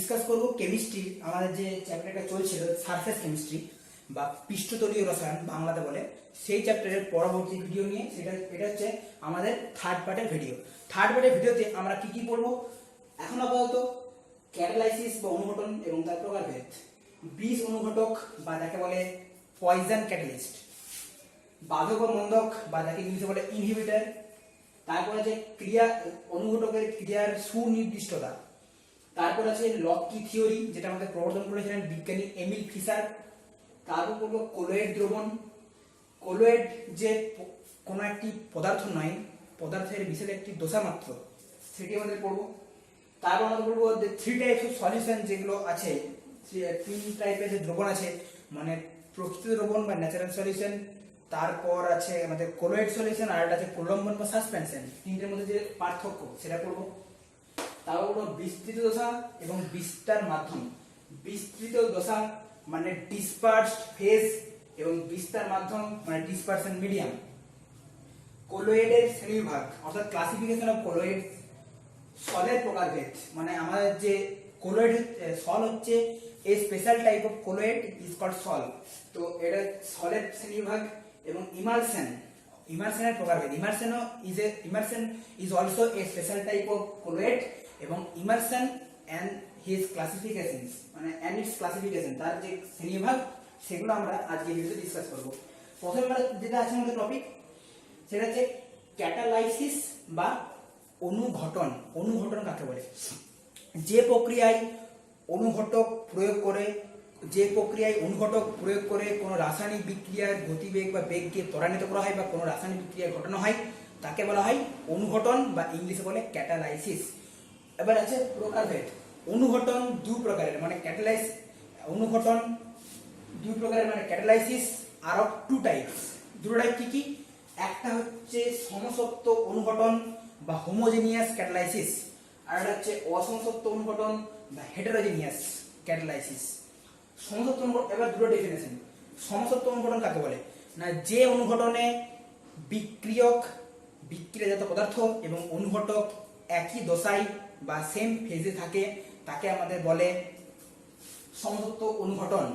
Discuss করব chemistry, আমাদের যে চ্যাপ্টারটা চলছিল সারফেস কেমিস্ট্রি বা পৃষ্ঠতলীয় রসায়ন বাংলাতে বলে, সেই চ্যাপ্টারের পরবর্তী ভিডিও নিয়ে এটা হচ্ছে আমাদের থার্ড পার্টের ভিডিও। থার্ড পার্টের ভিডিওতে আমরা কি কি পড়বো, এখন আপাতত ক্যাটালাইসিস বা অনুঘটন এবং তার প্রকারভেদ, বিষ অনুঘটক বা যাকে বলে পয়জন ক্যাটালিস্ট, বাধক ও মন্দক বা যাকে ইংলিশে বলে ইনহিবিটর, তারপর আছে ক্রিয়া অনুঘটকের ক্রিয়ার সুনির্দিষ্টতা, তারপর আছে লক্কি থিওরি যেটা আমাদের প্রবর্তন করেছিলেন বিজ্ঞানী এমিল ফিশার, তারপর বলবো কোলয়েড দ্রবণ। কোলয়েড যে কোনো একটি পদার্থ নয়, পদার্থের বিশেষ একটি দশা মাত্র, সেটি আমাদের পড়বো। তারপর আমরা বলবো যে 3 টাইপস অফ সলিউশন যেগুলো আছে, 3 টাইপের যে দ্রবণ আছে, মানে প্রকৃত দ্রবণ বা ন্যাচারাল সলিউশন, তারপর আছে আমাদের কোলয়েড সলিউশন, আর একটা আছে প্রলম্বন বা সাসপেনশন, তিনটের মধ্যে যে পার্থক্য সেটা পড়বো। তারপর বলবো বিস্তৃত দশা এবং বিস্তার মাধ্যম। বিস্তৃত দশা মানে ডিসপার্সড ফেজ এবং বিস্তার মাধ্যম মানে ডিসপারশন মিডিয়াম। কোলয়েডের শ্রেণীবিভাগ অর্থাৎ ক্লাসিফিকেশন অফ কোলয়েড। সলের প্রকারভেদ, মানে আমাদের যে কোলয়েড সল হচ্ছে a special type of colloid is called sol, তো এটা সলের শ্রেণীবিভাগ। এবং ইমার্শনের প্রকারভেদ। Emulsion is also a special type of colloid এবং ইমার্শন এন্ড হিজ ক্লাসিফিকেশনস মানে এন্ড ইটস ক্লাসিফিকেশন, তার যে শ্রেণীবিভাগ সেগুলো আমরা আজকে ভিডিওতে ডিসকাস করব। প্রথমে আমরা যেটা আছে আমাদের টপিক সেটা হচ্ছে ক্যাটালাইসিস বা অনুঘটন। অনুঘটন কাকে বলে? যে প্রক্রিয়ায় অনুঘটক প্রয়োগ করে কোনো রাসায়নিক বিক্রিয়ার গতিবেগ বা বেগকে ত্বরান্বিত করা হয় বা কোনো রাসায়নিক বিক্রিয়া ঘটানো হয় তাকে বলা হয় অনুঘটন বা ইংলিশে বলে ক্যাটালাইসিস। এবার আছে প্রকারভেদ। অনুঘটন দুই প্রকারের, মানে অনুঘটন দুই প্রকারের, মানে ক্যাটালাইসিস আর অফ 2 টাইপস। দুটো টাইপ কি কি? একটা হচ্ছে সমসত্ব অনুঘটন বা হোমোজেনিয়াস ক্যাটালাইসিস, আর একটা হচ্ছে অসমসত্ব অনুঘটন বা হেটেরোজেনিয়াস ক্যাটালাইসিস। সমসত্ব অনুঘটন, এবার দুটো ডেফিনেশন। সমসত্ব অনুঘটন কাকে বলে? না, যে অনুঘটনে বিক্রিয়াজাত পদার্থ এবং অনুঘটক একই দশায় বা সেম ফেজে থাকে তাকে আমাদের বলে সমসত্ব অনুঘটন।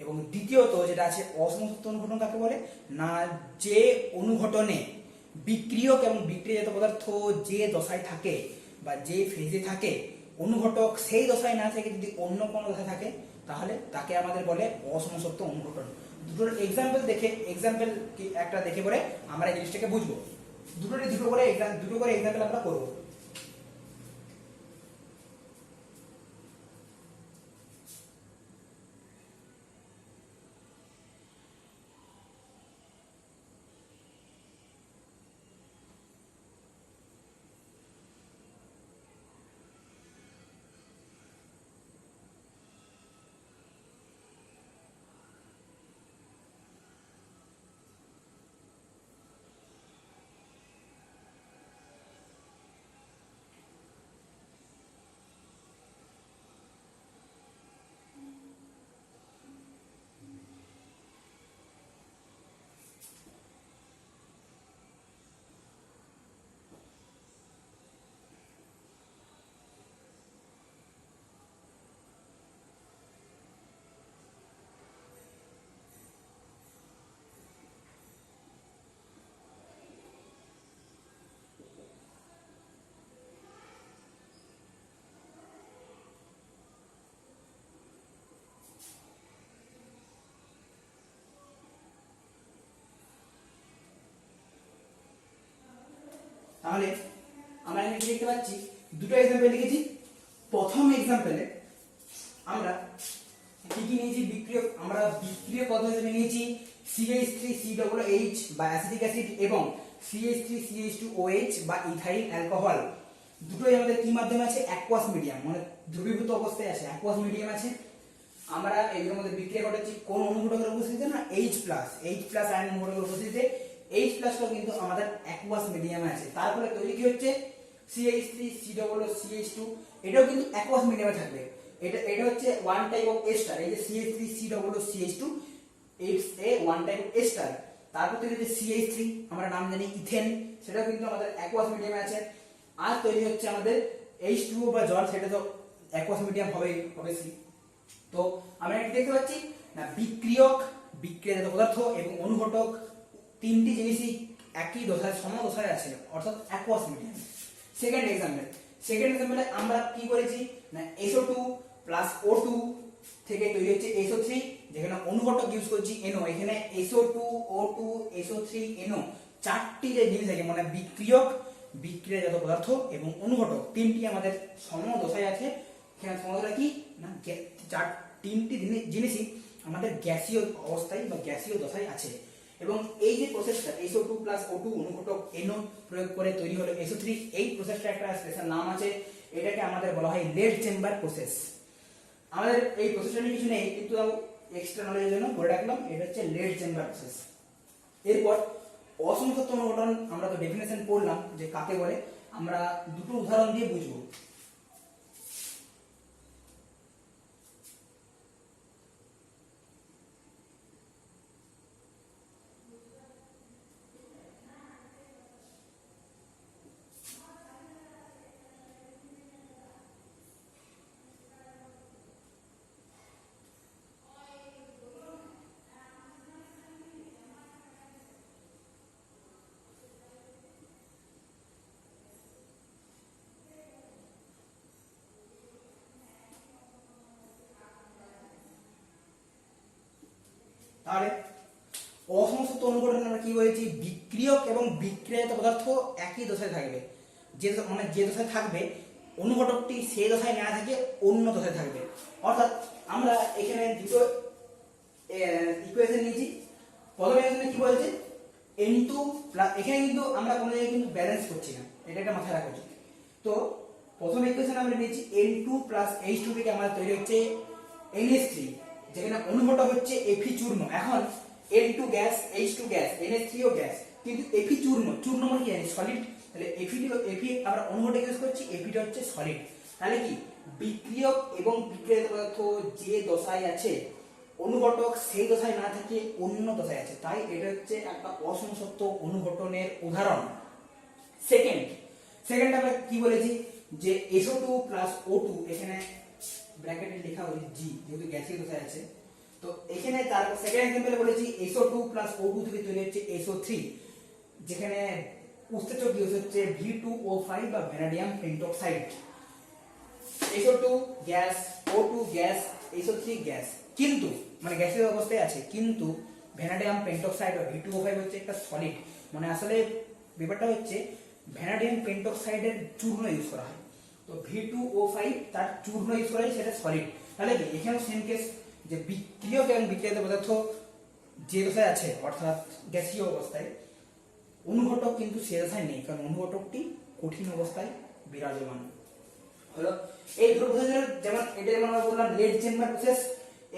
এবং দ্বিতীয়ত যেটা আছে অসমসত্ব অনুঘটন কাকে বলে? না, যে অনুঘটনে বিক্রিয়ক এবং বিক্রিয়াজাত পদার্থ যে দশায় থাকে বা যে ফেজে থাকে, অনুঘটক সেই দশায় না থেকে যদি অন্য কোনো দশায় থাকে তাহলে তাকে আমাদের বলে অসমসত্ব অনুঘটন। দুটোর এক্সাম্পল একটা দেখে পরে আমরা এই জিনিসটাকে বুঝবো। দুটো করে এক্সাম্পল আমরা করবো। তাহলে আমরা এখানে কি দেখতে পাচ্ছি, দুটো এক্সাম্পল লিখেছি। প্রথম এক্সাম্পলে আমরা কি কি নিয়েছি? আমরা বিক্রিয়ক পদার্থ হিসেবে নিয়েছি CH3COOH বা অ্যাসিটিক অ্যাসিড এবং CH3CH2OH বা ইথাইল অ্যালকোহল। দুটোই আমাদের কি মাধ্যমে আছে? অ্যাকুয়াস মিডিয়াম, মানে দ্রবীভূত অবস্থায় আছে, অ্যাকুয়াস মিডিয়াম আছে। আমরা এগুলোর মধ্যে বিক্রিয়া ঘটাচ্ছি কোন অনুঘটকের উপস্থিতিতে? না, H+ আয়ন অনুঘটকের উপস্থিতিতে। H+টা কিন্তু আমাদের অ্যাকুয়াস মিডিয়ামে আছে। তারপরে তৈরি কি হচ্ছে? CH3COOH এটাও কিন্তু অ্যাকুয়াস মিডিয়ামে থাকবে। এটা হচ্ছে ওয়ান টাইপ অফ এস্টার। এই যে CH3COOH it's a one type of ester. তারপর থেকে যে CH3 আমরা নাম জানি ইথেন, সেটাও কিন্তু আমাদের অ্যাকুয়াস মিডিয়ামে আছে। আর তৈরি হচ্ছে আমাদের H2O বা জল, সেটা তো অ্যাকোয়াস মিডিয়াম হবে অবশ্যই। তো আমরা কি দেখতে পাচ্ছি না, বিক্রিয়ক, বিক্রিয়াজাত পদার্থ এবং অনুঘটক তিনটি জিনিসই একই দশায় সমদশায় আছে, অর্থাৎ অ্যাকোয়াস মিডিয়াম। সেকেন্ড এক্সাম্পলে আমরা কি করেছি না, SO2 প্লাস O2 থেকে তৈরি হচ্ছে SO3, যেখানে অনুঘটক ইউজ করছি NO। এখানে SO2 O2 SO3 NO চারটি যে জিনিস আছে, মানে বিক্রিয়ক, বিক্রিয়াজাত পদার্থ এবং অনুঘটক তিনটি আমাদের সমদশায় আছে। এখানে সমদশা কি না, তিনটি জিনিসই আমাদের গ্যাসীয় অবস্থায় বা গ্যাসীয় দশায় আছে। এবং এই যে প্রসেসটা SO2 প্লাস O2 অনুঘটক NO প্রয়োগ করে তৈরি হলো SO3, এই প্রসেসটা একটা স্পেশাল নাম আছে, এটাকে আমাদের বলা হয় লেড চেম্বার প্রসেস। আমাদের এই প্রসেসটা নিয়ে কিছু নেই, কিন্তু এক্সট্রা নলেজের জন্য বলে রাখলাম, এটা হচ্ছে লেড চেম্বার প্রসেস। এরপর অসমসত্ব অনুঘটন, আমরা তো ডেফিনেশন পড়লাম যে কাকে বলে, আমরা দুটো উদাহরণ দিয়ে বুঝবো। তাহলে অসমসত্ব অনুঘটন আমরা কি বলেছি, বিক্রিয়ক এবং বিক্রিয়াজাত পদার্থ একই দশায় থাকবে, যে মানে যে দশায় থাকবে অনুঘটকটি সেই দশায় না থেকে অন্য দশায় থাকবে। অর্থাৎ আমরা এখানে দুটো ইকুয়েশন নিয়েছি। প্রথমে এখানে কি বলছে N2 প্লাস, এখানে কিন্তু আমরা কোনো জায়গায় কিন্তু ব্যালেন্স করছি না, এটা একটা মাথায় রাখা উচিত। তো প্রথম ইকুয়েশন আমরা নিয়েছি N2 প্লাস H2 থেকে আমাদের তৈরি হচ্ছে NH3, যেখানে অনুঘটক হচ্ছে Fe চূর্ণ। এখন N2 gas, H2 gas, NH3 ও গ্যাস, কিন্তু Fe চূর্ণ, চূর্ণ মানে কি জানি সলিড, তাহলে Fe আমরা অনুঘটক ইউজ করছি, Feটা হচ্ছে সলিড। তাহলে কি বিক্রিয়ক এবং বিক্রিয়াজাত পদার্থ যে দশায় আছে অনুঘটক সেই দশায় না থেকে অন্য দশায় আছে, তাই এটা হচ্ছে একটা অসমসত্ব অনুঘটনের উদাহরণ। সেকেন্ড আমরা কি বলেছি যে SO2 প্লাস O2, এখানে ব্র্যাকেটে লেখা হয়েছে G, যেহেতু গ্যাসীয় দশায় আছে। তো এখানে তার সেকেন্ড এক্সাম্পলে বলেছি SO2 প্লাস O2 থেকে তৈরি হচ্ছে SO3, যেখানে উৎসেচক ইউজ হচ্ছে V2O5 বা vanadium pentoxide. SO2 gas, O2 gas, SO3 gas, কিন্তু মানে গ্যাসীয় অবস্থায় আছে, কিন্তু ভ্যানাডিয়াম পেন্টক্সাইড বা V2O5 হচ্ছে একটা সলিড। মানে আসলে ব্যাপারটা হচ্ছে ভ্যানাডিয়াম পেন্টক্সাইডের চূর্ণ ইউজ করা হয়, তো V2O5 তার চূর্ণ ইউজ করা হয়, সেটা সলিড। তাহলে কি এখানেও সেম কেস, যে বিক্রিয়ক এবং বিক্রিয়াজাত পদার্থ যে দশায় আছে অর্থাৎ গ্যাসীয় অবস্থায়, অনুঘটক কিন্তু সে দশায় নেই, কারণ অনুঘটকটি কঠিন অবস্থায় বিরাজমান হলো। এই দুটো প্রসেসের যেমন এটা যেমন আমরা বললাম লেড চেম্বার প্রসেস,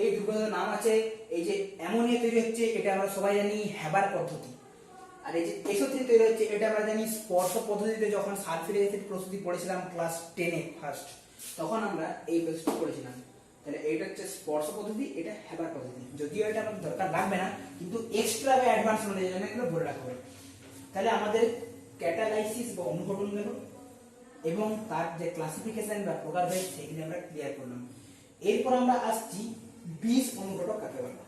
এই দুটো প্রসেসের নাম আছে। এই যে অ্যামোনিয়া তৈরি হচ্ছে, এটা আমরা সবাই জানি হ্যাবার পদ্ধতি। আর এই যে SO3 তৈরি হচ্ছে, এটা আমরা জানি স্পর্শ পদ্ধতিতে। যখন সালফিউরিক অ্যাসিড প্রস্তুতি পড়েছিলাম ক্লাস 10-এ ফার্স্ট, তখন আমরা এই প্রসেসটা পড়েছিলাম। তাহলে এটা হচ্ছে স্পর্শ পদ্ধতি, এটা হ্যাবার পদ্ধতি। যদিও এটা আমাদের দরকার লাগবে না, কিন্তু এক্সট্রা বা অ্যাডভান্স নলেজের জন্য এগুলো বলে রাখা হবে। তাহলে আমাদের ক্যাটালাইসিস বা অনুঘটন গেল, এবং তার যে ক্লাসিফিকেশন বা প্রকারভেদ সেগুলো আমরা ক্লিয়ার করলাম। এরপর আমরা আসছি বিষ অনুঘটক কাকে বলে।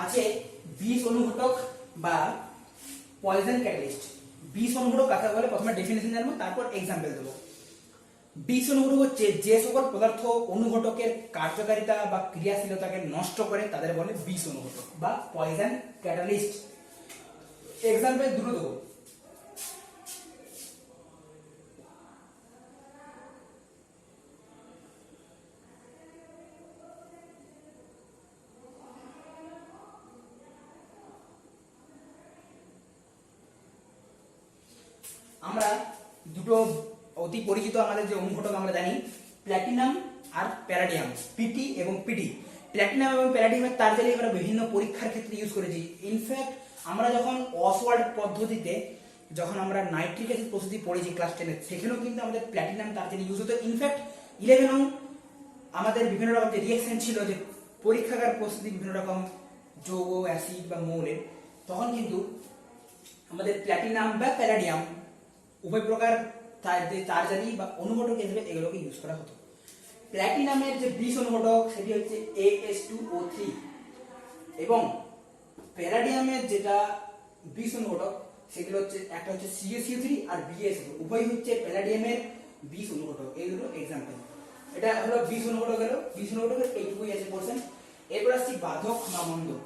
আছে বিষ অনুঘটক বা পয়জন ক্যাটালিস্ট। বিষ অনুঘটক কাকে বলে প্রথমে ডেফিনিশন জানবো, তারপর এক্সাম্পল দেবো। বিষ অনুঘটক হচ্ছে যে সকল পদার্থ অনুঘটকের কার্যকারিতা বা ক্রিয়াশীলতাকে নষ্ট করে তাদের বলে বিষ অনুঘটক বা পয়জন ক্যাটালিস্ট। এক্সাম্পল দুটো দেবো। আমরা দুটো অতি পরিচিত আমাদের যে অনুঘটক আমরা জানি, প্ল্যাটিনাম আর প্যারাডিয়াম, পিটি এবং পিডি। প্ল্যাটিনাম এবং প্যালাডিয়ামের তার জালি আমরা বিভিন্ন পরীক্ষার ক্ষেত্রে ইউজ করেছি। ইনফ্যাক্ট আমরা যখন অসওয়াল্ড পদ্ধতিতে যখন আমরা নাইট্রিক অ্যাসিড প্রস্তুতি পড়েছি ক্লাস 10-এ, সেখানেও কিন্তু আমাদের প্ল্যাটিনাম তার জালি ইউজ হতো। ইনফ্যাক্ট 11-এও আমাদের বিভিন্ন রকম যে রিয়াকশন ছিল, যে পরীক্ষাগার প্রস্তুতি বিভিন্ন রকম যৌগ, অ্যাসিড বা মৌলের, তখন কিন্তু আমাদের প্ল্যাটিনাম বা প্যালাডিয়াম উভয় প্রকার তার জালি বা অনুঘটক হিসেবে এগুলোকে ইউজ করা হতো। প্ল্যাটিনামের যে বিষ অনুঘটক সেটি হচ্ছে AS2O3 এবং প্যালাডিয়ামের যেটা বিষ অনুঘটক সেগুলো হচ্ছে একটা হচ্ছে CaCO3 আর BaSO, উভয় হচ্ছে প্যালাডিয়ামের বিষ অনুঘটক। এইগুলো এক্সাম্পল। এটা হলো বিষ অনুঘটক, গেল বিষ অনুঘটকের এইটুকুই আছে পোরশন। এরপর আসছি বাধক বা মন্দক।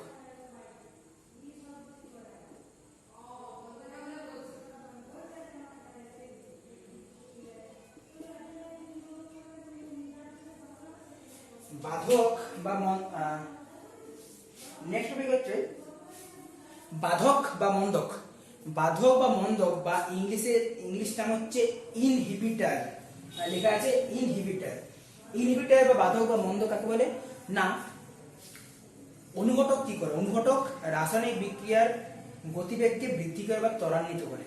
বাধক বা নেক্সট টপিক হচ্ছে বাধক বা মন্দক। বাধক বা মন্দক বা ইংলিশ নাম হচ্ছে ইনহিবিটর, লেখা আছে ইনহিবিটর। ইনহিবিটর বা বাধক বা মন্দক কাকে বলে না, অনুঘটক কি করে? অনুঘটক রাসায়নিক বিক্রিয়ার গতিবেগকে বৃদ্ধি করে বা ত্বরান্বিত করে।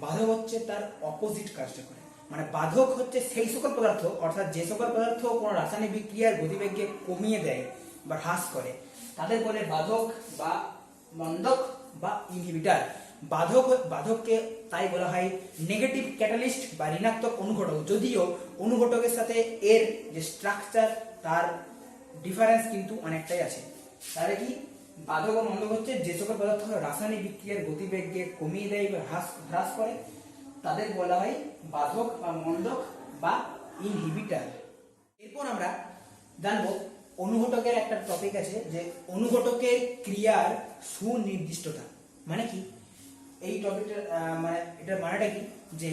বাধক হচ্ছে তার অপোজিট কাজটা করে। মানে বাধক হচ্ছে সেই সকল পদার্থ, অর্থাৎ যে সকল পদার্থ কোনো রাসায়নিক বিক্রিয়ার গতিবেগকে কমিয়ে দেয় বা হ্রাস করে, তাদের বলে বাধক বা মন্দক বা ইনহিবিটর। বাধককে তাই বলা হয় নেগেটিভ ক্যাটালিস্ট বা ঋণাত্মক অনুঘটক, যদিও অনুঘটকের সাথে এর যে স্ট্রাকচার তার ডিফারেন্স কিন্তু অনেকটাই আছে। তাহলে কি বাধক বা মন্দক হচ্ছে যে সকল পদার্থ রাসায়নিক বিক্রিয়ার গতিবেগকে কমিয়ে দেয় বা হ্রাস করে, তাদের বলা হয় বাধক বা মন্দক বা ইনহিবিটর। এরপর আমরা জানবো অনুঘটকের একটা টপিক আছে, যে অনুঘটকের ক্রিয়ার সুনির্দিষ্টতা। মানে কি এই টপিকটার মানে এটার মানেটা কি, যে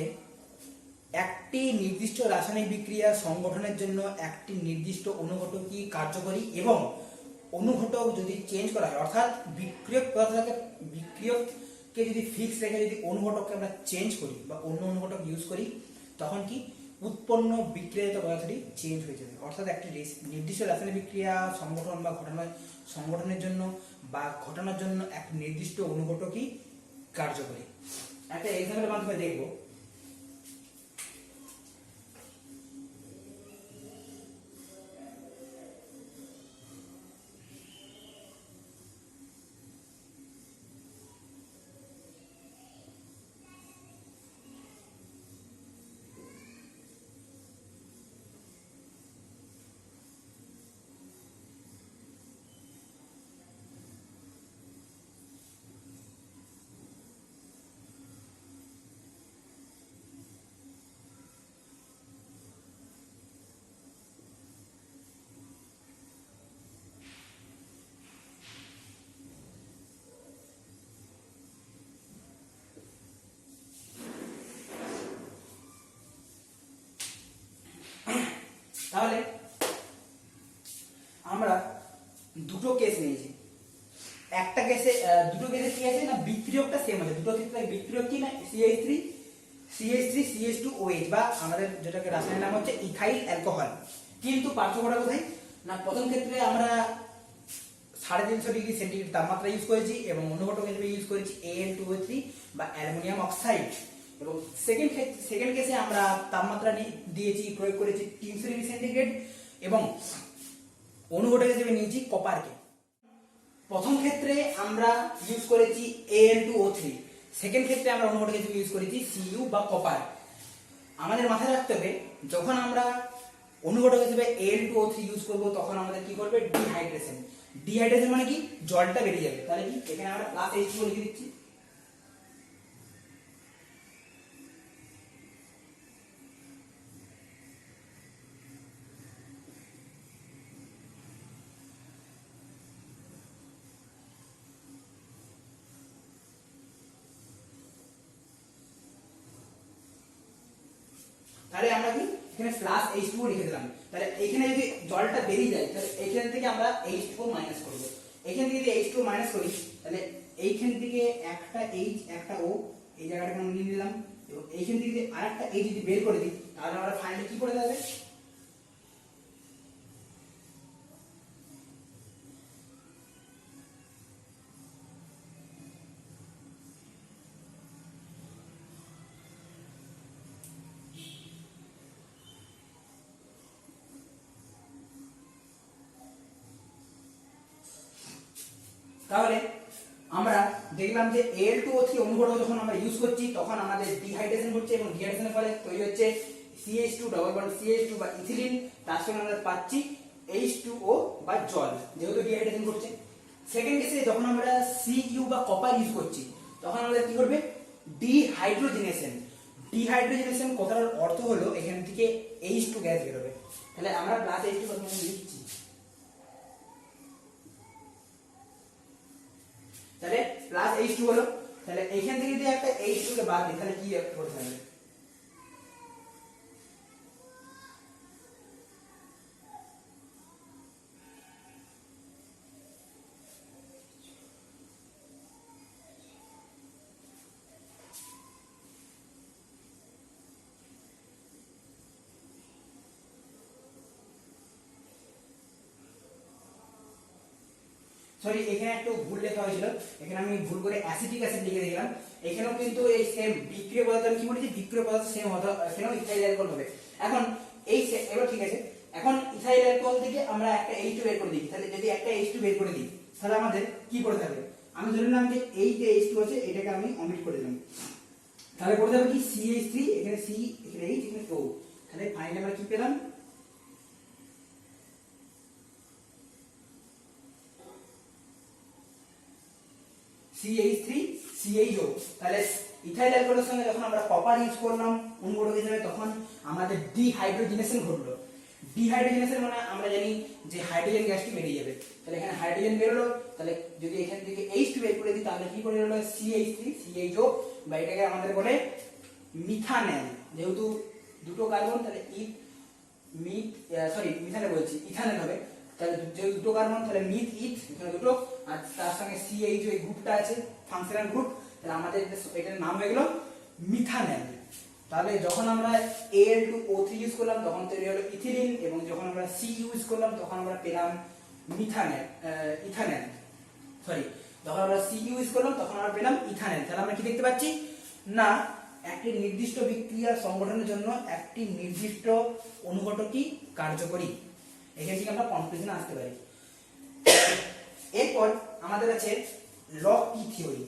একটি নির্দিষ্ট রাসায়নিক বিক্রিয়া সংগঠনের জন্য একটি নির্দিষ্ট অনুঘটকই কার্যকরী, এবং অনুঘটক যদি চেঞ্জ করা হয়, অর্থাৎ বিক্রিয়ককে যদি ফিক্স রেখে যদি অনুঘটককে আমরা চেঞ্জ করি বা অন্য অনুঘটক ইউজ করি, তখন কি উৎপন্ন বিক্রিয়াজাত পদার্থটি চেঞ্জ হয়ে যাবে। অর্থাৎ একটি নির্দিষ্ট রাসায়নিক বিক্রিয়া সংগঠন বা সংগঠনের জন্য বা ঘটানোর জন্য এক নির্দিষ্ট অনুঘটকই কার্যকরী। একটা এক্সাম্পলের মাধ্যমে দেখব। তাহলে আমরা দুটো কেস নিয়েছি। একটা কেসে দুটো কেসে কি আছে না, বিক্রিয়কটা সেম আছে। দুটো ক্ষেত্রে বিক্রিয়ক কি না, CH3CH2OH বা আমাদের যেটাকে রাসায়নিক নাম হচ্ছে ইথাইল অ্যালকোহল। কিন্তু পার্থক্যটা কোথায় না, প্রথম ক্ষেত্রে আমরা 350 ডিগ্রি সেন্টিগ্রেড তাপমাত্রা ইউজ করেছি এবং অনুঘটক হিসেবে ইউজ করেছি Al2O3 বা অ্যালুমিনিয়াম অক্সাইড, এবং সেকেন্ড কেসে আমরা তাপমাত্রা দিয়েছি, প্রয়োগ করেছি 300 ডিগ্রি সেন্টিগ্রেড এবং অনুঘটক হিসেবে নিয়েছি কপারকে। প্রথম ক্ষেত্রে আমরা ইউজ করেছি Al2O3, সেকেন্ড ক্ষেত্রে আমরা অনুঘটক হিসেবে ইউজ করেছি Cu বা কপার। আমাদের মাথায় রাখতে হবে, যখন আমরা অনুঘটক হিসেবে Al2O3 ইউজ করব, তখন আমাদের কি করবে, ডিহাইড্রেশন মানে কি, জলটা বেরিয়ে যাবে। তাহলে কি এখানে আমরা প্লাস H2O লিখে দিচ্ছি। তাহলে আমরা কি এখানে প্লাস H2O লিখে দিলাম। তাহলে এখানে যদি জলটা বেরিয়ে যায়, তাহলে এখান থেকে আমরা H2O মাইনাস করব। এখান থেকে যদি H2O মাইনাস করি, তাহলে এইখান থেকে একটা H একটা O এই জায়গাটাকে আমরা নিয়ে নিলাম, এবং এইখান থেকে যদি আরেকটা H যদি বের করে দিই, তাহলে আমরা ফাইনালি কি করে যাবে, তাহলে আমরা দেখলাম যে Al2O3 অনুঘটক যখন আমরা ইউজ করছি তখন আমাদের ডিহাইড্রেশন হচ্ছে এবং ডিহাইড্রেশনের ফলে তৈরি হচ্ছে CH2 ডবল বন্ড CH2 বা ইথিলিন, তার সঙ্গে আমরা পাচ্ছি H2O বা জল, যেহেতু ডিহাইড্রেশন করছে। সেকেন্ড কেসে যখন আমরা Cu বা কপার ইউজ করছি তখন আমাদের কি করবে, ডিহাইড্রোজেনেশন। ডিহাইড্রোজেনেশন কথার অর্থ হলো এখান থেকে H2 গ্যাস বের হবে। তাহলে আমরা প্লাস H2 প্রথমে লিখছি, তাহলে প্লাস H2 হলো। তাহলে এখান থেকে যদি একটা H2 কে বাদ দিই তাহলে কি করতে হবে, সরি এখানে একটু ভুল লেখা হয়েছিল, এখানে আমি ভুল করে অ্যাসিটিক অ্যাসিড লিখে দিলাম। এখানেও কিন্তু এই সেম বিক্রিয়া পদার্থ, আমি কি বলেছি বিক্রিয়া পদার্থ সেম হবে, এখানেও ইথাইল অ্যালকোহল হবে। এখন এই এবার ঠিক আছে, এখন ইথাইল অ্যালকোহল থেকে আমরা একটা H2 বের করে দিই। তাহলে যদি একটা H2 বের করে দিই তাহলে আমাদের কি করে থাকবে, আমি ধরে নিলাম যে এই যে H2 আছে এটাকে আমি অমিট করে দিলাম, তাহলে করে দেব কি CH3, এখানে C, এখানে H, এখানে O। তাহলে ফাইনালি আমরা কি পেলাম, CH3 CHO। তাহলে ইথাইল অ্যালকোহলের সঙ্গে যখন আমরা কপার ইউজ করলাম অনুঘটক হিসেবে তখন আমাদের ডিহাইড্রোজেনেশন ঘটলো। ডিহাইড্রোজেনেশন মানে আমরা জানি যে হাইড্রোজেন গ্যাসটি বেরিয়ে যাবে, তাহলে এখানে হাইড্রোজেন বেরোলো। তাহলে যদি এখান থেকে H2 বের করে দিই তাহলে কি করে হলো CH3 CHO, বা এটাকে আমাদের বলে মিথানেল। যেহেতু দুটো কার্বন তাহলে মিথানেল বলছি, ইথানেল হবে। তাহলে যেহেতু দুটো কার্বন তাহলে মিথ ইথ, এখানে দুটো, আর তার সঙ্গে CHO এই গ্রুপটা আছে ফাংশনাল গ্রুপ, তাহলে আমাদের এটার নাম হয়ে গেল মিথানেল। তাহলে যখন আমরা Al2O3 ইউজ করলাম তখন তৈরি হলো ইথিলিন, এবং যখন আমরা C ইউজ করলাম তখন আমরা পেলাম ইথানেল। যখন আমরা C ইউজ করলাম তখন আমরা পেলাম ইথানেল। তাহলে আমরা কি দেখতে পাচ্ছি না, একটি নির্দিষ্ট বিক্রিয়ার সংগঠনের জন্য একটি নির্দিষ্ট অনুঘটকই কার্যকরী। এখান থেকে আমরা কনক্লুশনে আসতে পারি। এরপর আমাদের আছে লক কি থিওরি।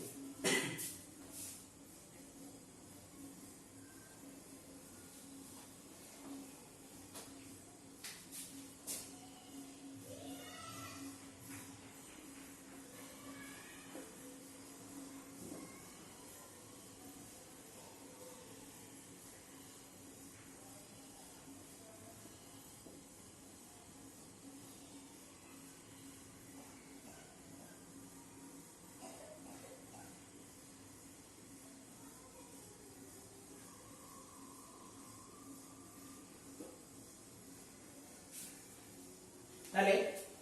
তাহলে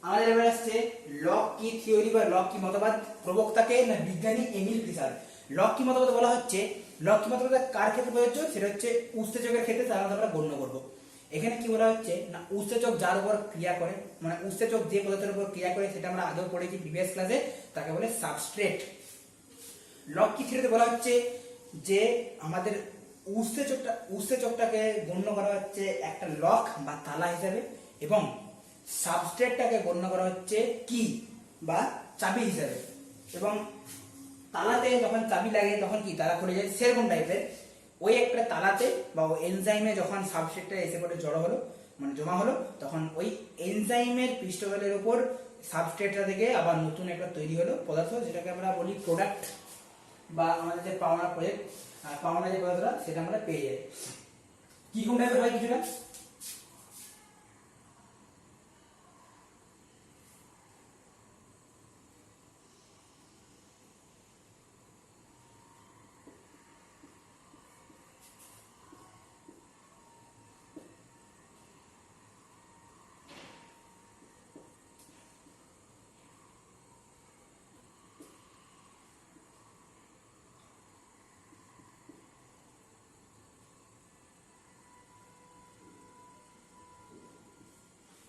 আমাদের এবার আসছে লক কি থিওরি বা লক কি মতবাদ। প্রবক্তাকে না বিজ্ঞানী এমিল ফিশার। লক কি মতবাদ বলা হচ্ছে, লক কি মতবাদ কার ক্ষেত্রে প্রযোজ্য, সেটা হচ্ছে উৎসেচকের ক্ষেত্রে, তার মধ্যে আমরা গণ্য করব। এখানে কি বলা হচ্ছে না, উৎসেচক যার উপর ক্রিয়া করে, মানে উৎসেচক যে পদার্থের উপর ক্রিয়া করে সেটা আমরা আগেও পড়েছি প্রিভিয়াস ক্লাসে, তাকে বলে সাবস্ট্রেট। লক কি থিওরিতে বলা হচ্ছে যে আমাদের উৎসেচকটাকে গণ্য করা হচ্ছে একটা লক বা তালা হিসাবে, এবং সাবস্ট্রেটটাকে গণ্য করা হচ্ছে কি বা চাবি হিসাবে। এবং তালাতে যখন চাবি লাগে তখন কি তালা খুলে যায়, সেরকম টাইপের ওই একটা তালাতে বা এনজাইমে যখন সাবস্ট্রেটটা এসে পড়ে জড়ো হলো, মানে জমা হলো, তখন ওই এনজাইমের পৃষ্ঠতলের উপর সাবস্ট্রেটটা থেকে আবার নতুন একটা তৈরি হলো পদার্থ, যেটাকে আমরা বলি প্রোডাক্ট, বা আমাদের যে পাওনা যে পদার্থটা সেটা আমরা পেয়ে যাই। কি কোন টাইপের হয় কিছুটা,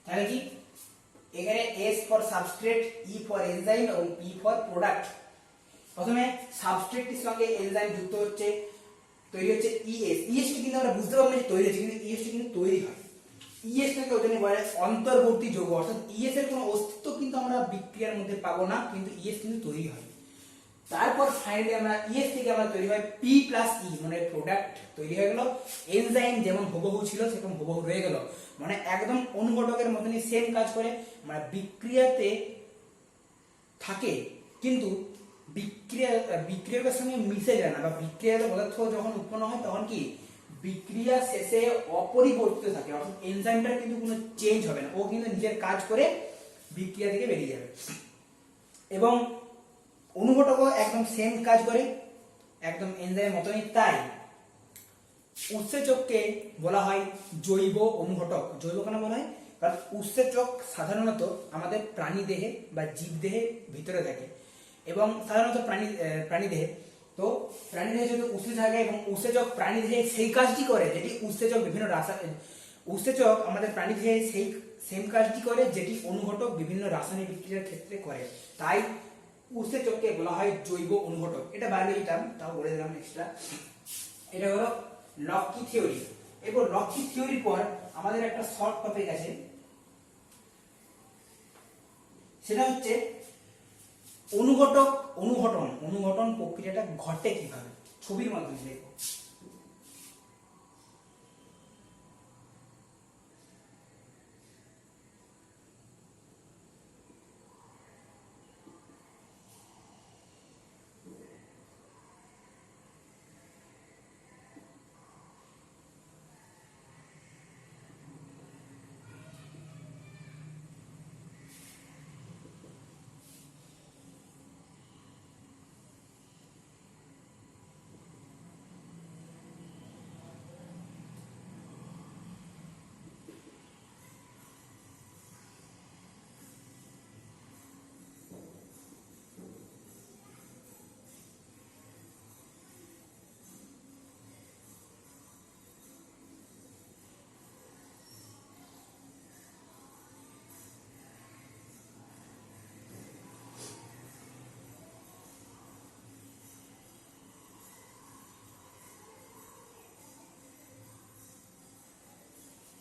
তাহলে কি এখানে S for substrate, E for enzyme এবং P ফর প্রোডাক্ট। প্রথমে সাবস্ট্রেটটির সঙ্গে এনজাইম যুক্ত হচ্ছে, তৈরি হচ্ছে ES। ES টি কিন্তু আমরা বুঝতে পারবো না যে তৈরি হচ্ছে, কিন্তু ES টি কিন্তু তৈরি হয়। ইএসটাকে ওই জন্য বলা হয় অন্তর্বর্তী যৌগ, অর্থাৎ ইএস এর কোনো অস্তিত্ব কিন্তু আমরা বিক্রিয়ার মধ্যে পাবো না, কিন্তু ইএস কিন্তু তৈরি হয়। তারপর ফাইনালি আমরা ইএস থেকে আমরা তৈরি হয় পি প্লাস ই, মানে প্রোডাক্ট তৈরি হয়ে গেল। এনজাইম যেমন হুবহু ছিল সেরকম হুবহু রয়ে গেল, মানে একদম অনুঘটকের মতনই সেম কাজ করে, মানে বিক্রিয়াতে থাকে কিন্তু বিক্রিয়কের সঙ্গে মিশে যায় না, বা বিক্রিয়াতে পদার্থ যখন উৎপন্ন হয় তখন কি বিক্রিয়া শেষে অপরিবর্তিত থাকে, অর্থাৎ এনজাইমটার কিন্তু কোনো চেঞ্জ হবে না, ও কিন্তু নিজের কাজ করে বিক্রিয়া থেকে বেরিয়ে যাবে। এবং অনুঘটকও একদম সেম কাজ করে, একদম এনজাইমের মতনই। তাই উৎসেচককে বলা হয় জৈব অনুঘটক। জৈব কেন বলা হয়? কারণ উৎসেচক সাধারণত আমাদের প্রাণী দেহে বা জীব দেহে ভিতরে থাকে, এবং সাধারণত প্রাণী দেহে, তো প্রাণী দেহে যদি উৎসেচক থাকে এবং উৎসেচক প্রাণী দেহে সেই কাজটি করে যেটি উৎসেচক বিভিন্ন উৎসেচক আমাদের প্রাণী দেহে সেই সেম কাজটি করে যেটি অনুঘটক বিভিন্ন রাসায়নিক বিক্রিয়ার ক্ষেত্রে করে। তাই উৎসেচককে বলা হয় জৈব অনুঘটক। এটা বায়োলজি টার্ম, তাও বলে দিলাম এক্সট্রা। এটা হলো লক্কি থিওরি। এরপর লক্কি থিওরির পর আমাদের একটা শর্ট টপিক আছে, সেটা হচ্ছে অনুঘটন প্রক্রিয়াটা ঘটে কিভাবে, ছবির মাধ্যমে দেখো।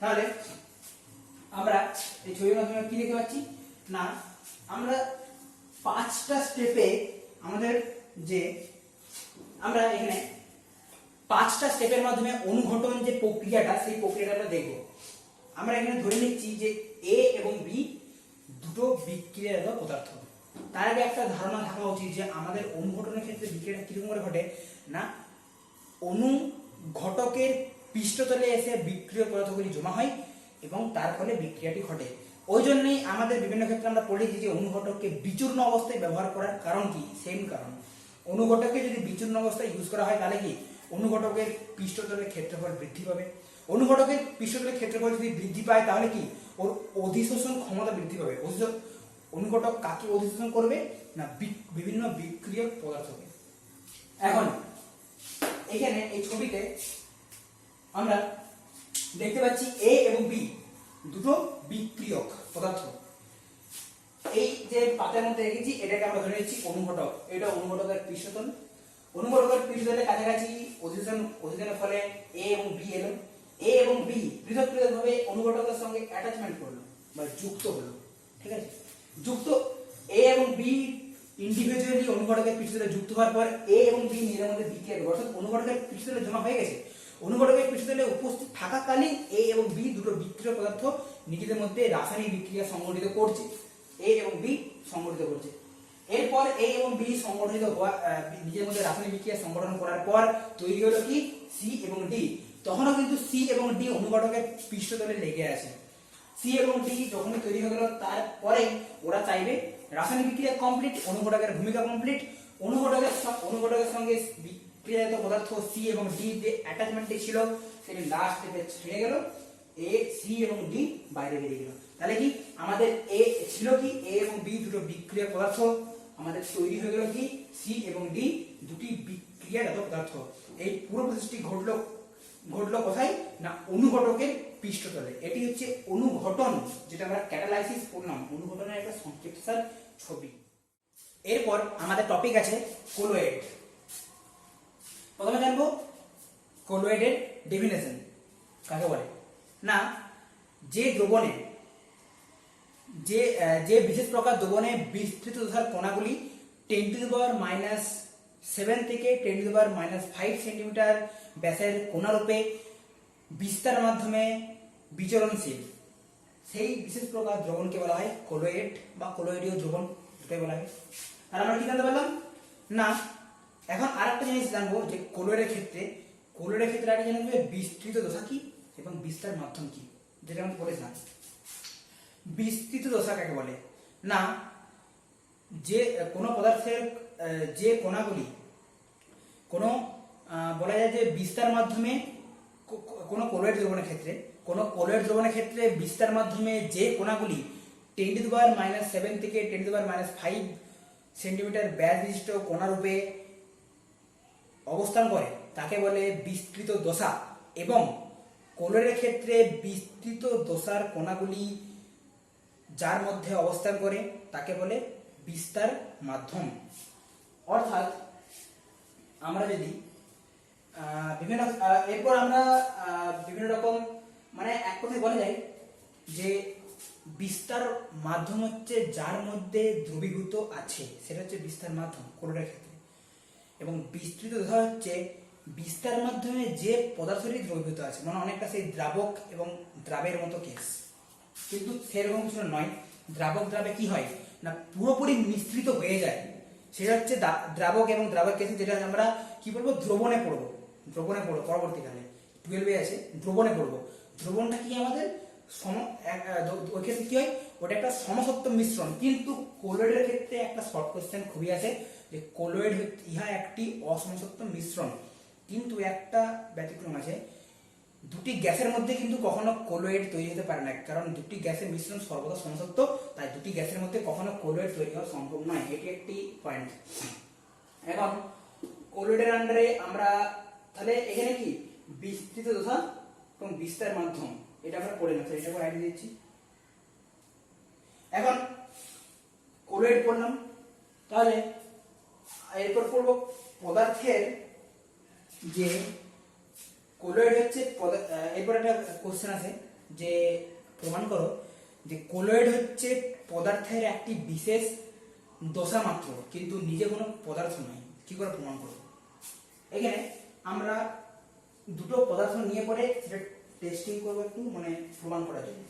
তাহলে আমরা এই ছবির মাধ্যমে কি দেখতে পাচ্ছি না, আমরা 5টা স্টেপে আমাদের যে আমরা এখানে 5টা স্টেপের মাধ্যমে অনুঘটন যে প্রক্রিয়াটা, সেই প্রক্রিয়াটা আমরা দেখব। আমরা এখানে ধরে নিচ্ছি যে এ এবং বি দুটো বিক্রিয়ারত পদার্থ। তার আগে একটা ধারণা থাকা উচিত যে আমাদের অনুঘটনের ক্ষেত্রে বিক্রিয়াটা কিরকম করে ঘটে না, অনুঘটকের পৃষ্ঠতলে এসে বিক্রিয় পদার্থগুলি জমা হয় এবং তার ফলে বিক্রিয়াটি ঘটে। ওই জন্যই আমাদের বিভিন্ন ক্ষেত্রে আমরা পড়েছি যে অনুঘটককে বিচূর্ণ অবস্থায় ব্যবহার করার কারণ কি, সেম কারণ। অনুঘটককে যদি বিচূর্ণ অবস্থায় ইউজ করা হয় তাহলে কি অনুঘটকের পৃষ্ঠতলের ক্ষেত্রফল বৃদ্ধি পাবে। অনুঘটকের পৃষ্ঠতলের ক্ষেত্রফল যদি বৃদ্ধি পায় তাহলে কি ওর অধিশোষণ ক্ষমতা বৃদ্ধি পাবে। অনুঘটক কাকে অধিশোষণ করবে না, বিভিন্ন বিক্রিয়ক পদার্থকে। এখন এখানে এই ছবিতে আমরা দেখতে পাচ্ছি এ এবং বি দুটো বিক্রিয়ক পদার্থ। এই যে পাতার মধ্যে রেখেছি এটাকে আমরা ধরে নিচ্ছি অনুঘটক। এটা অনুঘটকের পৃষ্ঠতল। অনুঘটকের পৃষ্ঠতলের কাছাকাছি অধিশনের ফলে এ এবং বি এলো। এ এবং বি পৃথক ভাবে অনুঘটকের সঙ্গে অ্যাটাচমেন্ট করলো বা যুক্ত হলো, ঠিক আছে। যুক্ত এ এবং বি ইন্ডিভিজুয়ালি অনুঘটকের পৃষ্ঠতলে যুক্ত হওয়ার পর এ এবং বি নিজের মধ্যে বিক্রিয়া করবে, অর্থাৎ অনুঘটকের পৃষ্ঠতলে জমা হয়ে গেছে। অনুঘটকের পৃষ্ঠতলে উপস্থিত থাকাকালীন এ এবং বি দুটো বিক্রিয় পদার্থ নিজেদের মধ্যে রাসায়নিক বিক্রিয়া সংঘটিত করছে, এ এবং বি সংঘটিত করছে। এরপর এ এবং বি সংগঠিত হওয়া নিজের মধ্যে রাসায়নিক বিক্রিয়া সংগঠন করার পর তৈরি হলো কি সি এবং ডি। তখনও কিন্তু সি এবং ডি অনুঘটকের পৃষ্ঠতলে লেগে আছে। সি এবং ডি যখনই তৈরি হয়ে গেল তারপরে ওরা চাইবে রাসায়নিক বিক্রিয়া কমপ্লিট, অনুঘটকের ভূমিকা কমপ্লিট, অনুঘটকের সঙ্গে বিক্রিয়াজাত পদার্থ সি এবং ডি যে অ্যাটাচমেন্টে ছিল সেটি লাস্ট স্টেপে ছেড়ে গেল, এ সি এবং ডি বাইরে বেরিয়ে গেল। তাহলে কি আমাদের এ ছিল কি এ এবং বি দুটো বিক্রিয়া পদার্থ, আমাদের তৈরি হয়ে গেল কি সি এবং ডি দুটি বিক্রিয়াজাত পদার্থ। এই পুরো প্রসেসটি ঘটলো কোথায় না অনুঘটকের পৃষ্ঠতলে। এটি হচ্ছে অনুঘটন, যেটা আমরা ক্যাটালাইসিস পড়লাম। অনুঘটনের একটা সংক্ষিপ্তসার ছবি। এরপর আমাদের টপিক আছে কোলয়েড। প্রথমে জানবো কোলয়েডের ডেফিনেশন কাকে বলে না। যে দ্রবণে যে যে বিশেষ প্রকার দ্রবণে বিস্তৃত দশার কণাগুলি 10⁻⁻7 থেকে 10⁻⁻5 সেন্টিমিটার ব্যাসের কণারূপে বিস্তার মাধ্যমে বিচরণশীল, সেই বিশেষ প্রকার দ্রবণকে বলা হয় কলোয়েড বা কলোয়েডীয় দ্রবণ, এটাই বলা হয়। আর আমরা কি জানতে পারলাম না, এখন আরেকটা জিনিস জানবো যে কলোয়েডের ক্ষেত্রে আগে জানবো বিস্তৃত দশা কি এবং বিস্তার মাধ্যম কি, যেটা আমি বলেছিলাম। বিস্তৃত দশা কাকে বলে না, যে কোনো পদার্থের যে কণাগুলি বলা যায় যে বিস্তার মাধ্যমে কোনো কলোয়েড দ্রবণের ক্ষেত্রে বিস্তার মাধ্যমে যে কণাগুলি 10⁻⁻7 থেকে 10⁻⁵ সেন্টিমিটার ব্যাস বিশিষ্ট কণারূপে অবস্থান করে তাকে বলে বিস্তৃত দশা, এবং কলোয়েডের ক্ষেত্রে বিস্তৃত দশার কণাগুলি যার মধ্যে অবস্থান করে তাকে বলে বিস্তার মাধ্যম। অর্থাৎ আমরা যদি এরপর আমরা বিভিন্ন রকম, মানে এক কথায় বলা যায় যে বিস্তার মাধ্যম হচ্ছে যার মধ্যে দ্রবীভূত আছে, সেটা হচ্ছে বিস্তার মাধ্যম কলোয়েডের ক্ষেত্রে। এবং বিস্তৃত দশা হচ্ছে বিস্তার মাধ্যমে যে পদার্থটি দ্রবীভূত আছে, মানে অনেকটা সেই দ্রাবক এবং দ্রাবের মতো কেস, কিন্তু সেরকম কিছু নয়। দ্রাবক দ্রাবে কি হয় না, পুরোপুরি মিশ্রিত হয়ে যায়, সেটা হচ্ছে দ্রাবক এবং দ্রাবক কেসে, যেটা আমরা কি বলবো দ্রবণে পড়বো পরবর্তীকালে 12-এ আছে দ্রবণে পড়বো। দ্রবণটা কি আমাদের ওই ক্ষেত্রে কি হয়, ওটা একটা সমসত্ব মিশ্রণ। কিন্তু কলোয়েডের ক্ষেত্রে একটা শর্ট কোশ্চেন খুবই আছে যে কলোয়েড ইহা একটি অসমসত্ব মিশ্রণ, কিন্তু একটা ব্যতিক্রম আছে, দুটি গ্যাসের মধ্যে কিন্তু কখনো কলোয়েড তৈরি হতে পারে না, কারণ দুটি গ্যাসের মিশ্রণ সর্বদা সমসত্ব, তাই দুটি গ্যাসের মধ্যে কখনো কলোয়েড তৈরি হওয়া সম্ভব নয়, এটি একটি পয়েন্ট। এখন কলোয়েডের আন্ডারে আমরা তাহলে এখানে কি বিস্তৃত দশা এবং বিস্তার মাধ্যম, এটা আমরা পড়ে না, এটা করে আইডিয়া দিচ্ছি। এখন কলোয়েড পড়লাম, তাহলে এরপর পড়বো পদার্থের যে কলোয়েড হচ্ছে, এরপর একটা কোশ্চেন আছে যে প্রমাণ করো যে কলোয়েড হচ্ছে পদার্থের একটি বিশেষ দশা মাত্র, কিন্তু নিজে কোনো পদার্থ নয়। কি করে প্রমাণ করো? এখানে আমরা দুটো পদার্থ নিয়ে পরে সেটা টেস্টিং করবো একটু, মানে প্রমাণ করার জন্য।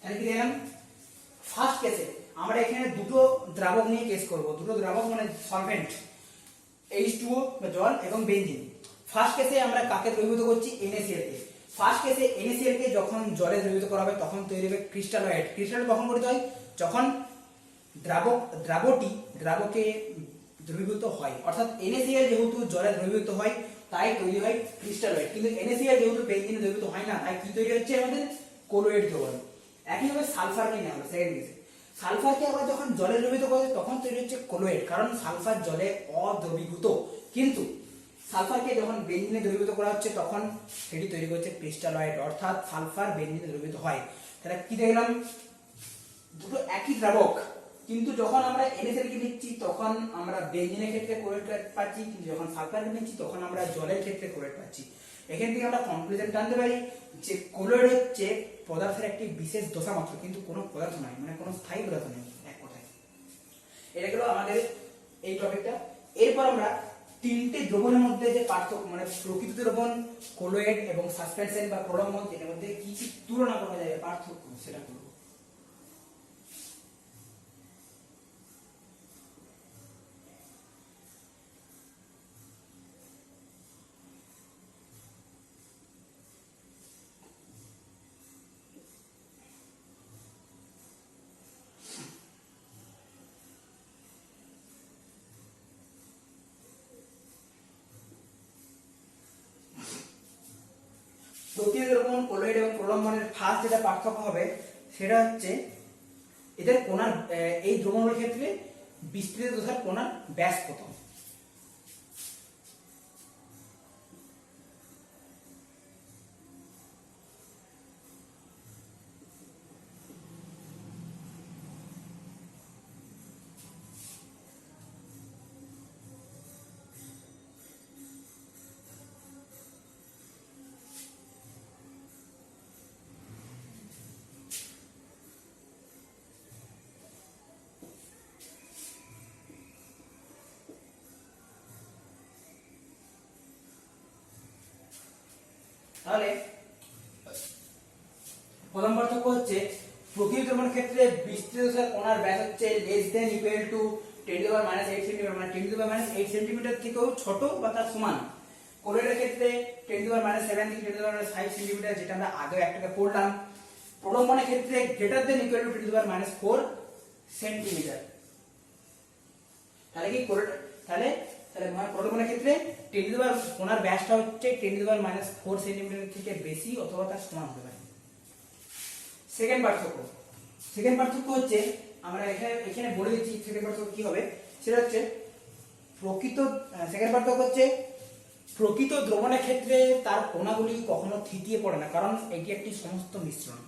তাহলে কি দেখলাম, ফার্স্ট কেসে আমরা এখানে দুটো দ্রাবক নিয়ে কেস করব, দুটো দ্রাবক মানে সলভেন্ট H2O বা জল এবং বেনজিন। ফার্স্ট কেসে আমরা কাকে দ্রবীভূত করছি, NaCl কে। ফার্স্ট কেসে NaCl কে যখন জলে দ্রবীভূত করা হবে তখন তৈরি হবে ক্রিস্টালয়েড। ক্রিস্টাল কখন গঠিত হয়, যখন দ্রাবকে দ্রবীভূত হয়, অর্থাৎ NaCl যেহেতু জলে দ্রবীভূত হয় তাই তৈরি হয় ক্রিস্টালয়েড, কিন্তু NaCl যেহেতু বেনজিনে দ্রবীভূত হয় না তাই কি তৈরি হচ্ছে আমাদের কলোয়েড দ্রবণ। একইভাবে সালফারকে নেওয়া হলো সেকেন্ড কেসে, সালফারকে আবার যখন জলে দ্রবীভূত করে তখন তৈরি হচ্ছে কলোয়েড, কারণ সালফার জলে অদ্রবীভূত, কিন্তু সালফারকে যখন বেনজিনে দ্রবীভূত করা হচ্ছে তখন সেটি তৈরি করছে ক্রিস্টালয়েড, অর্থাৎ সালফার বেনজিনে দ্রবীভূত হয়। তাহলে কি দেখলাম, দুটো একই দ্রাবক, কিন্তু যখন আমরা NaCl কে নিচ্ছি তখন আমরা বেনজিনের ক্ষেত্রে কলোয়েড পাচ্ছি, কিন্তু যখন সালফারকে নিচ্ছি তখন আমরা জলের ক্ষেত্রে কলোয়েড পাচ্ছি। এখান থেকে আমরা কনক্লুশন টানতে পারি যে কলোয়েড হচ্ছে পদার্থের একটি বিশেষ দশা মাত্র, কিন্তু কোনো পদার্থ নয়, মানে কোনো স্থায়ী পদার্থ নেই এক কথায়। এটা গেল আমাদের এই টপিকটা। এরপর আমরা তিনটে দ্রবণের মধ্যে যে পার্থক্য, মানে প্রকৃত দ্রবণ, কোলয়েড এবং সাসপেনশন বা প্রলম্বন, এর মধ্যে কি কি তুলনা করা যায়, পার্থক্য, সেটা করব। প্রকৃত দ্রবণ, কোলয়েড এবং প্রলম্বনের ফার্স্ট যেটা পার্থক্য হবে সেটা হচ্ছে এদের কোণার, এই দ্রবণের ক্ষেত্রে বিস্তৃত দশার কোণার ব্যাস কত। তাহলে প্রথম পার্থক্য হচ্ছে প্রকৃত দ্রবণের ক্ষেত্রে বিস্তৃত দশার কোণার ব্যাস হচ্ছে less than equal to 10⁻⁻8 centimetre, মানে 10⁻8 সেন্টিমিটার থেকেও ছোট বা তার সমান। কোলয়েডের ক্ষেত্রে 10⁻7 থেকে 10⁻5 সেন্টিমিটার, যেটা আমরা আগে একটাকে পড়লাম। প্রলম্বনের ক্ষেত্রে greater than equal to 10⁻4 centimetre. তাহলে কি তাহলে প্রলম্বনের ক্ষেত্রে কোণার ব্যাসটা হচ্ছে 10⁻4 সেন্টিমিটার থেকে বেশি অথবা তার সমান হতে পারে। সেকেন্ড পার্থক্য হচ্ছে, আমরা এখানে বলে দিচ্ছি সেকেন্ড পার্থক্য কি হবে, সেটা হচ্ছে সেকেন্ড পার্থক্য হচ্ছে প্রকৃত দ্রবণের ক্ষেত্রে তার কোণাগুলি কখনো থিতিয়ে পড়ে না, কারণ এটি একটি সমস্ত মিশ্রণ।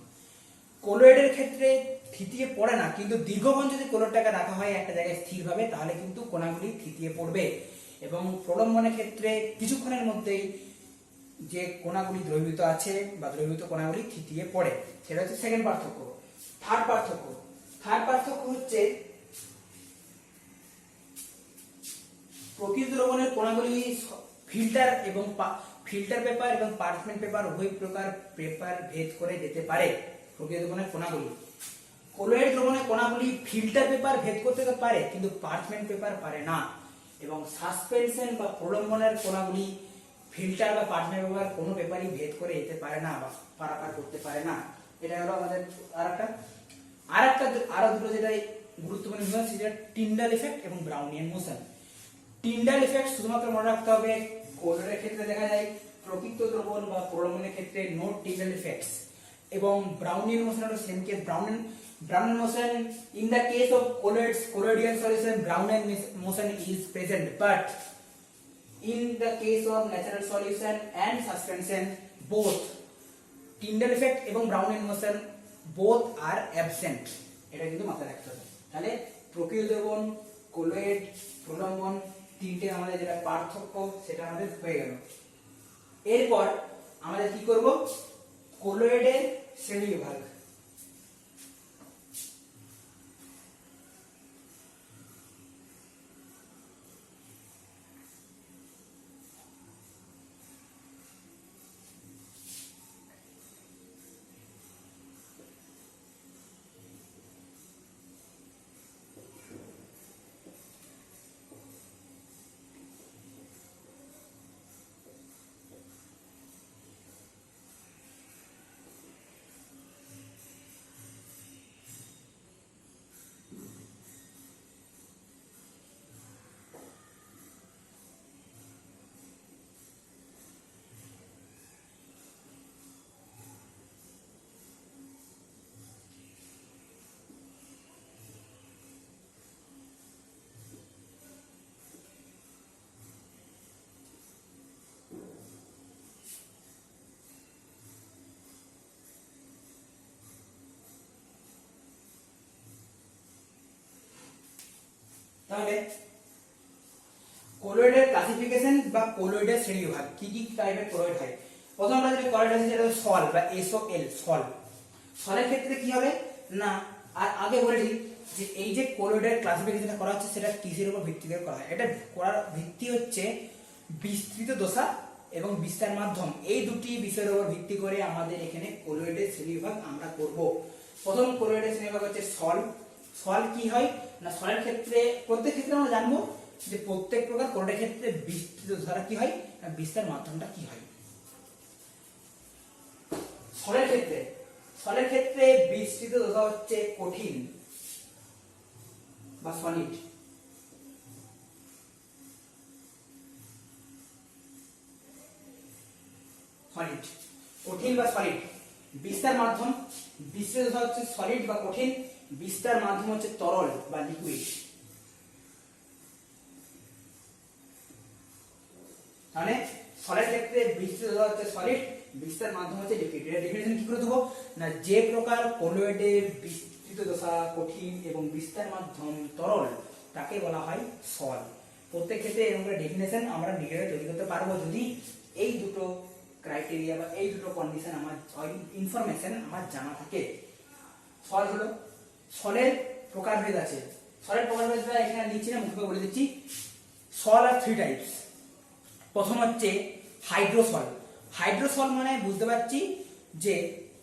কোলয়েডের ক্ষেত্রে থিতিয়ে পড়ে না, কিন্তু দীর্ঘক্ষণ যদি কোলয়েডটাকে রাখা হয় একটা জায়গায় স্থিরভাবে, তাহলে কিন্তু কোণাগুলি থিতিয়ে পড়বে। এবং প্রলম্বনের ক্ষেত্রে কিছুক্ষণের মধ্যেই যে কোণাগুলি দ্রবীভূত আছে বা দ্রবীভূত কোণাগুলি থিতিয়ে পড়ে, সেটা হচ্ছে সেকেন্ড পার্থক্য। থার্ড পার্থক্য হচ্ছে প্রকৃত দ্রবণের কোণাগুলি ফিল্টার পেপার এবং পার্চমেন্ট পেপার উভয় প্রকার পেপার ভেদ করে যেতে পারে। প্রকৃত দ্রবণের কোণাগুলি, কোলয়েড দ্রবণের কোণাগুলি ফিল্টার পেপার ভেদ করতে পারে কিন্তু পার্চমেন্ট পেপার পারে না। এবং সাসপেনশন বা প্রলম্বনের কোণাগুলি ফিল্টার বা পার্চমেন্ট পেপার কোনো পেপারই ভেদ করে যেতে পারে না বা পারাপার করতে পারে না। এটা হলো আমাদের আরো দুটো যেটা গুরুত্বপূর্ণ বিষয়, সেটা টিন্ডাল ইফেক্ট এবং ব্রাউনিয়ান মোশন। টিন্ডাল ইফেক্ট শুধুমাত্র মনে রাখতে হবে কোলয়েডের ক্ষেত্রে দেখা যায়, প্রকৃত দ্রবণ বা প্রলম্বনের ক্ষেত্রে নো টিন্ডাল ইফেক্টস। এবং ব্রাউনিয়ান মোশন হলো same case. Brownian motion in the case of colloidal solution, Brownian motion is present, but in the case of natural solution and suspension, both Tyndall effect এবং Brownian motion both are absent. এটা কিন্তু মাথায় রাখতে হবে। তাহলে প্রকৃত দ্রবণ, colloid, প্রলম্বন, তিনটে আমাদের যেটা পার্থক্য সেটা আমাদের হয়ে গেল। এরপর আমাদের কি করব, কোলয়েডের শ্রেণীবিভাগ। তাহলে কোলয়েডের ক্লাসিফিকেশন বা কোলয়েডের শ্রেণীবিভাগ, কি কি টাইপের কোলয়েড হয়। প্রথম আমরা যে কোলয়েড আছে সেটা হলো সল বা SOL, সল। সলের ক্ষেত্রে কি হবে না, আর আগে বলেছি যে এই যে কোলয়েডের ক্লাসিফিকেশনটা করা হচ্ছে সেটা কিসের উপর ভিত্তি করে করা হয়? এটা করার ভিত্তি হচ্ছে বিস্তৃত দশা এবং বিস্তার মাধ্যম, এই দুটি বিষয়ের উপর ভিত্তি করে আমাদের এখানে কোলয়েডের শ্রেণীবিভাগ আমরা করব। প্রথম কোলয়েডের শ্রেণীবিভাগ হচ্ছে সল। সল কি হয় না, সলের ক্ষেত্রে প্রত্যেক ক্ষেত্রে আমরা জানবো যে প্রত্যেক প্রকার কোলয়েডের ক্ষেত্রে বিস্তৃত দশাটা কি হয়, বিস্তার মাধ্যমটা কি হয়। সলের ক্ষেত্রে বিস্তৃত দশা হচ্ছে কঠিন বা সলিড। কঠিন বা সলিড। বিস্তার মাধ্যম, বিস্তৃত দশা হচ্ছে সলিড বা কঠিন, বিস্তার মাধ্যম হচ্ছে তরল বা লিকুইড। তাহলে সলের ক্ষেত্রে বিস্তৃত দশা হচ্ছে সলিড, বিস্তার মাধ্যম হচ্ছে লিকুইড। এর ডেফিনিশন কি করে দেবো না, যে প্রকার কোলয়েডের বিস্তৃত দশা কঠিন এবং বিস্তার মাধ্যম তরল তাকে বলা হয় সল। প্রত্যেক ক্ষেত্রে এরকম করে ডেফিনেশন আমরা নিজেরা তৈরি করতে পারবো যদি এই দুটো ক্রাইটেরিয়া বা এই দুটো কন্ডিশন আমার ইনফরমেশন আমার জানা থাকে। সল হলো, সলের প্রকারভেদ আছে। সলের প্রকারভেদটা এখানে নিচ্ছি না, মুখে বলে দিচ্ছি। সল আর 3 টাইপস। প্রথম হচ্ছে হাইড্রোসল। হাইড্রোসল মানে বুঝতে পারছি যে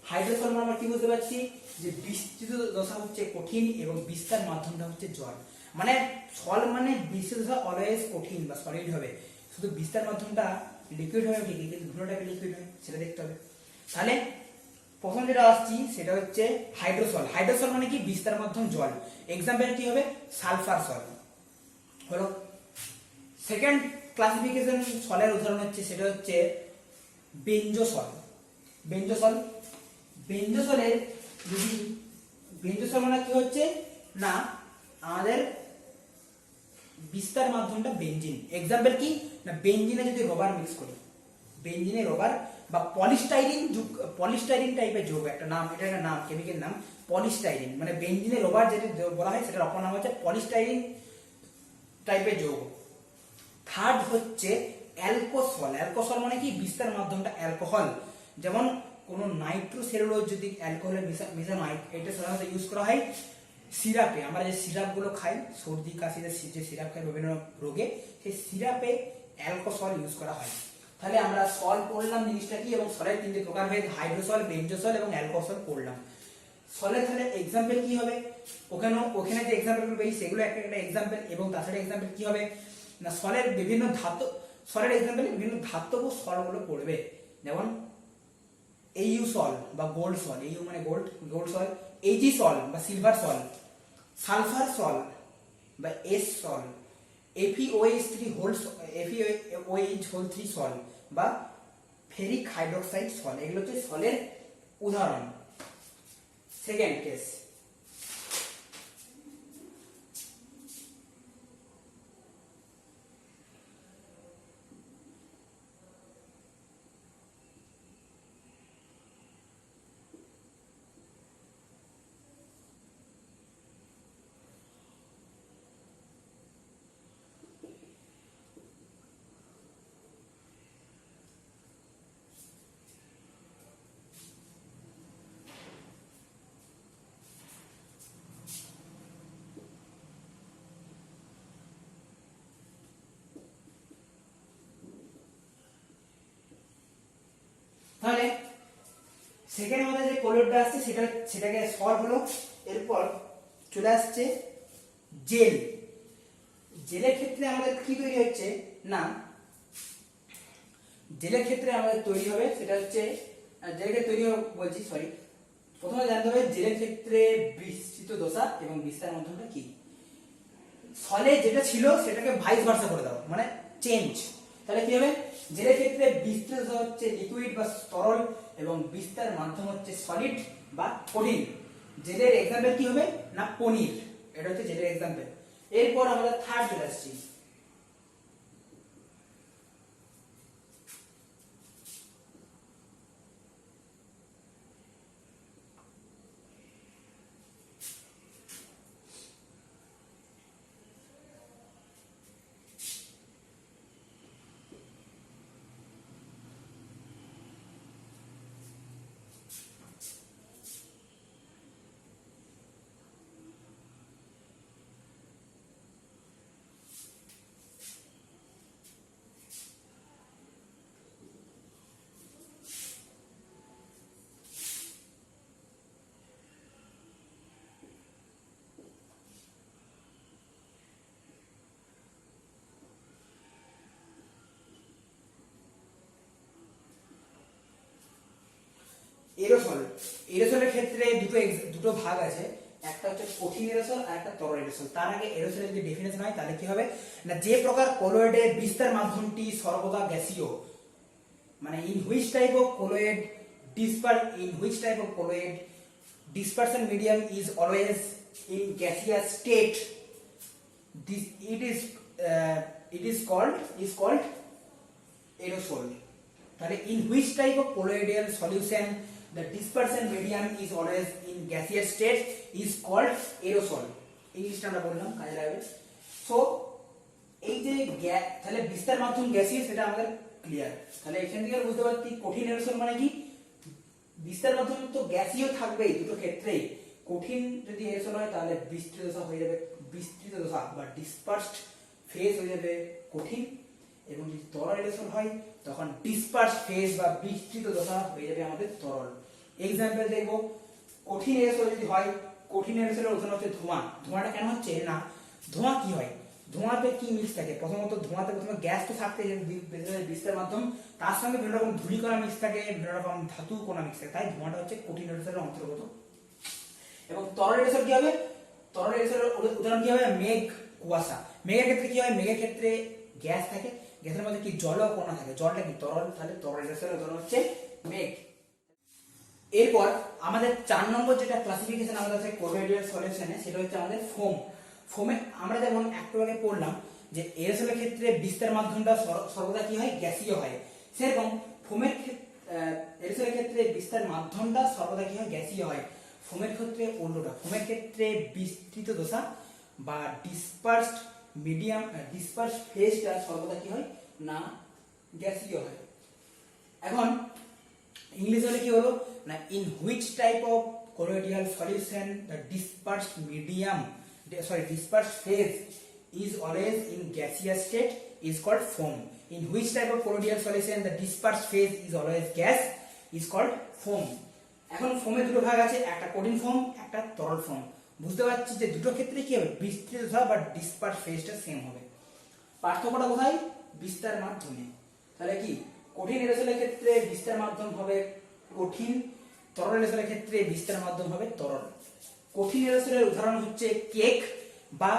হাইড্রোসল মানে আমরা কি বুঝতে পারছি যে বিস্তৃত দশা হচ্ছে কঠিন এবং বিস্তার মাধ্যমটা হচ্ছে জল। মানে সল মানে বিস্তৃত দশা অলওয়েজ কঠিন বা সলিড হবে, শুধু বিস্তার মাধ্যমটা লিকুইড হবে ঠিকই, কিন্তু দুটো টাইপের লিকুইড হয় সেটা দেখতে হবে। তাহলে প্রথম যেটা আসছি সেটা হচ্ছে হাইড্রোসল। হাইড্রোসল মানে কি বিস্তার মাধ্যম জল। এক্সাম্পল কি হবে, সালফার সল হলো। সেকেন্ড ক্লাসিফিকেশন সলের উদাহরণ হচ্ছে সেটা হচ্ছে বেঞ্জোসল। বেঞ্জোসল, বেঞ্জোসলের যদি বেঞ্জোসল মানে কি হচ্ছে না আমাদের বিস্তার মাধ্যমটা বেঞ্জিন। এক্সাম্পল কি না, বেঞ্জিনে যদি রবার মিক্স করি, বেঞ্জিনে রবার বা পলিস্টাইরিন টাইপের যৌগ, একটা নাম, এটা একটা নাম, কেমিক্যাল নাম পলিস্টাইরিন। মানে বেঞ্জিনে রবার যেটা বলা হয় সেটার অপর নাম হচ্ছে পলিস্টাইরিন টাইপের যৌগ। থার্ড হচ্ছে অ্যালকোসল। অ্যালকোসল মানে কি বিস্তার মাধ্যমটা অ্যালকোহল। যেমন কোন নাইট্রোসেলুলোজ যদি অ্যালকোহলে মেশানো হয়, এটা সাধারণত ইউজ করা হয় সিরাপে। আমরা যে সিরাপগুলো খাই সর্দি কাশিতে, যে সিরাপ খাই বিভিন্ন রোগে, সেই সিরাপে অ্যালকোসল ইউজ করা হয়। তাহলে আমরা সল পড়লাম জিনিসটা কি, এবং সলের তিনটে প্রকারভেদ হাইড্রোসল, বেঞ্জোসল এবং অ্যালকোসল পড়লাম। সলের তাহলে এক্সাম্পল কি হবে, ওখানে যে এক্সাম্পল পেয়েছি সেগুলো একটা একটা এক্সাম্পল, এবং তাছাড়া এক্সাম্পল কি হবে না সলের বিভিন্ন ধাতু, সলের এক্সাম্পলে বিভিন্ন ধাতব সলগুলো পড়বে। যেমন এইউ সল বা গোল্ড সল, এইউ মানে গোল্ড, গোল্ড সল, এজি সল বা সিলভার সল, সালফার সল বা এস সল, FeOH3 হোল 3 সল বা ফেরিক হাইড্রোক্সাইড সল। এগুলো হচ্ছে সলের উদাহরণ। সেকেন্ড কেস, তাহলে সেকেন্ড আমাদের যে কোলয়েডটা আসছে সেটাকে সল হলো। এরপর চলে আসছে জেল। জেলের ক্ষেত্রে আমাদের কি তৈরি হচ্ছে না, জেলের ক্ষেত্রে আমাদের তৈরি হবে সেটা হচ্ছে জেলের তৈরি হবে বলছি সরি, প্রথমে জানতে হবে জেলের ক্ষেত্রে বিস্তৃত দশা এবং বিস্তার মাধ্যমটা কি। সলে যেটা ছিল সেটাকে ভাইস ভার্সা করে দাও, মানে চেঞ্জ। তাহলে কি হবে, জেলের ক্ষেত্রে বিস্তৃত দশা হচ্ছে লিকুইড বা তরল এবং বিস্তার মাধ্যম হচ্ছে সলিড বা কঠিন। জেলের এক্সাম্পল কি হবে না পনির, এটা হচ্ছে জেলের এক্সাম্পল। এরপর আমরা থার্ড চলে আসছি, এরোসল, এরোসলের ক্ষেত্রে দুটো ভাগ আছে, একটা হচ্ছে কঠিন এরোসল আর একটা তরল এরোসল। তার আগে এরোসলের যদি ডেফিনেশন হয় তাহলে কি হবে না, যে প্রকার কলোয়েডে বিস্তার মাধ্যমটি সর্বদা গ্যাসীয়, মানে in which type of colloid dispersion medium is always in gaseous state, this it is called aerosol. তাহলে in which type of colloidal solution the dispersion medium is always in gaseous state is called aerosol. ইংলিশটা আমরা বললাম কাজে লাগবে। So এই যে তাহলে বিস্তার মাধ্যম গ্যাসীয় সেটা আমাদের ক্লিয়ার। তাহলে এখান থেকে বুঝতে পারছি কঠিন এরোসল মানে কি, বিস্তার মাধ্যম তো গ্যাসীয় থাকবেই দুটো ক্ষেত্রেই। কঠিন যদি এরোসল হয় তাহলে বিস্তৃত দশা হয়ে যাবে, বিস্তৃত দশা বা ডিসপার্সড ফেজ হয়ে যাবে কঠিন, এবং যদি তরল এরোসল হয় তখন ডিসপার্স ফেজ বা বিস্তৃত দশা হয়ে যাবে আমাদের তরল। এক্সাম্পল দেখবো, কঠিন এরোসল যদি হয়, কঠিন এরোসলের উদাহরণ হচ্ছে ধোঁয়া। ধোঁয়াটা কেন হচ্ছে না, ধোঁয়া কি হয়, ধোঁয়াতে কি মিক্স থাকে, প্রথমত ধোঁয়াতে প্রথমে গ্যাস তো থাকতে বিস্তার মাধ্যম, তার সঙ্গে বিভিন্ন রকম ধূলিকণা মিক্স থাকে, বিভিন্ন রকম ধাতু কণা মিক্স থাকে, তাই ধোঁয়াটা হচ্ছে কঠিন এরোসলের অন্তর্গত। এবং তরল এরোসল কি হবে, তরল এরোসলের উদাহরণ কি হবে, মেঘ, কুয়াশা। মেঘের ক্ষেত্রে কি হয়, মেঘের ক্ষেত্রে গ্যাস থাকে, গ্যাসের মধ্যে কি জল ও কণা থাকে, জলটা কি তরল, তাহলে তরল এরোসলের উদাহরণ হচ্ছে মেঘ। এরপর আমাদের 4 নম্বর যেটা ক্লাসিফিকেশন আমাদের আছে কলোয়েডাল সলিউশনে, সেটা হচ্ছে আমাদের ফোম। ফোমে আমরা যেমন একটু আগে পড়লাম যে এরোসলের ক্ষেত্রে বিস্তার মাধ্যমটা সর্বদা কি হয়, গ্যাসীয় হয়, সেরকম ফোমের এরোসলের ক্ষেত্রে বিস্তার মাধ্যমটা সর্বদা কি হয়, গ্যাসীয় হয়। ফোমের ক্ষেত্রে উল্টোটা, ফোমের ক্ষেত্রে বিস্তৃত দশা বা ডিসপার্সড মিডিয়াম, ডিসপার্স ফেজটা সর্বদা কি হয় না, গ্যাসীয় হয়। এখন ইংলিশ হলে কি হলো না, in which type of colloidal solution the dispersed phase is always in gaseous state is called foam. In which type of colloidal solution the dispersed phase is always gas is called foam. এখন ফোমের দুটো ভাগ আছে, একটা কঠিন foam, একটা তরল foam. বুঝতে পারছি যে দুটো ক্ষেত্রে কি হবে, বিস্তৃত দশা বা ডিসপার্স ফেজটা সেম হবে। পার্থক্যটা কোথায়, বিস্তার মাধ্যমে। তাহলে কি কঠিন এরোসলের ক্ষেত্রে বিস্তার মাধ্যম হবে কঠিন, তরল এরোসলের ক্ষেত্রে বিস্তার মাধ্যম হবে তরল। কঠিন এরোসলের উদাহরণ হচ্ছে কেক বা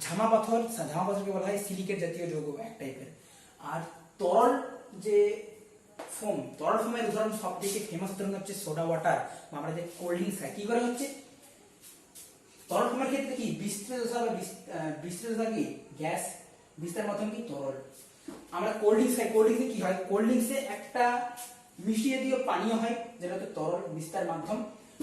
ঝামা পাথর, ঝামা পাথরকে বলা হয় সিলিকেট জাতীয় যৌগ এক টাইপের। আর তরল যে ফোম, তরল ফোমের উদাহরণ সবথেকে ফেমাস উদাহরণ হচ্ছে সোডা ওয়াটার, আমরা যে কোল্ড ড্রিঙ্কস খাই, কি করে হচ্ছে, তরল ফোমের ক্ষেত্রে কি বিস্তৃত দশা বা বিস্তৃত দশা কি গ্যাস, বিস্তার মাধ্যম কি তরল। আমরা কোল্ড ড্রিঙ্কস খাই, কোল্ড ড্রিঙ্কসে কি হয়, কোল্ড ড্রিঙ্কসে একটা মিষ্টি জাতীয় পানীয় হয় যেটা হচ্ছে তরল, বিস্তার মাধ্যম।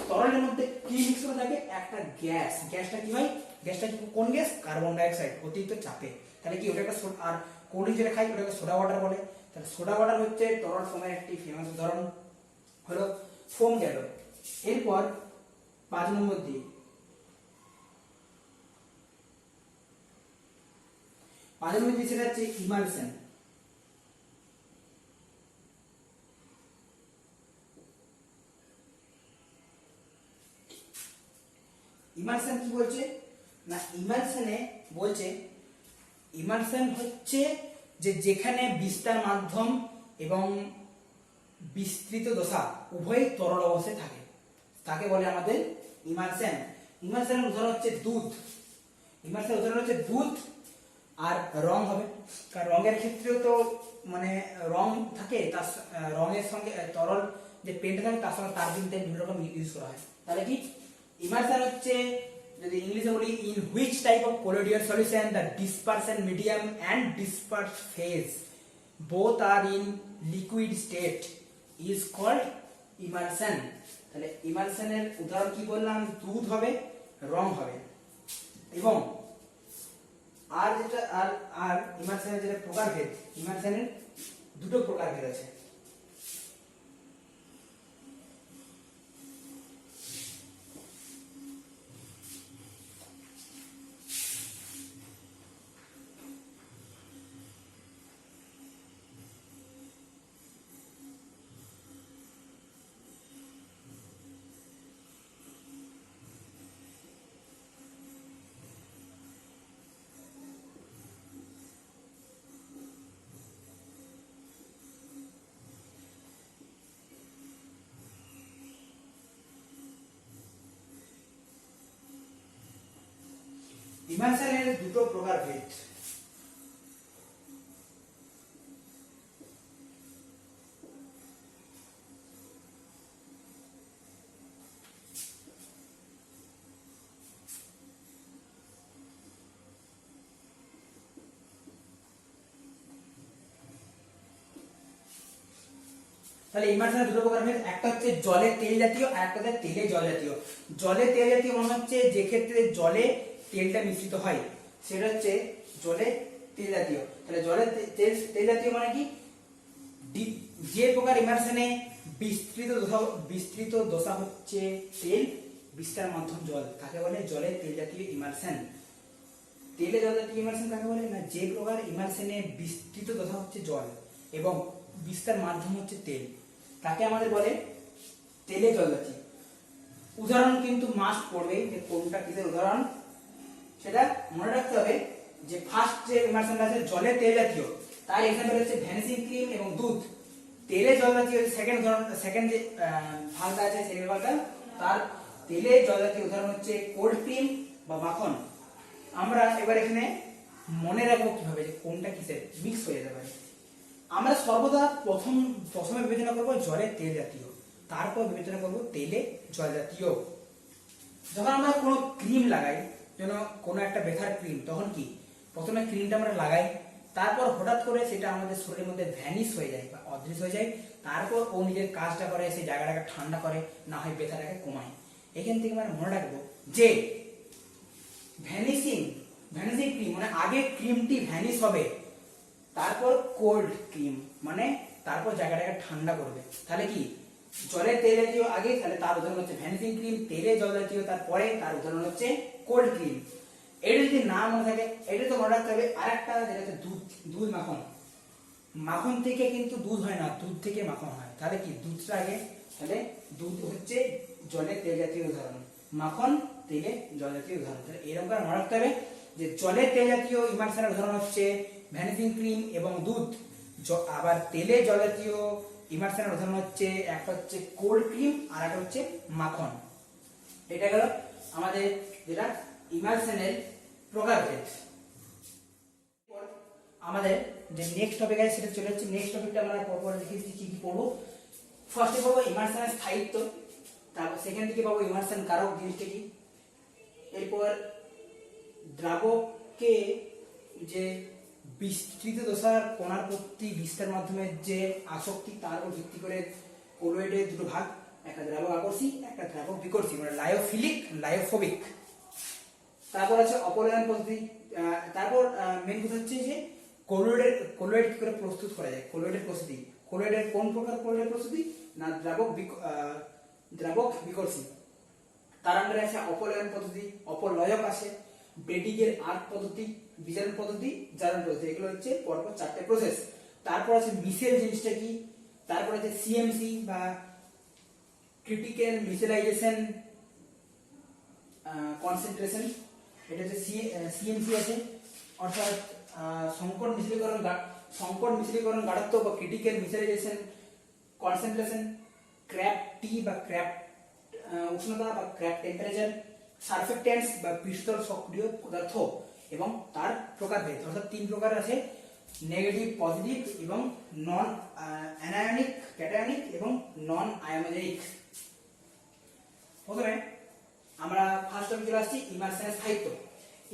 তরলের মধ্যে কি মিক্স করে থাকে, একটা গ্যাস, গ্যাসটা কি হয়, গ্যাসটা কোন গ্যাস, কার্বন ডাই অক্সাইড অতিরিক্ত চাপে। তাহলে কি ওটা একটা, আর কোল্ড ড্রিঙ্কস যেটা খাই ওটাকে সোডা ওয়াটার বলে। তাহলে সোডা ওয়াটার হচ্ছে তরল ফোমের একটি ফেমাস উদাহরণ, হলো ফোম গেল। এরপর 5 নম্বর দিই, 5 নম্বর দিই সেটা হচ্ছে ইমালশন। ইমালশন কি বলছে না, ইমালশনে বলছে, ইমালশন হচ্ছে যে যেখানে বিস্তার মাধ্যম এবং বিস্তৃত দশা উভয় তরল অবস্থায় থাকে, তাকে বলে আমাদের ইমালশন। ইমালশনের উদাহরণ হচ্ছে দুধ, ইমালশনের উদাহরণ হচ্ছে দুধ। আর রং হবে, কারণ রঙের ক্ষেত্রেও তো মানে রং থাকে, তার রঙের সঙ্গে তরল যে পেন্ট থাকে তার সঙ্গে তার কিন্তু বিভিন্ন রকম ইউজ করা হয়। তাহলে কি ইমালশন হচ্ছে, যদি ইংলিশে বলি, in which type of colloidal solution the dispersion medium and dispersed phase both are in liquid state is called emulsion. তাহলে ইমালশনের উদাহরণ কি বললাম, দুধ হবে, রং হবে। এবং আর যেটা আর ইমালশনের যেটা প্রকারভেদ, ইমালশনের দুটো প্রকারভেদ আছে। ইমালশনের দুটো প্রকারভেদ। তাহলে ইমালশনের দুটো প্রকারভেদ, একটা হচ্ছে জলে তেল জাতীয় আর একটা হচ্ছে তেলে জল জাতীয়। জলে তেল জাতীয় মানে হচ্ছে যে ক্ষেত্রে জলে তেলটা মিশ্রিত হয় সেটা হচ্ছে জলে তেল জাতীয়। তাহলে জলে তেল জাতীয় মানে কি, যে প্রকার ইমালশনে বিস্তৃত দশা হচ্ছে তেল, বিস্তার মাধ্যম জল, কাকে বলে জলে তেল জাতীয় ইমালশন। তেলে জল জাতীয় ইমালশন কাকে বলে না, যে প্রকার ইমালশনে বিস্তৃত দশা হচ্ছে জল এবং বিস্তার মাধ্যম হচ্ছে তেল, তাকে আমাদের বলে তেলে জল জাতীয়। উদাহরণ কিন্তু মাস্ট পড়বে যে কোনটা কিসের উদাহরণ, সেটা মনে রাখতে হবে। যে ফার্স্ট যে ইমালশনটা আছে জলে তেল জাতীয়, তার এক্সাম্পল হচ্ছে ভ্যানিশিং ক্রিম এবং দুধ। তেলে জল জাতীয় সেকেন্ড উদাহরণ, সেকেন্ড যে ভাগটা আছে সেকেন্ড ভাগটা, তার তেলে জল জাতীয় উদাহরণ হচ্ছে কোল্ড ক্রিম বা মাখন। আমরা এবার এখানে মনে রাখবো কিভাবে যে কোনটা কিসের মিক্স হয়ে যেতে পারে। আমরা সর্বদা প্রথমে বিবেচনা করব জলে তেল জাতীয়, তারপর বিবেচনা করব তেলে জল জাতীয়। যখন আমরা কোনো ক্রিম লাগাই, যেন কোনো একটা ব্যথার ক্রিম, তখন কি প্রথমে ক্রিমটা আমরা লাগাই, তারপর হঠাৎ করে সেটা আমাদের শরীরের মধ্যে ভ্যানিশ হয়ে যায় বা অদৃশ্য হয়ে যায়, তারপর ও নিজের কাজটা করে, সেই জায়গাটাকে ঠান্ডা করে, না হয় ব্যথাটাকে কমায়। এখান থেকে আমরা মনে রাখবো যে ভ্যানিশিং ক্রিম মানে আগে ক্রিমটি ভ্যানিশ হবে, তারপর কোল্ড ক্রিম মানে তারপর জায়গাটাকে ঠান্ডা করবে। তাহলে কি জলে তেল জাতীয় আগে, তাহলে তার উদাহরণ হচ্ছে ভ্যানিশিং ক্রিম, তেলে জল জাতীয় তারপরে, তার উদাহরণ হচ্ছে কোল্ড ক্রিম। এটা যদি না মনে থাকে, এটা তো মনে রাখতে হবে। আরেকটা যেটা হচ্ছে দুধ মাখন। মাখন থেকে কিন্তু দুধ হয় না, দুধ থেকে মাখন হয়। তাহলে কি দুধটা আগে, তাহলে দুধ হচ্ছে জলে তেল জাতীয় উদাহরণ, মাখন তেলে জল জাতীয় উদাহরণ। তাহলে এরকম করে মনে রাখতে হবে যে জলে তেল জাতীয় ইমালশনের উদাহরণ হচ্ছে ভ্যানিশিং ক্রিম এবং দুধ, আবার তেলে জল জাতীয় ইমালশনের উদাহরণ হচ্ছে একটা হচ্ছে কোল্ড ক্রিম আর একটা হচ্ছে মাখন। এটা গেল আমাদের যেটা ইমালশনের প্রকারভেদ। আমাদের যে নেক্সট টপিক আছে সেটা চলে যাচ্ছে। নেক্সট টপিকটা আমরা পরপর লিখে দিচ্ছি কি কি পড়বো। ফার্স্টে পাবো ইমালশনের স্থায়িত্ব, তারপর সেকেন্ড দিকে পাবো ইমালশন কারক জিনিসটা কি, এরপর দ্রাবককে যে বিস্তৃত দশার কণার প্রতি বিস্তার মাধ্যমে যে আসক্তি, তার উপর ভিত্তি করে কলোয়েডের দুটো ভাগ, একটা দ্রাবক আকর্ষী একটা দ্রাবক বিকর্ষী, মানে লায়োফিলিক লায়োফোবিক। তারপর আছে অপলয়ন পদ্ধতি। তারপর মেন কথা হচ্ছে যে কলোয়েড কি করে প্রস্তুত করা যায়, কলোয়েডের প্রস্তুতি। কলোয়েডের কোন প্রকার কলোয়েডের প্রস্তুতি না দ্রাবক বিকর্ষী। তার আন্ডারে আছে অপলয়ন পদ্ধতি, অপলয়ক আছে, ব্রেডিগের আর্ক পদ্ধতি, বিজারণ পদ্ধতি, জারণ পদ্ধতি। এগুলো হচ্ছে পরপর চারটে প্রসেস। তারপর আছে মিসেল জিনিসটা কি, তারপর আছে সিএমসি বা ক্রিটিক্যাল মিসেলাইজেশন কনসেন্ট্রেশন, এটা হচ্ছে সিএমসি আছে, অর্থাৎ সংকট মিশ্রীকরণ গাঢ়ত্ব বা ক্রিটিক্যাল মিসেলাইজেশন কনসেন্ট্রেশন, ক্র্যাপ টি বা ক্র্যাপ উষ্ণতা বা ক্র্যাপ টেম্পারেচার, সারফেক্ট্যান্টস বা পৃষ্ঠতল সক্রিয় পদার্থ এবং তার প্রকারভেদ। অর্থাৎ তিন প্রকার আছে, নেগেটিভ পজিটিভ এবং নন অ্যানায়নিক ক্যাটায়নিক এবং নন আয়োনোজেনিক। প্রথমে আমরা ফার্স্ট টপিক চলে আসছি ইমালশনের স্থায়িত্ব।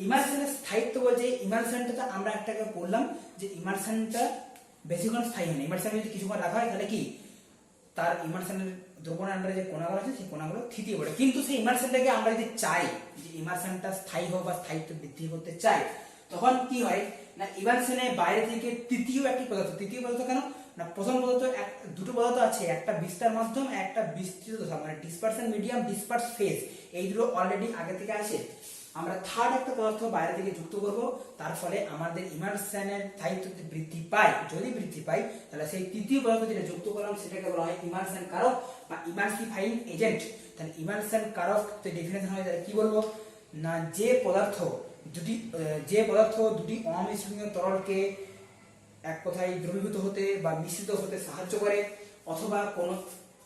ইমালশনের স্থায়িত্ব বলছে ইমালশনটা আমরা একটাকে বললাম যে ইমালশনটা বেশিক্ষণ স্থায়ী হয় না। ইমালশন যদি কিছুক্ষণ রাখা হয় তাহলে কি তার ইমালশনের দ্রবণের আন্ডারে যে কণাগুলো আছে সেই কণাগুলো থিতিয়ে পড়ে। কিন্তু সেই ইমালশনটাকে আমরা যদি চাই যে ইমালশনটা স্থায়ী হোক বা স্থায়িত্ব বৃদ্ধি করতে চাই, তখন কি হয় না ইমালশনের বাইরে থেকে তৃতীয় একটি পদার্থ, তৃতীয় পদার্থ কেন না প্রথম পদার্থ দুটো পদার্থ আছে, একটা বিস্তার মাধ্যম একটা বিস্তৃত দশা, মানে ডিসপারশন মিডিয়াম ডিসপার্স ফেজ, এই দুটো অলরেডি আগে থেকে আছে। আমরা থার্ড একটা পদার্থ বাইরে থেকে যুক্ত করব, তার ফলে আমাদের ইমালশনের স্থায়িত্ব বৃদ্ধি পায়। যদি বৃদ্ধি পায় তাহলে সেই তৃতীয় পদার্থ যেটা যুক্ত করলাম সেটাকে বলা হয় ইমালশন কারক বা ইমালসিফাইং এজেন্ট। তাহলে ইমালশন কারক ডেফিনেশন হয় তাহলে কি বলবো না যে পদার্থ দুটি অমিশ্রণীয় তরলকে এক কথায় দ্রবীভূত হতে বা মিশ্রিত হতে সাহায্য করে অথবা কোনো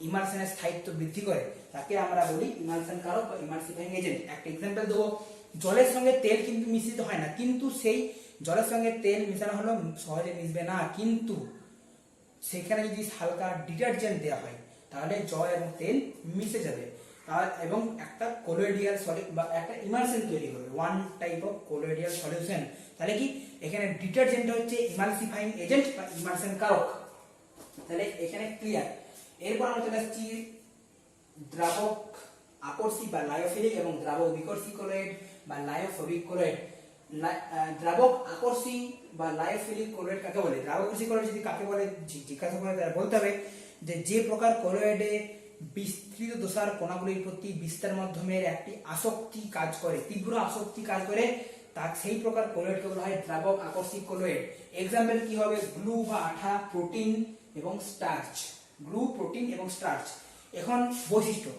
ইমালশনের স্থায়িত্ব বৃদ্ধি করে, তাকে আমরা বলি ইমালশন কারক বা ইমালসিফাইং এজেন্ট। একটা এক্সাম্পল দেবো, জলের সঙ্গে তেল কিন্তু মিশ্রিত হয় না, কিন্তু সেই জলের সঙ্গে তেল মেশানো হলেও সহজে মিশবে না, কিন্তু সেখানে যদি হালকা ডিটারজেন্ট দেওয়া হয় তাহলে জল এবং তেল মিশে যাবে এবং একটা কোলোয়েডিয়াল সলিড বা একটা ইমালশন তৈরি হবে, ওয়ান টাইপ অফ কোলোয়েডিয়াল সলিউশন। তাহলে কি এখানে ডিটারজেন্ট হচ্ছে ইমালসিফাইং এজেন্ট বা ইমালশন কারক, তাহলে এখানে ক্লিয়ার। এরপর আমরা চলে আসছি দ্রাবক আকর্ষী বা লায়োফিলিক এবং দ্রাবক বিকর্ষী কোলয়েড বা লায়োফোবিক কোলয়েড। দ্রাবক আকর্ষী বা লায়োফিলিক কোলয়েড কাকে বলে? দ্রাবক আকর্ষী কোলয়েড যদি কাকে বলে জিজ্ঞাসা করে তাহলে বলতে হবে যে প্রকার কোলয়েডে বিস্তৃত দশার কণাগুলির প্রতি বিস্তার মাধ্যমের একটি আসক্তি কাজ করে, তীব্র আসক্তি কাজ করে, তা সেই প্রকার কোলয়েডকে বলা হয় দ্রাবক আকর্ষী কোলয়েড। এক্সাম্পল কি হবে? গ্লু বা আঠা, প্রোটিন এবং স্টার্চ। গ্লু, প্রোটিন এবং স্টার্চ। এখন বৈশিষ্ট্য,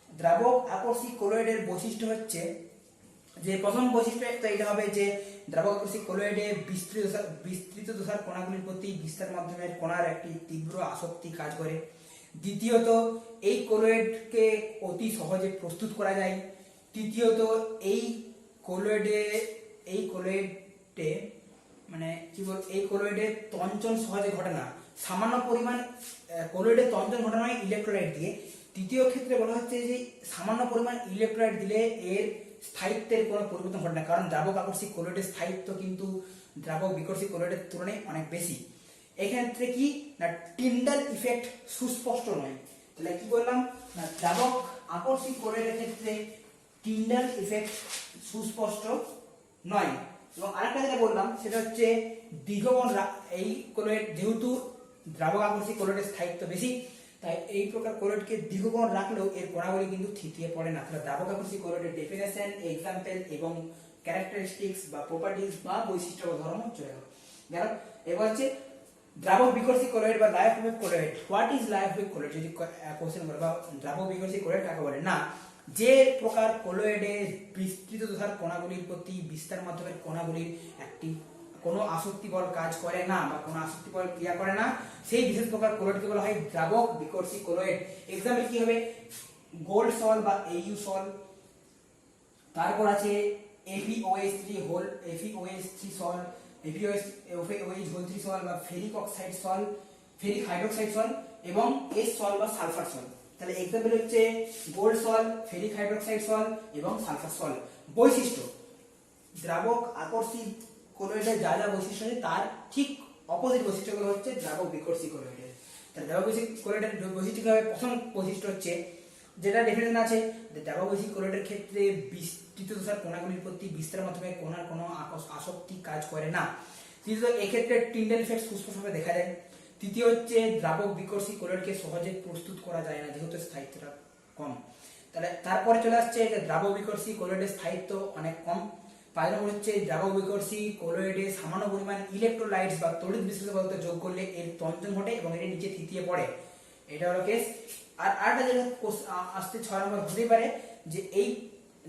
দ্রাবক আকর্ষী কোলয়েডের বৈশিষ্ট্য হচ্ছে যে প্রথম বৈশিষ্ট্য একটা এটা হবে যে দ্রাবক আকর্ষী কোলয়েডে বিস্তৃত দশার কণাগুলির প্রতি বিস্তার মাধ্যমের কণার একটি তীব্র আসক্তি কাজ করে। দ্বিতীয়ত, এই কোলয়েডকে অতি সহজে প্রস্তুত করা যায়। তৃতীয়ত, এই কোলয়েডে মানে কি বল, এই কোলয়েডে তঞ্চন সহজে ঘটে না, সামান্য পরিমাণ কোলয়েডে তঞ্চন ঘটে না ইলেকট্রোলাইট দিয়ে। তৃতীয় ক্ষেত্রে বলা হচ্ছে যে সামান্য পরিমাণ ইলেকট্রোলাইট দিলে এর স্থায়িত্বের কোনো পরিবর্তন ঘটে না, কারণ দ্রাবক আকর্ষী কোলয়েডের স্থায়িত্ব কিন্তু দ্রাবক বিকর্ষী কোলয়েডের তুলনায় অনেক বেশি। এক্ষেত্রে কি না টিন্ডাল ইফেক্ট সুস্পষ্ট নয়। তাহলে কি বললাম না দ্রাবক আকর্ষী কোলয়েডের ক্ষেত্রে টিন্ডাল ইফেক্ট সুস্পষ্ট নয়। এবং আরেকটা যেটা বললাম সেটা হচ্ছে দীর্ঘক্ষণ এই কোলয়েড যেহেতু দ্রাবক আকর্ষী কোলয়েডের স্থায়িত্ব বেশি, তাই এই প্রকার কোলয়েডকে দীর্ঘক্ষণ রাখলেও এর কণাগুলি কিন্তু থিতিয়ে পড়ে না। তাহলে দ্রাবক আকর্ষী কোলয়েডের ডেফিনেশন, এক্সাম্পল এবং ক্যারেক্টারিস্টিক্স বা প্রপার্টিজ বা বৈশিষ্ট্য বা ধর্ম চলে গেল। এবার হচ্ছে দ্রাবক বিকর্ষী কোলয়েড বা লায়োফোবিক কোলয়েড। হোয়াট ইজ লায়োফোবিক কোলয়েড যদি কোশ্চেন করে, বা দ্রাবক বিকর্ষী কোলয়েড কাকে বলে? না, যে প্রকার কোলয়েডে বিস্তৃত দশার কণাগুলির প্রতি বিস্তার মাধ্যমের কণাগুলির একটি কোনো আসক্তি বল কাজ করে না বা কোনো আসক্তি বল ক্রিয়া করে না, সেই বিশেষ প্রকার কোলয়েডকে বলা হয় দ্রাবক বিকর্ষী কোলয়েড। এক্সাম্পল কি হবে? গোল্ড সল বা AU সল, তারপর আছে FeOH3 হোল, FeOH3 সল, FeOH3 সল বা ফেরিক অক্সাইড সল, ফেরিক হাইড্রোক্সাইড সল এবং S সল বা সালফার সল। তাহলে এক্সাম্পল হচ্ছে গোল্ড সল, ফেরিক হাইড্রোক্সাইড সল এবং সালফার সল। বৈশিষ্ট্য, দ্রাবক আকর্ষী কোলয়েডের যা যা বৈশিষ্ট্য আছে তার ঠিক অপোজিট বৈশিষ্ট্যগুলো হচ্ছে দ্রাবক বিকর্ষী কোলয়েডের। তাহলে দ্রাবক বিকর্ষী কোলয়েডের বৈশিষ্ট্য হবে, প্রথম বৈশিষ্ট্য হচ্ছে যেটা ডেফিনেশন আছে, দ্রাবক বিকর্ষী কোলয়েডের ক্ষেত্রে বিস্তৃত দশার কণাগুলির প্রতি বিস্তার মাধ্যমে কণার কোনো আসক্তি কাজ করে না। তৃতীয়ত, এক্ষেত্রে টিন্ডাল ইফেক্ট সুস্পষ্টভাবে দেখা যায়। তৃতীয় হচ্ছে দ্রাবক বিকর্ষী কোলয়েডকে সহজে প্রস্তুত করা যায় না যেহেতু স্থায়িত্বটা কম। তাহলে তারপরে চলে আসছে যে দ্রাবক বিকর্ষী কোলয়েডের স্থায়িত্ব অনেক কম। 5 নম্বর হচ্ছে দ্রাবক বিকর্ষী কোলয়েডে সামান্য পরিমাণ ইলেকট্রোলাইটস বা তড়িৎ বিশ্লেষক পদার্থ যোগ করলে এর তঞ্চন ঘটে এবং এর নিচে থিতিয়ে পড়ে, এটা হলো কেস। আর আরেকটা যেটা আসতে 6 নম্বর হতেই পারে যে এই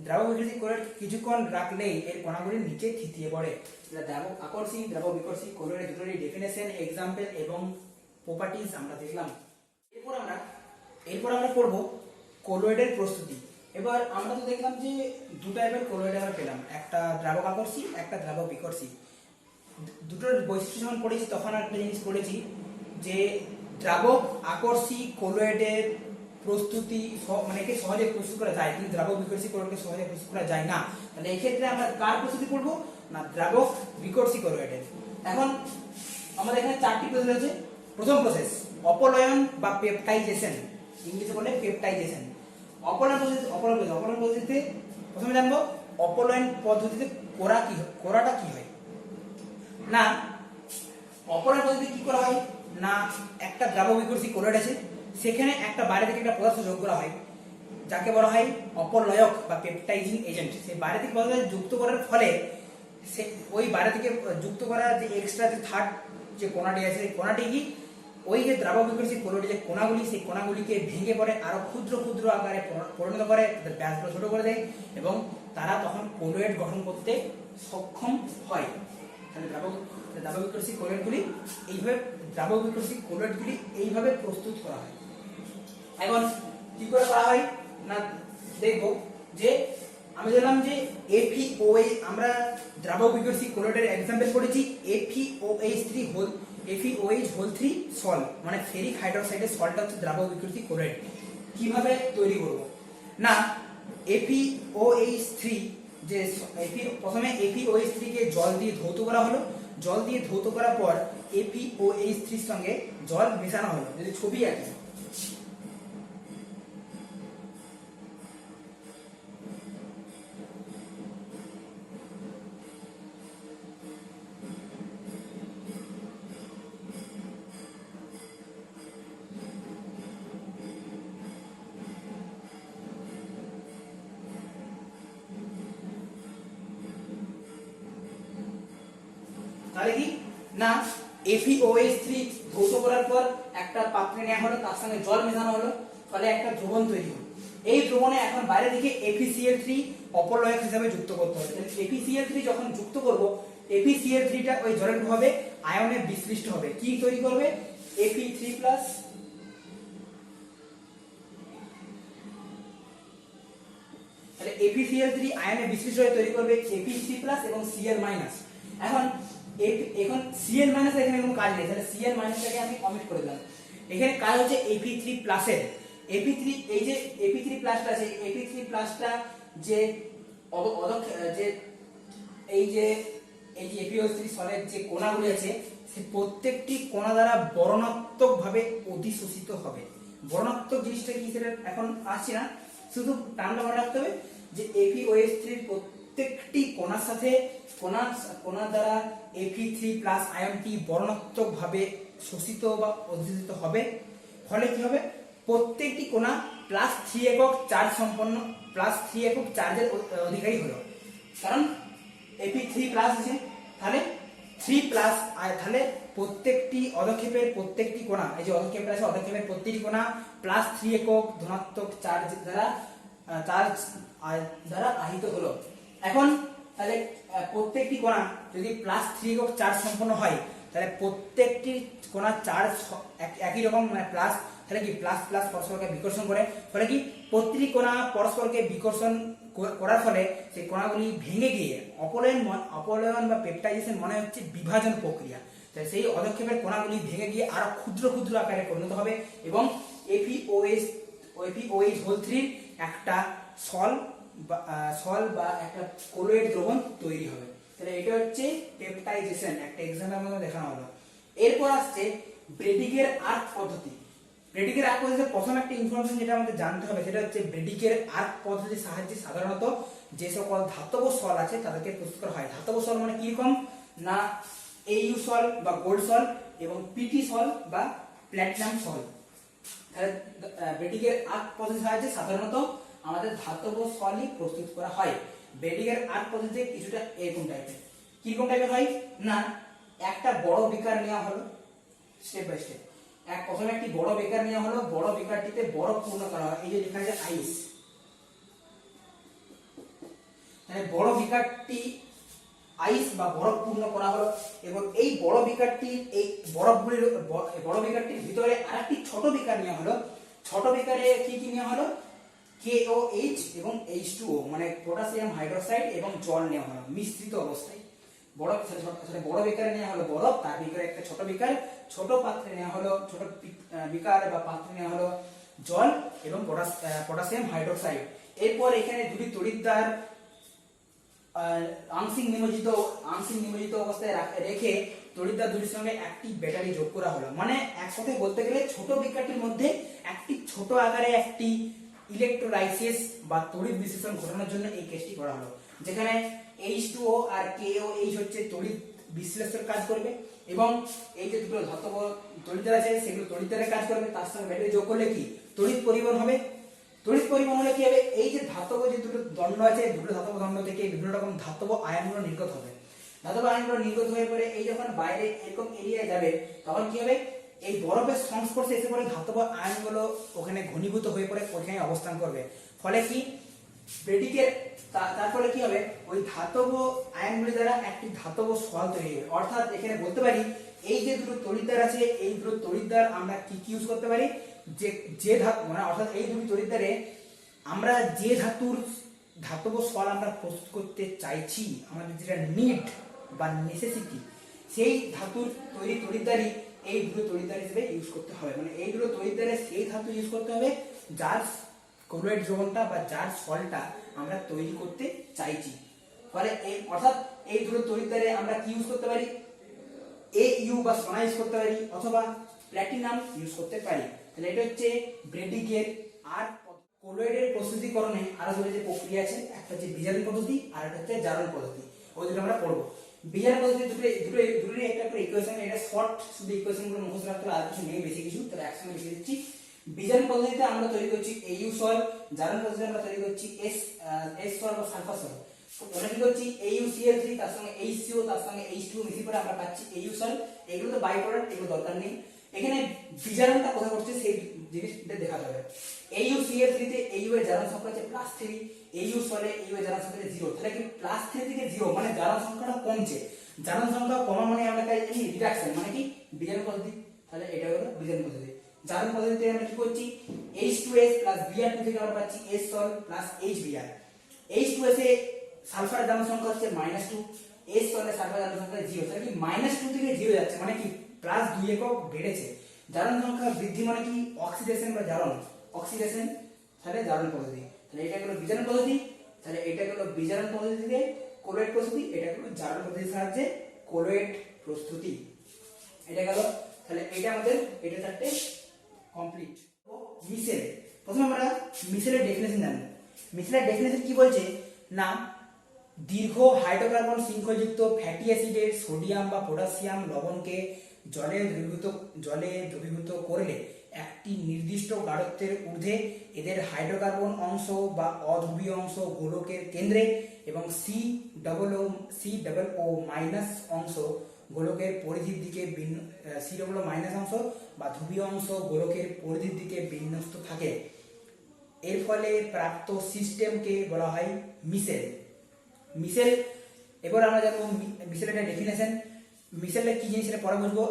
দ্রাবক বিকর্ষী কোলয়েড কিছুক্ষণ রাখলেই এর কণাগুলির নিচে থিতিয়ে পড়ে। দ্রাবক আকর্ষী, দ্রাবক বিকর্ষী কোলয়েডের দুটোরই ডেফিনেশন, এক্সাম্পল এবং প্রপার্টিজ আমরা দেখলাম। এরপর আমরা পড়ব কোলয়েডের প্রস্তুতি। এবার আমরা তো দেখলাম যে দু টাইপের কোলয়েড আমরা পেলাম, একটা দ্রাবক আকর্ষী, একটা দ্রাবক বিকর্ষী। দুটোর বৈশিষ্ট্য যখন পড়েছি তখন একটা জিনিস পড়েছি যে দ্রাবক আকর্ষী কোলয়েডের প্রস্তুতি মানে কি সহজে প্রস্তুত করা যায়, কিন্তু দ্রাবক বিকর্ষী কোলয়েডকে সহজে প্রস্তুত করা যায় না। তাহলে এই ক্ষেত্রে আমরা কার প্রস্তুতি পড়বো? না দ্রাবক বিকর্ষী কোলয়েডের। এখন আমাদের এখানে 4টি প্রসেস আছে। প্রথম প্রসেস অপলয়ন বা পেপটাইজেশন, ইংলিশে বলে পেপটাইজেশন। অপলয়ন পদ্ধতিতে প্রথমে জানবো অপলয়ন পদ্ধতিতে কোরাটা কি হয়। না, অপলয়ন পদ্ধতিতে কি করা হয় না, একটা দ্রাবক বিকর্ষী কোলয়েড আছে, সেখানে একটা বাইরে থেকে একটা পদার্থ যোগ করা হয় যাকে বলা হয় অপলয়ক বা পেপটাইজিং এজেন্ট। সেই বাইরে থেকে পদার্থ যুক্ত করার ফলে সে ওই বাইরে থেকে যুক্ত করা যে এক্সট্রা যে থার্ড যে কণাটি আছে সেই কণাটি কি ওই যে দ্রাবক বিকর্ষী কোলয়েডের যে কণাগুলি সেই কণাগুলিকে ভেঙে পড়ে আরো ক্ষুদ্র ক্ষুদ্র আকারে পরিণত করে, তাদের ব্যাসগুলো ছোট করে দেয় এবং তারা তখন কোলয়েড গঠন করতে সক্ষম হয়। তাহলে দ্রাবক বিকর্ষী কোলয়েডগুলি এইভাবে প্রস্তুত করা হয়। এখন কি করে করা হয় না দেখবো যে আমি বললাম যে FeOH, আমরা দ্রাবক বিকৃতি ক্লোরাইডের एग्जांपल পড়েছি FeOH হোল 3 সল, মানে ফেরিক হাইড্রোক্সাইডের সলটা হচ্ছে দ্রাবক বিকৃতি ক্লোরাইড। কিভাবে তৈরি করব না, FeOH3 যে প্রথমে FeOH3 কে জল দিয়ে ধৌত করা হলো, জল দিয়ে ধৌত করার পর FeOH3 এর সঙ্গে জল মেশানো হলো, যদি ছবি আঁকি তাহলে কি না, FeOH3 ধৌত করার পর একটা পাত্রে নেওয়া হলো, তার সঙ্গে জল মেশানো হলো, ফলে একটা দ্রবণ তৈরি হলো। এই দ্রবণে এখন বাইরে থেকে FeCl3 অপলয়ক হিসেবে যুক্ত করতে হবে। তাহলে FeCl3 যখন যুক্ত করব, FeCl3 টা ওই জলের প্রভাবে আয়নে বিশ্লিষ্ট হবে। কি তৈরি করবে? Fe3+, তাহলে FeCl3 আয়নে বিশ্লিষ্ট হয়ে তৈরি করবে Fe3+ এবং Cl-। এখন Cl- এখানে কোনো কাজ নেই, তাহলে Cl- টাকে আমি অমিট করে দিলাম। এখানে কাজ হচ্ছে Fe3+ এর। Fe3, এই যে Fe3+ টা আছে, Fe3+ টা যে যে এই যে FeOH3 সলের যে কণাগুলি আছে, সেই প্রত্যেকটি কণা দ্বারা বর্ণাত্মকভাবে অধিশোষিত হবে। বর্ণাত্মক জিনিসটা কি সেটা এখন আসছে না, শুধু টার্মটা মনে রাখতে হবে যে FeOH3 প্রত্যেকটি কণার সাথে কণা দ্বারা Fe3+ আয়নটি বর্ণাত্মকভাবে শোষিত বা অধিশোষিত হবে। ফলে কি হবে? প্রত্যেকটি কণা +3 একক চার্জ সম্পন্ন, +3 একক চার্জের অধিকারী হলো, কারণ Fe3+ আছে, তাহলে 3+, তাহলে প্রত্যেকটি অধক্ষেপের প্রত্যেকটি কণা, এই যে অধক্ষেপের আছে, অধক্ষেপের প্রত্যেকটি কণা +3 একক ধনাত্মক চার্জ দ্বারা আহিত হলো। এখন তাহলে প্রত্যেকটি কণা যদি +3 একক চার্জ সম্পন্ন হয়, তাহলে প্রত্যেকটি কণা চার্জ একই রকম, মানে প্লাস, তাহলে কি প্লাস প্লাস পরস্পরকে বিকর্ষণ করে, ফলে কি প্রতিটি কণা পরস্পরকে বিকর্ষণ করার ফলে সেই কণাগুলি ভেঙে গিয়ে অপলয়ন বা পেপটাইজেশন মনে হচ্ছে বিভাজন প্রক্রিয়া, তাই সেই অধক্ষেপের কণাগুলি ভেঙে গিয়ে আরো ক্ষুদ্র ক্ষুদ্র আকারে পরিণত হবে এবং FeOH হোল 3 একটা সল বা একটা কোলয়েড দ্রবণ তৈরি হবে। তাহলে এটা হচ্ছে পেপটাইজেশন, একটা এক্সাম্পল মধ্যে দেখানো হলো। এরপর আসছে ব্রেডিকের আর্ক পদ্ধতি। ব্রেডিকের আর্ক পদ্ধতিতে প্রথম একটা ইনফরমেশন যেটা আমাদের জানতে হবে, সেটা হচ্ছে ব্রেডিকের আর্ক পদ্ধতির সাহায্যে সাধারণত যে সকল ধাতব সল আছে তাদেরকে প্রস্তুত করা হয়। ধাতব সল মানে কি রকম না, Au সল বা গোল্ড সল এবং Pt সল বা প্ল্যাটিনাম সল। তাহলে ব্রেডিকের আর্ক পদ্ধতির সাহায্যে সাধারণত আমাদের ধাতব সলই প্রস্তুত করা হয়। ব্রেডিকের আর্ক পদ্ধতিতে কিছুটা এরকম টাইপের। কিরকম টাইপের হয় না, একটা বড় বিকার নেওয়া হলো, স্টেপ বাই স্টেপ। প্রথমে একটি বড় বিকার নেওয়া হলো, বড় বিকারটিতে বরফ পূর্ণ করা হয়, এই যে লেখা আছে আইস। তাহলে বড় বিকারটি আইস বা বরফ পূর্ণ করা হলো এবং এই বড় বিকারটির এই বড় বিকারটির ভিতরে আরেকটি ছোট বিকার নেওয়া হলো। ছোট বিকারে কি কি নেওয়া হলো? KOH এবং H2O, মানে পটাশিয়াম হাইড্রোক্সাইড এবং জল নেওয়া হলো মিশ্রিত অবস্থায়। বড় বিকারে নেওয়া হলো বরফ, তার ভিতরে একটা ছোট বিকার, ছোট পাত্রে নেওয়া হলো, ছোট বিকার বা পাত্রে নেওয়া হলো জল এবং পটাশিয়াম হাইড্রোক্সাইড। এরপর এখানে দুটি তড়িৎদ্বার আংশিক নিমজ্জিত অবস্থায় রেখে তড়িৎদ্বার দুটির সঙ্গে একটি ব্যাটারি যোগ করা হলো। মানে এক কথায় বলতে গেলে ছোট বিকারটির মধ্যে একটি ছোট আকারে একটি ইলেকট্রোলাইসিস বা তড়িৎ বিশ্লেষণ ঘটানোর জন্য এই কেসটি করা হলো, যেখানে H2O আর KOH হচ্ছে তড়িৎ বিশ্লেষণের কাজ করবে এবং এই যে দুটো ধাতব তড়িৎদ্বার আছে সেগুলো তড়িৎদ্বারের কাজ করবে, তার সঙ্গে ব্যাটারি যোগ করলে কি তড়িৎ পরিবহন হবে। তড়িৎ পরিবহন হলে কি হবে? এই যে ধাতব যে দুটো দণ্ড আছে, দুটো ধাতব দণ্ড থেকে বিভিন্ন রকম ধাতব আয়নগুলো নির্গত হবে। ধাতব আয়নগুলো নির্গত হয়ে পরে এই যখন বাইরে এরকম এরিয়ায় যাবে, তখন কি হবে? এই বরফের সংস্পর্শে এসে পরে ধাতব আয়নগুলো ওখানে ঘনীভূত হয়ে পড়ে ওখানে অবস্থান করবে। ফলে কি ব্রেডিকের তার ফলে কি হবে? ওই ধাতব আয়নগুলি দ্বারা একটি ধাতব সল তৈরি হবে। অর্থাৎ এখানে বলতে পারি এই যে দুটো তড়িৎদ্বার আছে, এই দুটো তড়িৎদ্বার আমরা কি ইউজ করতে পারি? যে ধাতু, মানে অর্থাৎ এই দুটি তড়িৎদ্বারে আমরা যে ধাতুর ধাতব সল আমরা প্রস্তুত করতে চাইছি, আমাদের যেটা নিড বা নেসেসিটি, সেই ধাতুর তৈরি তড়িৎদ্বারই এই দুটো তড়িৎদ্বার হিসেবে ইউজ করতে হবে। মানে এই দুটো তড়িৎদ্বারে সেই ধাতু ইউজ করতে হবে যার ক্লোরাইড দ্রবণটা বা যার সলটা আমরা তৈরি করতে চাইছি। ফলে অর্থাৎ এই দুটো তড়িৎদ্বারে আমরা কি ইউজ করতে পারি, AU বা সোনা ইউজ করতে পারি অথবা প্ল্যাটিনাম ইউজ করতে পারি। তাহলে এটা হচ্ছে ব্রেডিগের। আর কোলয়েডের প্রস্তুতিকরণে আরো দুটো যে প্রক্রিয়া আছে, একটা হচ্ছে বিজারণ পদ্ধতি আর একটা হচ্ছে জারণ পদ্ধতি। ওই দুটো আমরা পড়বো। বিজারণ পদ্ধতি দুটোরই একটা করে ইকুয়েশন, এটা শর্ট, শুধু ইকুয়েশনগুলো মুখস্থ রাখতে হবে, আর কিছু নেই বেশি কিছু, তাহলে একসঙ্গে লিখে দিচ্ছি। বিজারণ পদ্ধতিতে আমরা তৈরি করছি AU সল, জারণ পদ্ধতিতে আমরা তৈরি করছি S সল বা সালফার সল। আমরা কি করছি AuCl3 তার সঙ্গে HCO তার সঙ্গে H2 মিশিয়ে পরে আমরা পাচ্ছি AU সল। এগুলো তো বাই প্রোডাক্ট, এগুলো দরকার নেই। এখানে বিজারণটা কোথায় করছে সেই জিনিসটা দেখাতে হবে। AuCl3 তে AU এর জারণ সংখ্যা হচ্ছে +3, AU সলে AU এর জারণ সংখ্যা 0। তাহলে কি +3 থেকে 0 মানে জারণ সংখ্যাটা কমছে। জারণ সংখ্যা কমা মানে আমরা কি রিডাকশন, মানে কি বিজারণ পদ্ধতি। তাহলে এটা হলো বিজারণ পদ্ধতি। জারণ পদ্ধতিতে আমরা কি করছি H2S Br2 থেকে আমরা পাচ্ছি S সল HBr। H2S এ সালফার জারণ সংখ্যা হচ্ছে -2, S সলে সালফার জারণ সংখ্যা 0। তাহলে কি -2 থেকে 0 যাচ্ছে, মানে কি +2 একক বেড়েছে। জারণ সংখ্যা বৃদ্ধি মানে কি অক্সিডেশন বা জারণ, অক্সিডেশন, তাহলে জারণ পদ্ধতি। তাহলে এটা হলো বিজারণ পদ্ধতি। তাহলে এটা হলো বিজারণ পদ্ধতি থেকে কোলয়েড প্রস্তুতি, এটা হলো জারণ পদ্ধতির সাহায্যে কোলয়েড প্রস্তুতি। এটা গেল। তাহলে এটা আমাদের এটা চারটে কমপ্লিট। মিশেল, প্রথমে আমরা মিশেলের ডেফিনেশন জানবো। মিশেলের ডেফিনেশন কি বলছে না, দীর্ঘ হাইড্রোকার্বন শৃঙ্খলযুক্ত ফ্যাটি অ্যাসিডের সোডিয়াম বা পটাশিয়াম লবণকে জলে দ্রবীভূত করলে একটি নির্দিষ্ট গাঢ়ত্বের ঊর্ধ্বে এদের হাইড্রোকার্বন অংশ বা অধ্রুবীয় অংশ গোলকের কেন্দ্রে এবং COO মাইনাস অংশ গোলকের পরিধির দিকে COO মাইনাস অংশ বা ধ্রুবীয় অংশ গোলকের পরিধির দিকে বিন্যস্ত থাকে। এর ফলে প্রাপ্ত সিস্টেমকে বলা হয় মিশেল। মিশেল, এবার আমরা জানবো মিশেলের ডেফিনেশন। মিশেলের কি জিনিস সেটা পরে বুঝবো,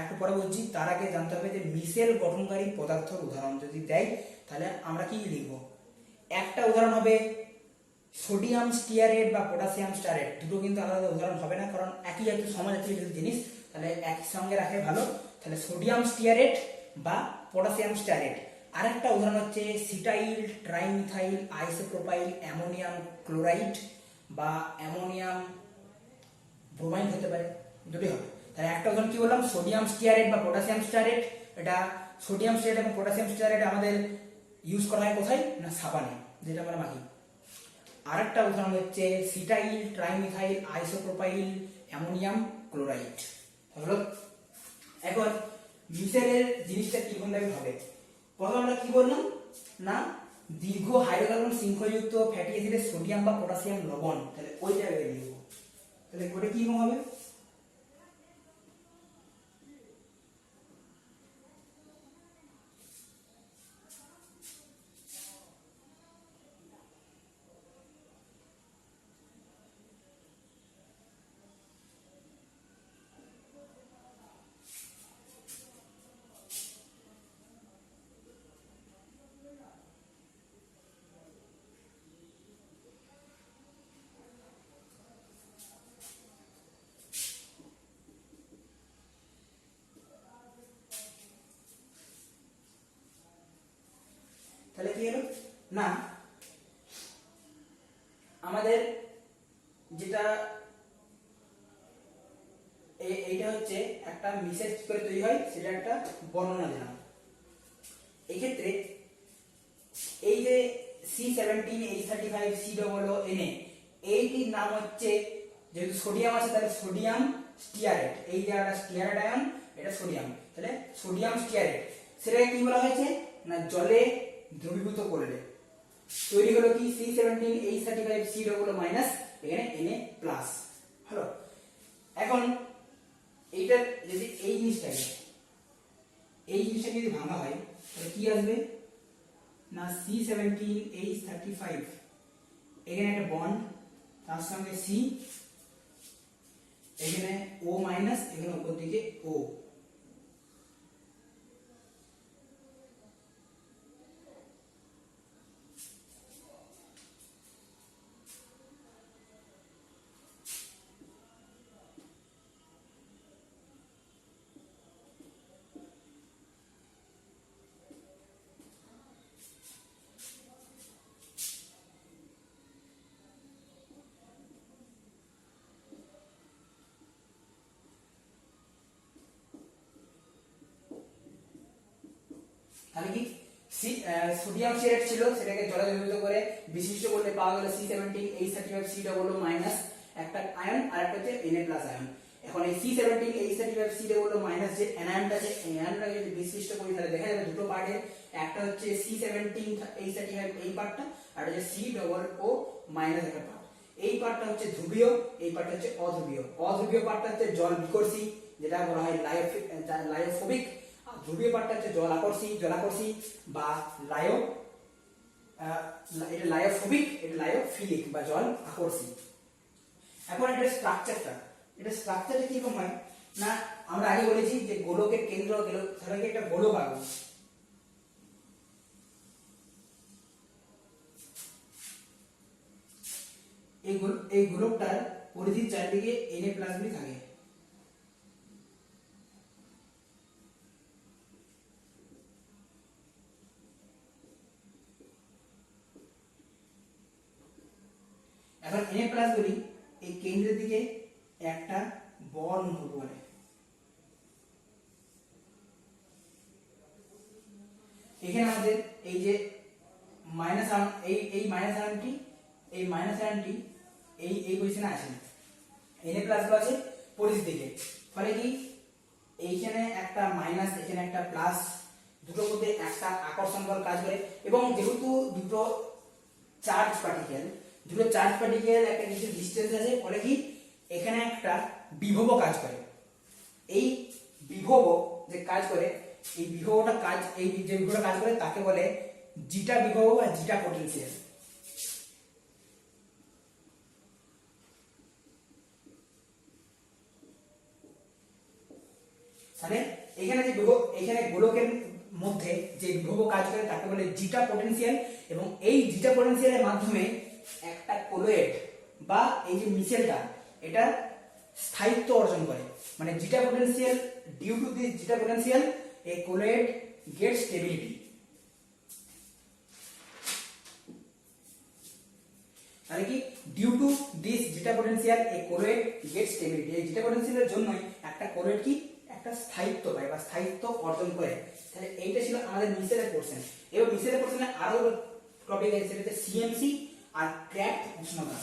একটু পরে বলছি। তার আগে জানতে হবে যে মিশেল গঠনকারী পদার্থের উদাহরণ যদি দেয় তাহলে আমরা কি লিখব। একটা উদাহরণ হবে সোডিয়াম স্টিয়ারেট বা পটাশিয়াম স্টিয়ারেট। দুটো কিন্তু আলাদা উদাহরণ হবে না, কারণ একই একটু সমাজের জিনিস, তাহলে একই সঙ্গে রাখে ভালো। তাহলে সোডিয়াম স্টিয়ারেট বা পটাশিয়াম স্টিয়ারেট। আরেকটা উদাহরণ হচ্ছে cetyl trimethyl isopropyl ammonium chloride বা অ্যামোনিয়াম ব্রোমাইড হতে পারে, দুটোই হবে। তাহলে একটা উদাহরণ কি বললাম, সোডিয়াম স্টিয়ারেট বা পটাশিয়াম স্টিয়ারেট। এটা সোডিয়াম স্টিয়ারেট এবং পটাশিয়াম স্টিয়ারেট আমাদের ইউজ করা হয় কোথায় না, সাবানে, যেটা আমরা মাখি। আরেকটা উদাহরণ হচ্ছে cetyl trimethyl isopropyl ammonium chloride. হলো। এখন মিশেলের জিনিসটা কি ভাবে হবে। প্রথমে আমরা কি বললাম না, দীর্ঘ হাইড্রোকার্বন শৃঙ্খলযুক্ত ফ্যাটি অ্যাসিডের সোডিয়াম বা পটাশিয়াম লবণ। তাহলে ওই জায়গায় লিখব। তাহলে ওটা কি হবে, তাহলে কি হলো না, আমাদের যেটা এইটা হচ্ছে একটা মিশেল কি করে তৈরি হয় সেটা একটা বর্ণনা দিলাম। এই ক্ষেত্রে এই যে C17H35COONA, এইটির নাম হচ্ছে, যেহেতু সোডিয়াম আছে তাহলে সোডিয়াম স্টিয়ারেট। এই যে একটা স্টিয়ারেট আয়ন, এটা সোডিয়াম, তাহলে সোডিয়াম স্টিয়ারেট। সেটাকে কি বলা হয়েছে না, জলে দ্রবীভূত করলে তৈরি হলো কি C17H35COO- এখানে Na+। হলো। এখন এইটা যদি এই জিনিসটাকে যদি ভাঙা হয় তাহলে কি আসবে না, C17H35, এখানে একটা বন্ড, তার সঙ্গে C, এখানে O-, এখানে উপর দিকে O। তাহলে কি সোডিয়াম সিলেট ছিল, সেটাকে জলে দ্রবীভূত করে বিশিষ্ট করলে পাওয়া গেল C17H35 মাইনাস একটা আয়ন, আর একটা হচ্ছে Na+ আয়ন। এখন এই C17H35 মাইনাস যে অ্যানায়নটা আছে, এই অ্যানায়নটাকে যদি বিশিষ্ট করি তাহলে দেখা যাবে দুটো পার্টে, একটা হচ্ছে C17H35 এই পার্টটা, আর হচ্ছে COO মাইনাস একটা পার্ট। এই পার্টটা হচ্ছে ধ্রুবীয়, এই পার্টটা হচ্ছে অধ্রুবীয়। অধ্রুবীয় পার্টটা হচ্ছে জল বিকর্ষী, যেটা বলা হয় লায়োফোবিক, আর ধ্রুবীয় পার্টটা হচ্ছে জলাকর্ষী বা এটা লায়োফোবিক, এটা লায়োফিলিক বা জল আকর্ষী। এখন এটা স্ট্রাকচারটা কিরকম হয় না, আমরা আগে বলেছি যে গোলকের কেন্দ্র ধরে একটা গোলক আঁকবো, এই গোলকটার পরিধির চারদিকে Na+ গুলি থাকে। এখন Na+ গুলি এই কেন্দ্রের দিকে একটা বল অনুভব করে। এখানে আমাদের এই যে মাইনাস আয়ন, এই মাইনাস আয়নটি এই পজিশনে আছে, Na+ গুলো আছে পরিধির দিকে। ফলে কি এইখানে একটা মাইনাস, এখানে একটা প্লাস, দুটোর মধ্যে একটা আকর্ষণ বল কাজ করে। এবং যেহেতু দুটো চার্জ পার্টিকেল একটা কিছু ডিসটেন্স আছে, ফলে কি এখানে একটা বিভব কাজ করে। এই বিভব যে কাজ করে, এই বিভবটা কাজ করে তাকে বলে জিটা বিভব বা জিটা পটেনশিয়াল। তাহলে এখানে গোলকের মধ্যে যে বিভব কাজ করে তাকে বলে জিটা পটেনশিয়াল। এবং এই জিটা পটেনশিয়ালের মাধ্যমে একটা কলয়েড বা এই যে মিশেলটা, এটা স্থায়িত্ব অর্জন করে। মানে zeta potential, due to this zeta potential a colloid gets stability। তাহলে কি due to this zeta potential a colloid gets stability, এই জিটা পটেনশিয়ালের জন্যই একটা কলয়েড কি একটা স্থায়িত্ব পায় বা স্থায়িত্ব অর্জন করে। তাহলে এইটা ছিল আমাদের মিশেলের পোরশন। এবার মিশেলের পোরশনে আরো টপিক আছে, সেটা হচ্ছে সিএমসি আর ক্র্যাক উষ্ণতা।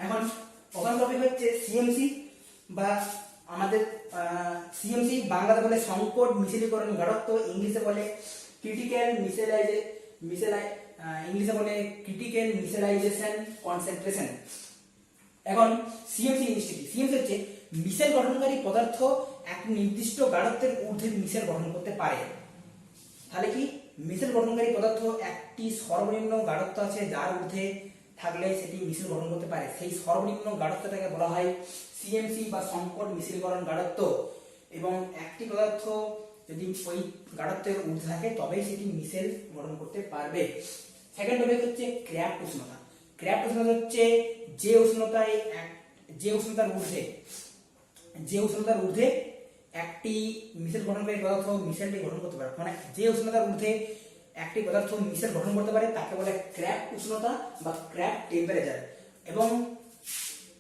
এখন প্রথম টপিক হচ্ছে সিএমসি বা আমাদের সিএমসি বাংলাতে বলে সংকট মিশেলীকরণ গাঢ়ত্ব, ইংলিশে বলে ক্রিটিক্যাল মিশেলাইজেশন কনসেন্ট্রেশন। এখন সিএমসি জিনিসটি কি? সিএমসি হচ্ছে মিশেল গঠনকারী পদার্থ এক নির্দিষ্ট গাঢ়ত্বের ঊর্ধ্বে মিশেল গঠন করতে পারে। তাহলে কি মিশেল গঠনকারী পদার্থ একটি সর্বনিম্ন গাঢ়ত্ব আছে যার ঊর্ধ্বে থাকলে সেটি মিশেল গঠন করতে পারে, সেই সর্বনিম্ন গাঢ়ত্বটাকে বলা হয় সিএমসি বা সংকট মিশেলীকরণ গাঢ়ত্ব। এবং একটি পদার্থ যদি ওই গাঢ়ত্বের ঊর্ধ্বে থাকে তবেই সেটি মিশেল গঠন করতে পারবে। সেকেন্ড টপিক হচ্ছে ক্র্যাফট উষ্ণতা। ক্র্যাফট উষ্ণতা হচ্ছে যে উষ্ণতার ঊর্ধ্বে একটি মিশেল গঠনকারী পদার্থ মিশেলটি গঠন করতে পারে। মানে যে উষ্ণতার ঊর্ধ্বে একটি পদার্থ মিশেল গঠন করতে পারে তাকে বলে ক্র্যাফট উষ্ণতা বা ক্র্যাফট টেম্পারেচার। এবং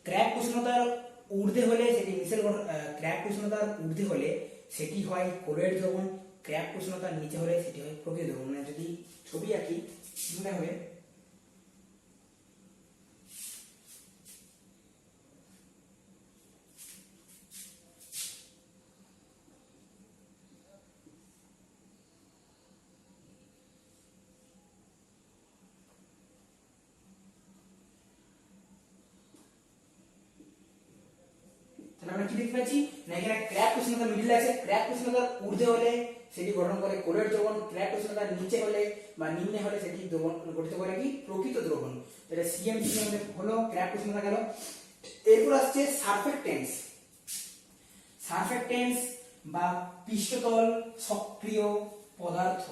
ক্র্যাফট উষ্ণতার ঊর্ধ্বে হলে সেটি ক্র্যাফট উষ্ণতার ঊর্ধ্বে হলে সেটি হয় কলয়েড দ্রবণ, ক্র্যাফট উষ্ণতার নিচে হলে সেটি হয় প্রকৃত দ্রবণ। মানে যদি ছবি আঁকি মনে হবে আমরা কি দেখতে পাচ্ছি না, এখানে ক্র্যাফট উষ্ণতা মিডলে আছে, ক্র্যাফট উষ্ণতার ঊর্ধ্বে হলে সেটি গঠন করে কলোয়েড দ্রবণ। ক্র্যাক উষ্ণতার নিচে হলে বা নিম্নে হলে সেটি দ্রবণ গঠিত করে কি প্রকৃত দ্রবণ। এটা সিএমসি হলো ক্র্যাক উষ্ণতা গেল। এরপর আসছে সারফেক্টেন্স। সারফেক্টেন্স বা পৃষ্ঠতল সক্রিয় পদার্থ।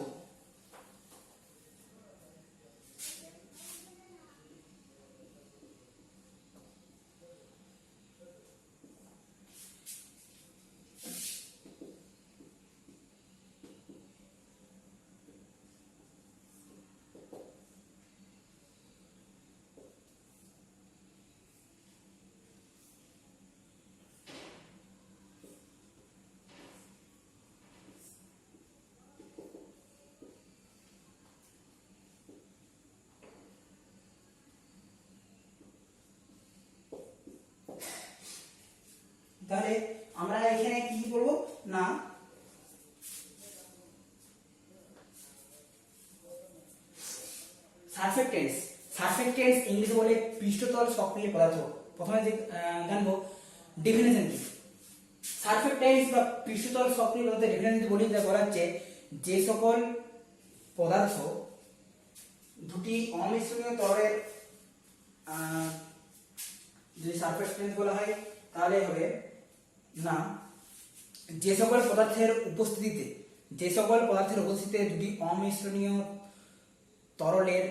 তাহলে আমরা এখানে কি করব না সারফেক্টেন্স। সারফেক্টেন্স ইংলিশে বলে পৃষ্ঠতল সক্রিয় পদার্থ। প্রথমে যে জানবো ডেফিনেশন কি। সারফেক্টেন্স বা পৃষ্ঠতল সক্রিয় পদার্থের ডেফিনেশন বলি যা বলা হচ্ছে যে সকল পদার্থ দুটি অমিশ্রণীয় তরলের যদি সারফেক্টেন্স বলা হয় তাহলে হবে না যে সকল পদার্থের উপস্থিতিতে দুটি অমিশ্রণীয় তরলের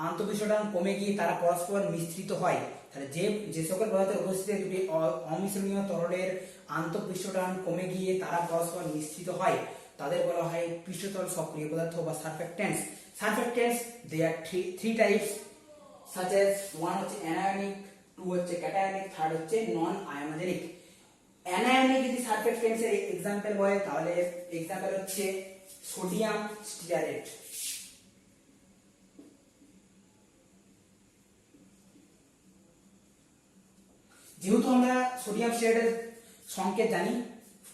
আন্তঃপৃষ্ঠটান কমে গিয়ে তারা পরস্পর মিশ্রিত হয়। তাহলে যে সকল পদার্থের উপস্থিতিতে দুটি অমিশ্রণীয় তরলের আন্তঃপৃষ্ঠটান কমে গিয়ে তারা পরস্পর মিশ্রিত হয় তাদের বলা হয় পৃষ্ঠতল সক্রিয় পদার্থ বা surfactants. Surfactants they are three types such as one হচ্ছে অ্যানায়নিক, টু হচ্ছে ক্যাটায়নিক, থার্ড হচ্ছে নন আয়োনোজেনিক। অ্যানায়নিক যদি সারফেক্টেন্সের एग्जांपल বলে তাহলে एग्जांपल হচ্ছে সোডিয়াম স্টিয়ারেট। যেহেতু আমরা সোডিয়াম স্টিয়ারেটের সংকেত জানি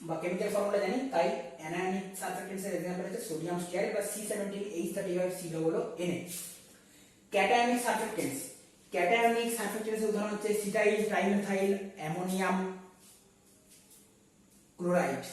বা কেমিক্যাল ফর্মুলা জানি তাই অ্যানায়নিক সারফেক্টেন্সের एग्जांपल হচ্ছে সোডিয়াম স্টিয়ারেট বা C17H35 COO Na। Cationic surfactants. Cationic সারফেক্টেন্সের উদাহরণ হচ্ছে সিটাইল ট্রাইমেথাইল অ্যামোনিয়াম ক্লোরাইড।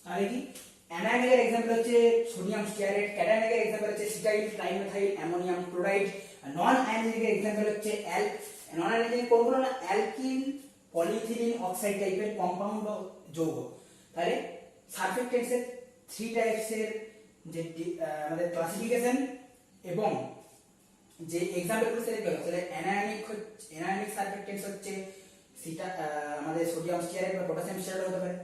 তাহলে কি অ্যানায়নিকের एग्जांपल হচ্ছে সোডিয়াম স্টিয়ারেট, ক্যাটায়নিকের एग्जांपल হচ্ছে cetyl trimethyl ammonium chloride, non আয়োনিকের एग्जांपल হচ্ছে নন আয়োনিক কোনগুলো না অ্যালকিল পলিইথিলিন অক্সাইড টাইপের কম্পাউন্ড বা যৌগ। তাহলে সারফেক্টেন্সের থ্রি টাইপসের যে আমাদের ক্লাসিফিকেশন এবং যে एग्जांपल গুলো সেটা হলো তাহলে অ্যানায়নিক সারফেক্টেন্স হচ্ছে সেটা আমাদের সোডিয়াম স্টিয়ারেট বা পটাশিয়াম স্টিয়ারেট হতে পারে।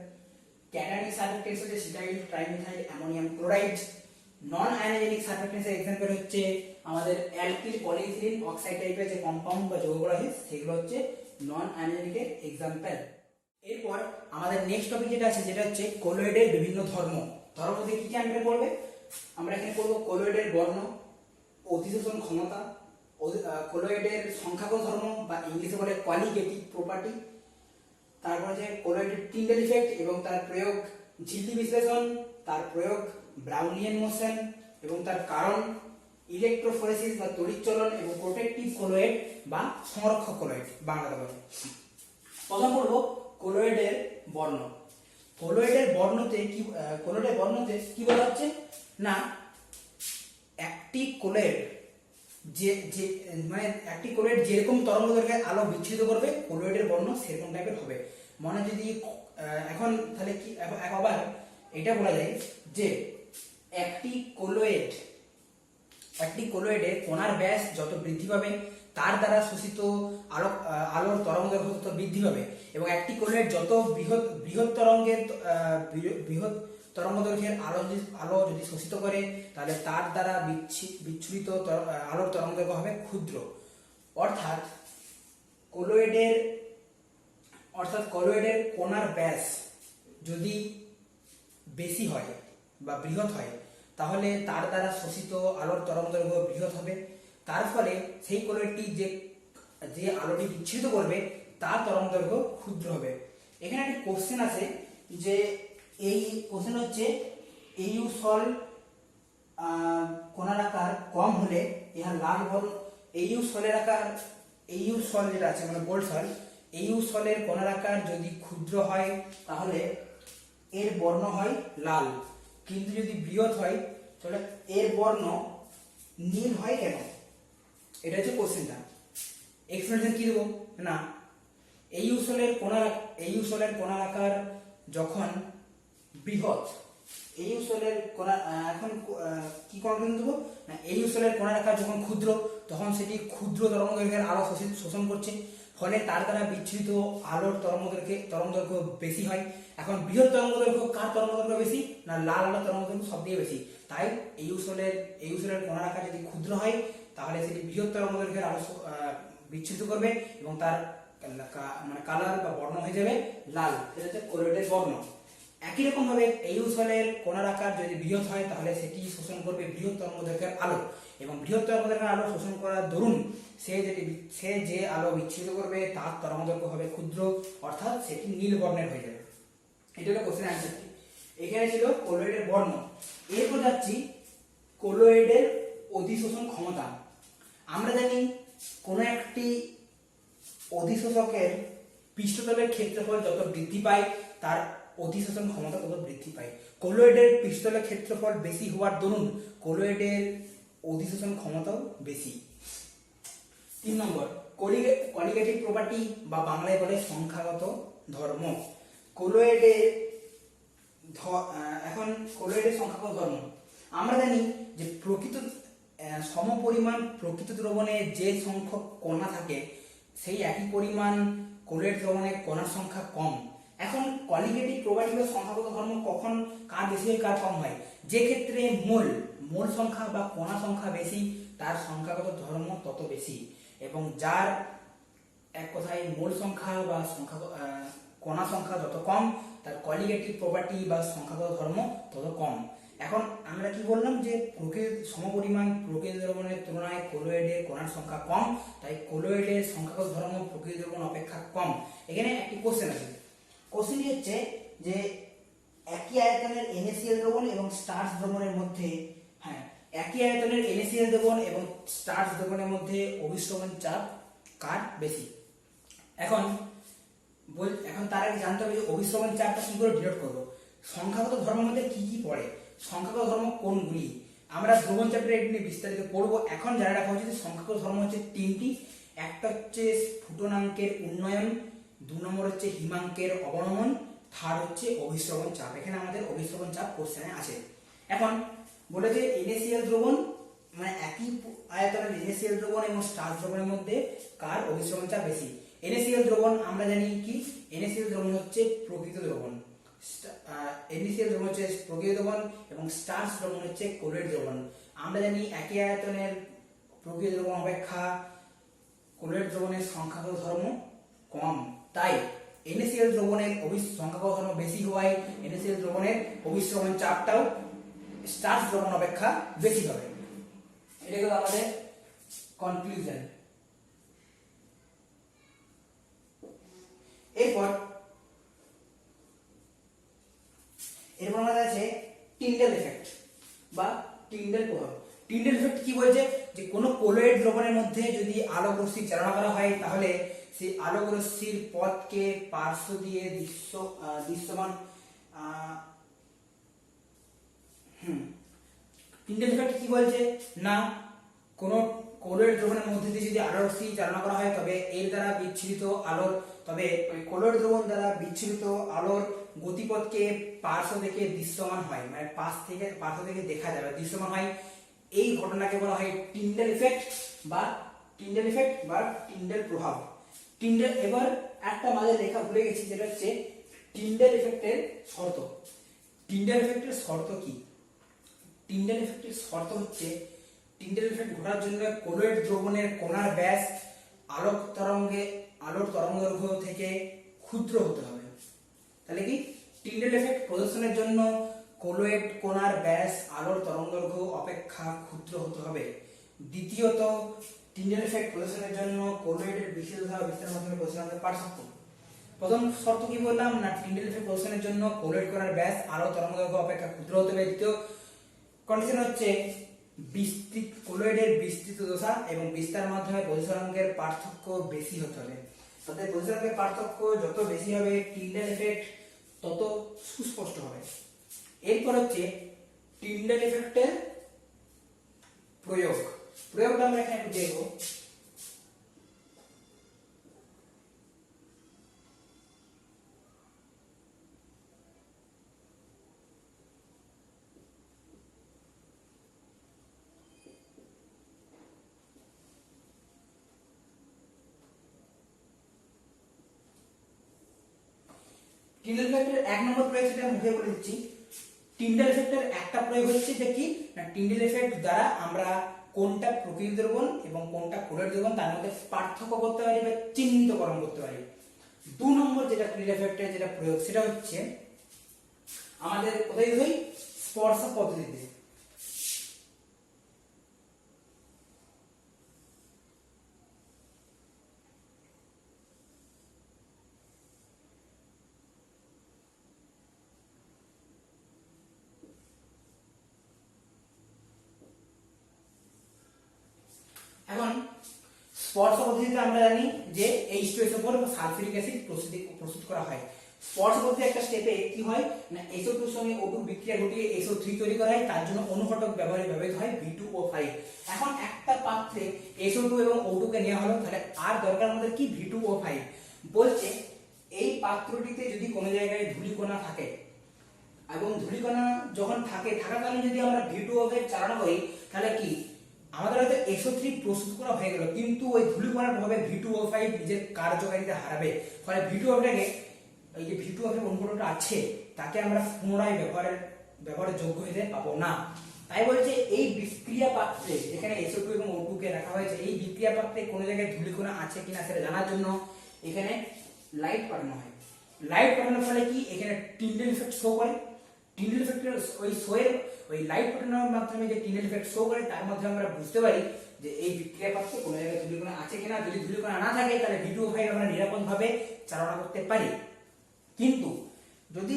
ক্যাটায়নিক সারফেক্টেন্স হচ্ছে সিটাইল ট্রাইমেথাইল অ্যামোনিয়াম ক্লোরাইড। নন আয়োনিক সারফেক্টেন্সের एग्जांपल হচ্ছে আমাদের অ্যালকিল পলিইথিলিন অক্সাইড টাইপের যে কম্পাউন্ড বা যৌগগুলো আছে সেগুলো হচ্ছে নন আয়োনিকের एग्जांपल। এরপর আমাদের নেক্সট টপিক যেটা আছে যেটা হচ্ছে কলোয়েডের বিভিন্ন ধর্ম। ধর্ম মধ্যে কি কি আমরা পড়বে? আমরা এখানে পড়ব কলোয়েডের বর্ণ, অধিশোষণ ক্ষমতা, কলোয়েডের সংখ্যাগত ধর্ম বা ইংলিশে বলে কোয়ালিটেটিভ প্রপার্টি, তারপর যে কলোয়েডের টিন্ডেল ইফেক্ট এবং তার প্রয়োগ, ঝিল্লি বিশ্লেষণ, তার প্রয়োগ, ব্রাউনিয়ান মোশন এবং তার কারণ, ইলেকট্রোফোরেসিস বা তড়িৎচলন এবং প্রোটেক্টিভ কলোয়েড বা সংরক্ষক কলোয়েড বাংলাতে বলে। প্রথম পড়ব কলোয়েডের বর্ণ। কলোয়েডের বর্ণতে কি বলা হচ্ছে না একটি কলোয়েড মানে একটি কলোয়েড যেরকম তরঙ্গদৈর্ঘ্যে আলো বিচ্ছুরিত করবে কলোয়েডের বর্ণ সেরকম টাইপের হবে। মানে যদি এখন তাহলে কি আবার এটা বলা যায় যে একটি কলোয়েডের কোণার ব্যাস যত বৃদ্ধি পাবে তার দ্বারা শোষিত আলোর তরঙ্গদৈর্ঘ্য তত বৃদ্ধি পাবে এবং একটি কোলয়েড যত বৃহৎ তরঙ্গের বৃহৎ তরঙ্গ দৈর্ঘ্যের আলো যদি শোষিত করে, তাহলে তার দ্বারা বিচ্ছুরিত আলোর তরঙ্গ দৈর্ঘ্য হবে ক্ষুদ্র। অর্থাৎ কলয়েডের কোণার ব্যাস যদি বেশি হয় বা বৃহৎ হয়, তাহলে তার দ্বারা শোষিত আলোর তরঙ্গ দৈর্ঘ্য বৃহৎ হবে। তার ফলে সেই কলয়েডটি যে আলোটি বিচ্ছুরিত করবে তার তরঙ্গ দৈর্ঘ্য ক্ষুদ্র হবে। এখানে একটি কোশ্চেন আছে, যে এই কোশ্চেন হচ্ছে এইউ সল কোণার আকার কম হলে ইহা লাল বর্ণ, এইউ সল যেটা আছে মানে গোল্ড সল, এইউ সলের কোণার আকার যদি ক্ষুদ্র হয় তাহলে এর বর্ণ হয় লাল, কিন্তু যদি বৃহৎ হয় তাহলে এর বর্ণ নীল হয় কেন? এটা হচ্ছে কোশ্চেনটা। এক্সপ্লেনেশন কি দেবো না, এইউ সলের কোণার আকার যখন বৃহৎ, এইউ সলের কোণা এখন কি কনক্লুশন দেবো না, এইউ সলের কোণার আকার যখন ক্ষুদ্র, তখন সেটি ক্ষুদ্র তরঙ্গ দৈর্ঘ্যের আলো শোষণ করছে, ফলে তার দ্বারা বিচ্ছুরিত আলোর তরঙ্গ দৈর্ঘ্য বেশি হয়। এখন বৃহৎ তরঙ্গ দৈর্ঘ্য কার তরঙ্গ দৈর্ঘ্য বেশি না, লাল আলোর তরঙ্গ দৈর্ঘ্য সব দিয়ে বেশি। তাই এইউ সলের কোণার আকার যদি ক্ষুদ্র হয়, তাহলে সেটি বৃহৎ তরঙ্গ দৈর্ঘ্যের আলো বিচ্ছুরিত করবে এবং তার মানে কালার বা বর্ণ হয়ে যাবে লাল। এটা হচ্ছে কলয়েডের বর্ণ। একই রকম ভাবে এইউ সলের কোণার আকার যদি বৃহৎ হয়, তাহলে সেটি শোষণ করবে বৃহৎ তরঙ্গ দৈর্ঘ্যের আলো, এবং বৃহৎ তরঙ্গ দৈর্ঘ্যের আলো শোষণ করার দরুন সে যে আলো বিচ্ছুরিত করবে তার তরঙ্গ দৈর্ঘ্য হবে ক্ষুদ্র, অর্থাৎ সেটি নীল বর্ণের হয়ে যাবে। এটা হলো কোশ্চেন অ্যান্সারটি। এখানে ছিল কলয়েডের বর্ণ। এরপর যাচ্ছি কলয়েডের অধিশোষণ ক্ষমতা। আমরা জানি কোন একটি অধিশোষকের পৃষ্ঠতলের ক্ষেত্রফল যত বৃদ্ধি পায়, তার অধিশোষণ ক্ষমতা তত বৃদ্ধি পায়। কলয়েডের পৃষ্ঠতলের ক্ষেত্রফল বেশি হওয়ার দরুন কলয়েডের অধিশোষণ ক্ষমতাও বেশি। 3 নম্বর, কলিগেটিভ প্রপার্টি বা বাংলায় বলে সংখ্যাগত ধর্ম। কলয়েডের সংখ্যাগত ধর্ম আমরা জানি যে সমপরিমাণ প্রকৃত দ্রবণে যে সংখ্যক কণা থাকে, সেই একই পরিমাণ কলয়েড দ্রবণে কণার সংখ্যা কম। এখন কলিগেটিভ প্রপার্টি বা সংখ্যাগত ধর্ম কখন কার বেশি হয় কার কম হয়? যে ক্ষেত্রে মোল সংখ্যা বা কণা সংখ্যা বেশি, তার সংখ্যাগত ধর্ম তত বেশি, এবং যার এক কথায় মোল সংখ্যা বা কণা সংখ্যা যত কম, তার কলিগেটিভ প্রপার্টি বা সংখ্যাগত ধর্ম তত কম। এখন আমরা কি বললাম যে সমপরিমাণ প্রকৃত দ্রবণের তুলনায় কলয়েডের কণার সংখ্যা কম, তাই কলয়েডের সংখ্যাগত ধর্ম প্রকৃত দ্রবণ অপেক্ষা কম। এখানে একটি কোশ্চেন আছে, কোশ্চেনটি হচ্ছে যে একই আয়তনের NaCl দ্রবণ এবং স্টার্চ দ্রবণের মধ্যে, একই আয়তনের NaCl দ্রবণ এবং স্টার্চ দ্রবণের মধ্যে অভিস্রবণ চাপ কার বেশি? এখন তার আগে জানতে হবে যে অভিস্রবণ চাপটা কি করে ডিনোট করব। সংখ্যাগত ধর্মের মধ্যে কি কি পড়ে, সংখ্যাগত ধর্ম কোনগুলি, আমরা দ্রবণ চ্যাপ্টারে এটি নিয়ে বিস্তারিত পড়বো। এখন জানা রাখা উচিত সংখ্যাগত ধর্ম হচ্ছে 3টি। একটা হচ্ছে স্ফুটনাঙ্কের উন্নয়ন, 2 নম্বর হচ্ছে হিমাঙ্কের অবনমন, থার্ড হচ্ছে অভিস্রবণ চাপ। এখানে আমাদের অভিস্রবণ চাপ কোশ্চেনে আছে। এখন বলে যে NaCl দ্রবণ মানে একই আয়তনের NaCl দ্রবণ এবং স্টার্চ দ্রবণের মধ্যে কার অভিস্রবণ চাপ বেশি। NaCl দ্রবণ আমরা জানি কি, NaCl দ্রবণ হচ্ছে প্রকৃত দ্রবণ, NaCl দ্রবণ হচ্ছে প্রকৃত দ্রবণ এবং স্টার্চ দ্রবণ হচ্ছে কলয়েড দ্রবণ। আমরা জানি একই আয়তনের প্রকৃত দ্রবণ অপেক্ষা কলয়েড দ্রবণের সংখ্যাগত ধর্ম কম, তাই NaCl দ্রবণের সংখ্যাগত ধর্ম বেশি হওয়ায় NaCl দ্রবণের অভিস্রবণ চাপটাও স্টার্চ দ্রবণ অপেক্ষা বেশি হবে। এটা হলো আমাদের কনক্লুশন। এরপর আমাদের আছে টিন্ডেল এফেক্ট বা টিন্ডেল প্রভাব। টিন্ডেল এফেক্ট কি বলছে, যে কোনো কলয়েড দ্রবণের মধ্যে যদি আলোক রশ্মি চালনা করা হয়, তাহলে সেই আলোক রশ্মির পথকে পার্শ্ব দিয়ে দৃশ্যমান টিন্ডেল এফেক্ট কি বলছে না, কোনো কলয়েড দ্রবণের মধ্যে দিয়ে যদি আলোক রশ্মি চালনা করা হয়, তবে এর দ্বারা বিচ্ছুরিত আলোর কলয়েড দ্রবণ দ্বারা বিচ্ছুরিত আলোর গতিপথকে পার্শ্ব থেকে দৃশ্যমান হয়, মানে পার্শ্ব থেকে দেখা যাবে, দৃশ্যমান হয়। এই ঘটনাকে বলা হয় টিন্ডেল ইফেক্ট বা টিন্ডেল প্রভাব। টিন্ডাল, এবার একটা মাঝে লেখা ভুলে গেছি, যেটা হচ্ছে টিন্ডাল এফেক্টের শর্ত। টিন্ডাল এফেক্টের শর্ত কি? টিন্ডাল এফেক্টের শর্ত হচ্ছে, টিন্ডাল এফেক্ট ঘটার জন্য কোলয়েড দ্রবণের কণার ব্যাস আলোর তরঙ্গদৈর্ঘ্য থেকে ক্ষুদ্র হতে হবে। তাহলে কি, টিন্ডাল এফেক্ট প্রদর্শনের জন্য কোলয়েড কণার ব্যাস আলোর তরঙ্গদৈর্ঘ্য অপেক্ষা ক্ষুদ্র হতে হবে। দ্বিতীয়ত, টিন্ডাল এফেক্ট প্রদর্শনের জন্য কোলয়েডের বিশেষতা বিস্তারের মাধ্যমে প্রদর্শনের পার্থক্য। প্রথম শর্ত কি বললাম না, টিন্ডাল এফেক্ট প্রদর্শনের জন্য কোলয়েড কণার ব্যাস আলোর তরঙ্গদৈর্ঘ্য অপেক্ষা ক্ষুদ্র হতে হবে। দ্বিতীয় কন্ডিশন হচ্ছে কোলয়েডের বিস্তৃত দশা এবং বিস্তার মাধ্যমে প্রতিসরাঙ্কের পার্থক্য বেশি হতে হবে। তাদের প্রতিসরাঙ্কের পার্থক্য যত বেশি হবে, টিন্ডাল এফেক্ট তত সুস্পষ্ট হবে। এরপর হচ্ছে টিন্ডাল এফেক্টের প্রয়োগটা আমরা এখানে একটু দেখব। টিন্ডাল এফেক্টের এক নম্বর প্রয়োগ, সেটা মুখে বলে দিচ্ছি। টিন্ডাল এফেক্টের একটা প্রয়োগ হচ্ছে যে কি না, টিন্ডাল এফেক্ট দ্বারা আমরা কোনটা প্রকৃত দ্রবণ এবং কোনটা কোলয়েড দ্রবণ তার মধ্যে পার্থক্য করতে পারি বা চিহ্নিতকরণ করতে পারি। দু নম্বর যেটা টিন্ডাল এফেক্টের যেটা প্রয়োগ, সেটা হচ্ছে আমাদের কোথায় হয়, স্পর্শ পদ্ধতিতে। এখন স্পর্শ পদ্ধতিতে আমরা জানি যে H2SO4 বা সালফিউরিক অ্যাসিড প্রস্তুত করা হয়। স্পর্শ পদ্ধতির একটা স্টেপে কি হয় না, SO2 এর সঙ্গে O2 বিক্রিয়া ঘটিয়ে SO3 তৈরি করা হয়, তার জন্য অনুঘটক ব্যবহৃত হয় V2O5। এখন একটা পাত্রে SO2 এবং O2 কে নেওয়া হলো, তাহলে আর দরকার আমাদের কি, V2O5। বলছে এই পাত্রটিতে যদি কোনো জায়গায় ধূলিকণা থাকে এবং ধূলিকণা যখন থাকাকালীন যদি আমরা V2O5 চালানো করি, তাহলে কি আমাদের হয়তো SO3 প্রস্তুত করা হয়ে গেল, কিন্তু ওই ধূলিকণার প্রভাবে V2O5 নিজের কার্যকারিতা হারাবে। ফলে V2O5টাকে, এই যে V2O5 অনুঘটকটা আছে, তাকে আমরা পুনরায় ব্যবহারের যোগ্য হতে পাবো না। তাই বলছে এই বিক্রিয়া পাত্রে যেখানে SO2 এবং O2 কে রাখা হয়েছে, এই বিক্রিয়া পাত্রে কোনো জায়গায় ধূলিকণা আছে কিনা সেটা জানার জন্য এখানে লাইট পাঠানো হয়। লাইট পাঠানোর ফলে কি, এখানে টিন্ডাল ইফেক্ট শো করে। টিন্ডাল ইফেক্টের ওই লাইট পাঠানোর মাধ্যমে যে টিন্ডাল ইফেক্ট শো করে, তার মাধ্যমে আমরা বুঝতে পারি যে এই বিক্রিয়া পাত্রে কোনো জায়গায় ধূলিকণা আছে কিনা। যদি ধূলিকণা না থাকে, তাহলে V2O5 আমরা নিরাপদভাবে চালনা করতে পারি। কিন্তু যদি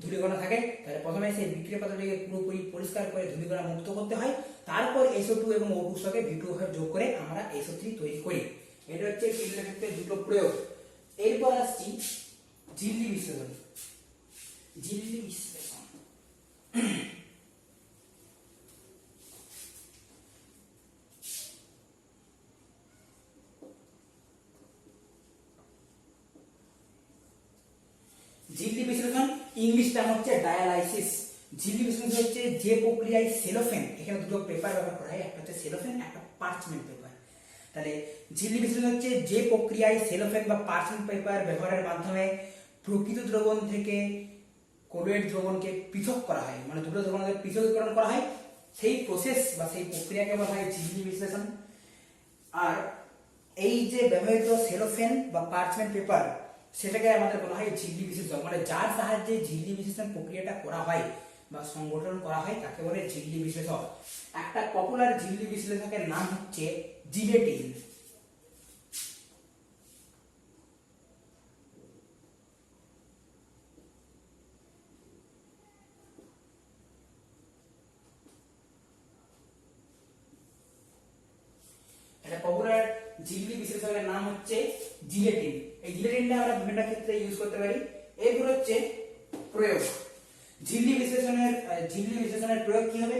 ধূলিকণা থাকে, তাহলে প্রথমে সেই বিক্রিয়া পাত্রটিকে পুরোপুরি পরিষ্কার করে ধূলিকণা মুক্ত করতে হয়, তারপর SO2 এবং O2 সঙ্গে V2O5 যোগ করে আমরা SO3 তৈরি করি। এটা হচ্ছে টিন্ডাল এফেক্টের দুটো প্রয়োগ। এরপর আসছি ঝিল্লি বিশ্লেষণ। ঝিল্লি বিশ্লেষণ ঝিল্লি বিশ্লেষণ ইংলিশ টার্ম হচ্ছে ডায়ালাইসিস। ঝিল্লি বিশ্লেষণ হচ্ছে যে প্রক্রিয়ায় সেলোফেন, এখানে দুটো পেপার ব্যবহার করা হয়, একটা হচ্ছে সেলোফেন, একটা পার্চমেন্ট পেপার। তাহলে ঝিল্লি বিশ্লেষণ হচ্ছে যে প্রক্রিয়ায় সেলোফেন বা পার্চমেন্ট পেপার ব্যবহারের মাধ্যমে প্রকৃত দ্রবণ থেকে কোলয়েড দ্রবণকে পৃথক করা হয়, মানে দুটো দ্রবণকে পৃথকীকরণ করা হয়, সেই প্রসেস বা সেই প্রক্রিয়াকে বলা হয় ঝিল্লি বিশ্লেষণ। আর এই যে ব্যবহৃত সেলোফেন বা পার্চমেন্ট পেপার, সেটাকে আমাদের বলা হয় ঝিল্লি বিশ্লেষণ। মানে যার সাহায্যে ঝিল্লি বিশ্লেষণ প্রক্রিয়াটা করা হয় বা সংগঠন করা হয়, তাকে বলে ঝিল্লি বিশ্লেষক। একটা পপুলার ঝিল্লি বিশ্লেষকের নাম হচ্ছে জিলেটিন। পপুলার ঝিল্লি বিশ্লেষকের নাম হচ্ছে জিলেটিন। এই জিলেটিনটা আমরা বিভিন্ন ক্ষেত্রে ইউজ করতে পারি। এরপর হচ্ছে প্রয়োগ। ঝিল্লি বিশ্লেষণের প্রয়োগ কি হবে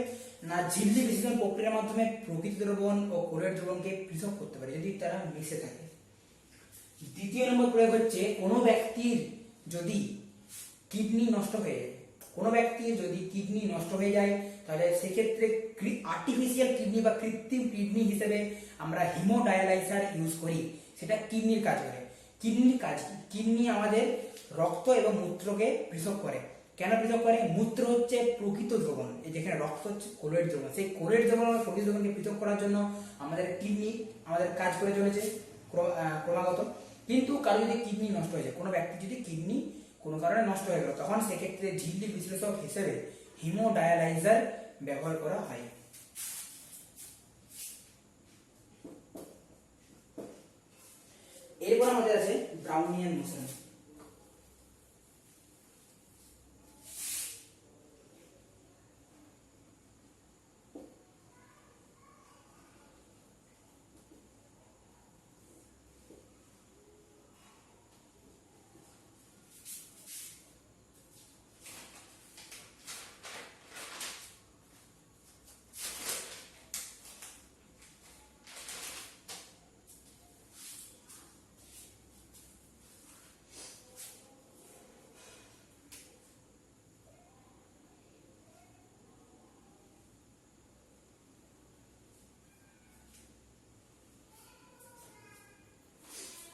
না, ঝিল্লি বিশ্লেষণ প্রক্রিয়ার মাধ্যমে প্রকৃত দ্রবণ ও কোলয়েড দ্রবণকে পৃথক করতে পারি যদি তারা মিশে থাকে। দ্বিতীয় নম্বর প্রয়োগ হচ্ছে কোনো ব্যক্তির যদি কিডনি নষ্ট হয়ে যায় তাহলে সেক্ষেত্রে আর্টিফিশিয়াল কিডনি বা কৃত্রিম কিডনি হিসেবে আমরা হিমোডায়ালাইজার ইউজ করি, সেটা কিডনির কাজ করে। কিডনির কাজ কি? কিডনি আমাদের রক্ত এবং মূত্রকে পৃথক করে। কেন পৃথক করে? মূত্র হচ্ছে প্রকৃত দ্রবণ, এই যেখানে রক্ত হচ্ছে কোলয়েড দ্রবণ, সেই কোলয়েড দ্রবণ প্রকৃত দ্রবণকে পৃথক করার জন্য আমাদের কিডনি আমাদের কাজ করে চলেছে ক্রমাগত। কিন্তু কারো যদি কিডনি নষ্ট হয়ে যায়, কোনো ব্যক্তি যদি কিডনি কোনো কারণে নষ্ট হয়ে গেল, তখন সেক্ষেত্রে ঝিল্লি বিশ্লেষক হিসেবে হিমোডায়ালাইজার ব্যবহার করা হয়। এরপর আমাদের আছে ব্রাউনিয়ান মোশন।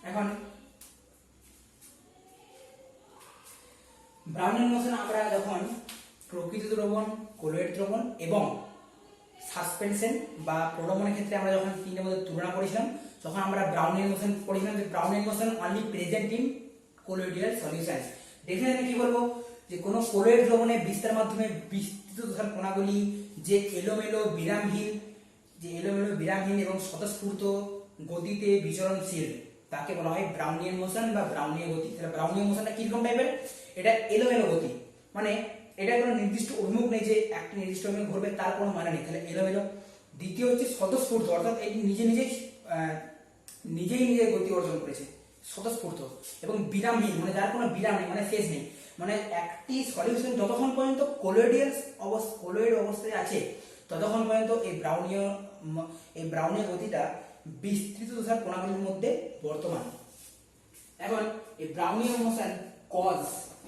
এখন ব্রাউনিয়ান মোশন আমরা যখন প্রকৃত দ্রবণ, কোলয়েড দ্রবণ এবং সাসপেনশন বা প্রলোভনের ক্ষেত্রে আমরা যখন তিনটের মধ্যে তুলনা করেছিলাম, তখন আমরা ব্রাউনিয়ান মোশন পড়েছিলাম যে Brownian motion only present in colloidal solution. Definitely কি বলবো, যে কোনো কোলয়েড দ্রবণে বিস্তার মাধ্যমে বিস্তৃত তুষার কণাগুলি যে এলোমেলো বিরামহীন এবং স্বতঃস্ফূর্ত গতিতে বিচরণশীল, তাকে বলা হয় ব্রাউনিয়ান মোশন বা ব্রাউনীয় গতি। তাহলে ব্রাউনিয়ান মোশনটা কিরকম টাইপের? এটা এলোমেলো গতি, মানে এটা কোনো নির্দিষ্ট অভিমুখ নেই যে একটা নির্দিষ্ট অভিমুখ ঘুরবে, তার কোনো মানে নেই, তাহলে এলোমেলো। দ্বিতীয় হচ্ছে স্বতঃস্ফূর্ত, অর্থাৎ এই নিজেই গতি অর্জন করেছে, স্বতঃস্ফূর্ত এবং বিরামহীন, মানে যার কোনো বিরাম নেই, মানে শেষ নেই। মানে একটি সলিউশন যতক্ষণ পর্যন্ত কোলয়েড অবস্থায় আছে, ততক্ষণ পর্যন্ত এই ব্রাউনীয় গতিটা বিস্তৃত তুষার কণাগুলির মধ্যে বর্তমান। এখন এই ব্রাউনিয়ান মোশন কজ,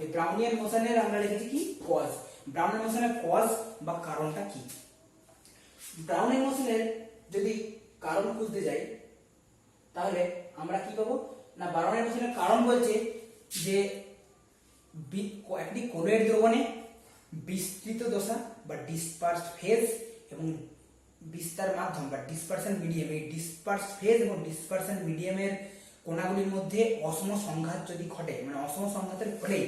এই ব্রাউনিয়ান মোশনের আমরা লিখেছি কি কজ। ব্রাউনিয়ান মোশনের কজ বা কারণটা কি? ব্রাউনিয়ান মোশনের যদি কারণ খুঁজতে যাই, তাহলে আমরা কি পাবো না, ব্রাউনিয়ান মোশনের কারণ বলছে যে একটি কোলয়েড দ্রবণে বিস্তৃত দশা বা ডিসপার্সড ফেজ এবং বিস্তার মাধ্যম বা ডিসপারশন মিডিয়াম, এই ডিসপার্স ফেজ এবং ডিসপারশন মিডিয়ামের কণাগুলির মধ্যে অসম সংঘাত যদি ঘটে, মানে অসম সংঘাতের ফলে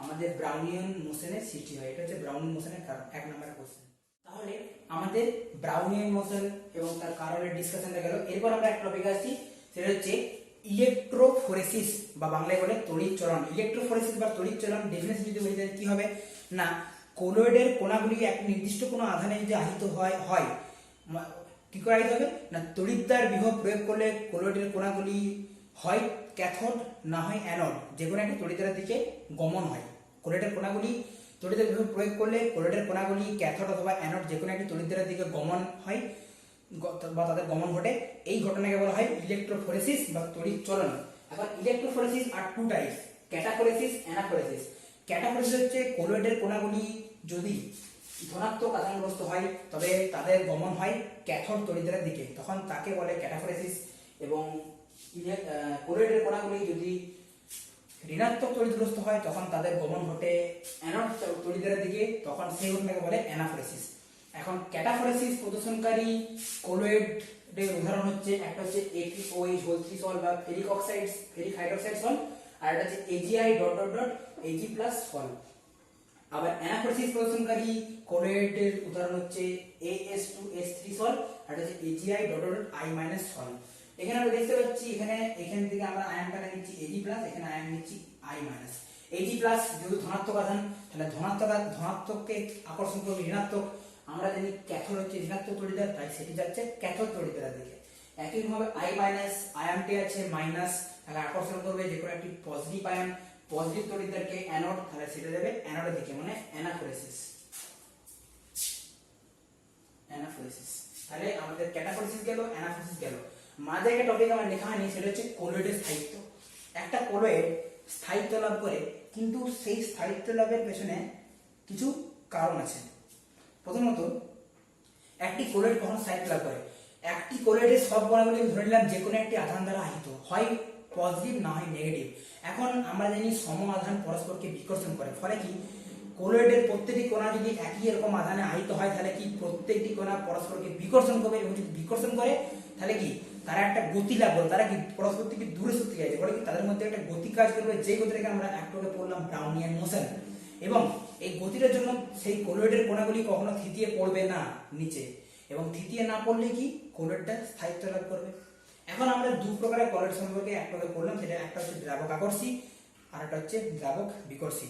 আমাদের ব্রাউনিয়ান মোশনের সৃষ্টি হয়। এটা হচ্ছে ব্রাউনিয়ান মোশনের কারণ, 1 নম্বরের কোশ্চেন। তাহলে আমাদের ব্রাউনিয়ান মোশন এবং তার কারণের ডিসকাশনটা গেল। এরপর আমরা একটা টপিক আসছি, সেটা হচ্ছে ইলেকট্রোফোরেসিস বা বাংলায় বলে তড়িৎচলন। ইলেকট্রোফোরেসিস বা তড়িৎচলন ডেফিনেশন যদি বলি কি হবে না, কোলয়েডের কণাগুলি এক নির্দিষ্ট কোনো আধানে যদি আহিত হয় কি করে আহিত হবে না, তড়িৎদ্বার বিভব প্রয়োগ করলে কোলয়েডের কণাগুলি হয় ক্যাথোড না হয় অ্যানোড, যে কোনো একটি তড়িৎদ্বারের দিকে গমন হয়। কোলয়েডের কণাগুলি তড়িৎদ্বার বিভব প্রয়োগ করলে কোলয়েডের কণাগুলি ক্যাথোড অথবা অ্যানোড যে কোনো একটি তড়িৎদ্বারের দিকে গমন হয় বা তাদের গমন ঘটে। এই ঘটনাকে বলা হয় ইলেকট্রোফোরেসিস বা তড়িৎচলন। এখন ইলেকট্রোফোরেসিস আর 2 টাইপস, ক্যাটাফোরেসিস, অ্যানাফোরেসিস। ক্যাটাফোরেসিস হচ্ছে কোলয়েডের কণাগুলি যদি ধনাত্মক আধানগ্রস্ত হয়, তবে তাদের গমন হয় ক্যাথোড তড়িৎদ্বারের দিকে, তখন তাকে বলে ক্যাটাফোরেসিস। এবং কোলয়েডের কণাগুলি যদি ঋণাত্মক তড়িৎগ্রস্ত হয়, তখন তাদের গমন ঘটে অ্যানোড তড়িৎদ্বারের দিকে, তখন সেই ঘটনাকে বলে অ্যানাফোরেসিস। এখন ক্যাটাফোরেসিস প্রদর্শনকারী কোলয়েডের উদাহরণ হচ্ছে, একটা হচ্ছে AgOH3 সল বা ফেরিক হাইড্রোক্সাইড সল, আর একটা হচ্ছে Ag সল। আবার অ্যানাফোরেসিস প্রদর্শনকারী কোলয়েডের উদাহরণ হচ্ছে AS2S3 সল, আর এটা হচ্ছে Agi সল। এখানে আমরা দেখতে পাচ্ছি এখান থেকে আমরা আয়নটাকে নিচ্ছি Ag+, এখানে আয়ন নিচ্ছি I-। Ag+ যেহেতু ধনাত্মক আধান, তাহলে ধনাত্মককে আকর্ষণ করবে ঋণাত্মক। আমরা জানি ক্যাথোড হচ্ছে ঋণাত্মক তড়িৎদ্বার, তাই সেটি যাচ্ছে ক্যাথোড তড়িৎদ্বারের দিকে। একইভাবে I- আয়নটি আছে মাইনাস, তাহলে আকর্ষণ করবে যে কোনো একটি পজিটিভ আয়ন, পজিটিভ তড়িৎদ্বারকে অ্যানোড, তাহলে সেটা যাবে অ্যানোডের দিকে, মানে অ্যানাফোরেসিস। তাহলে আমাদের ক্যাটাফোরেসিস গেল, অ্যানাফোরেসিস গেল। মাঝে একটা টপিক আমার লেখা হয়নি, সেটা হচ্ছে কোলয়েডের স্থায়িত্ব। একটা কোলয়েড স্থায়িত্ব লাভ করে, কিন্তু সেই স্থায়িত্ব লাভের পেছনে কিছু কারণ আছে। প্রথমত একটি কোলয়েড কখন স্থায়িত্ব লাভ করে? একটি কোলয়েডের সব কণাগুলি ধরে নিলাম যে কোনো একটি আধান দ্বারা আহিত, হয় পজিটিভ না হয় নেগেটিভ। এখন আমরা জানি সম আধান পরস্পরকে বিকর্ষণ করে, ফলে কি কোলয়েডের প্রত্যেকটি কণা যদি একই এরকম আধানে আহিত হয় তাহলে কি প্রত্যেকটি কণা পরস্পরকে বিকর্ষণ করবে, এবং যদি বিকর্ষণ করে তাহলে কি তারা একটা গতি লাভ করে, তারা কি পরস্পর থেকে দূরে সরতে যাবে, ফলে কি তাদের মধ্যে একটা গতি কাজ করবে, যে গতিটাকে আমরা একটু আগে পড়লাম ব্রাউনিয়ান মোশন। এবং এই গতিটার জন্য সেই কোলয়েডের কণাগুলি কখনো থিতিয়ে পড়বে না নিচে, এবং থিতিয়ে না পড়লে কি কোলয়েডটা স্থায়িত্ব লাভ করবে। এখন আমরা দু প্রকারের কোলয়েড সম্পর্কে একটু আগে পড়লাম, সেটা একটা হচ্ছে দ্রাবক আকর্ষী আর একটা হচ্ছে দ্রাবক বিকর্ষী।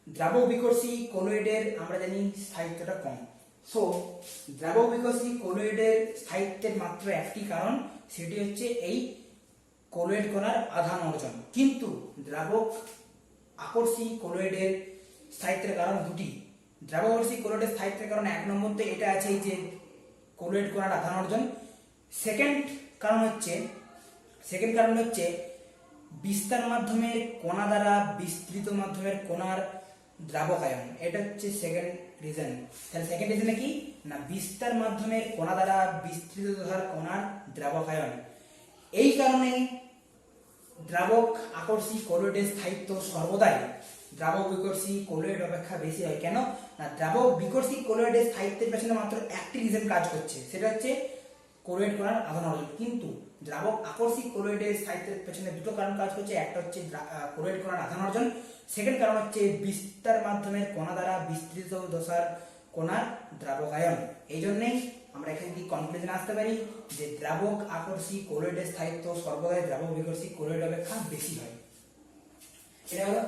দ্রাবক বিকর্ষী কোলয়েডের আমরা জানি স্থায়িত্বটা কম। সো দ্রাবক বিকর্ষী কোলয়েডের স্থায়িত্বের মাত্র একটি কারণ, সেটি হচ্ছে এই কোলয়েড কণার আধান অর্জন। কিন্তু দ্রাবক আকর্ষী কোলয়েডের স্থায়িত্বের কারণ দুটি। দ্রাবক আকর্ষী কোলয়েডের স্থায়িত্বের কারণ এক নম্বর তো এটা আছে যে কোলয়েড কণার আধান অর্জন। সেকেন্ড কারণ হচ্ছে বিস্তার মাধ্যমের কণা দ্বারা বিস্তৃত মাধ্যমের কণার দ্রাবকায়ন। এটা হচ্ছে সেকেন্ড রিজন। তাহলে সেকেন্ড রিজনে কি না, বিস্তার মাধ্যমের কণা দ্বারা বিস্তৃত কণার দ্রাবকায়ন। এই কারণে দ্রাবক আকর্ষী কোলয়েডের স্থায়িত্ব সর্বদাই দ্রাবক বিকর্ষী কোলয়েড অপেক্ষা বেশি হয়। কেন না, দ্রাবক বিকর্ষী কোলয়েডের স্থায়িত্বের পেছনে মাত্র একটি রিজন কাজ করছে, সেটা হচ্ছে কোলয়েড কণার আধান অর্জন। কিন্তু দ্রাবক আকর্ষী কোলয়েডের স্থায়িত্বের পেছনে দুটো কারণ কাজ করছে, একটা হচ্ছে কোলয়েড কণার আধান অর্জন, সেকেন্ড কারণ হচ্ছে বিস্তার মাধ্যমের কণা দ্বারা বিস্তৃত দশার কণার দ্রাবকায়ন। এই জন্যই আমরা এখান থেকে কনক্লুশনে আসতে পারি যে দ্রাবক আকর্ষী কোলয়েডের স্থায়িত্ব সর্বদাই দ্রাবক বিকর্ষী কোলয়েড অপেক্ষা বেশি হয়। এটা হলো।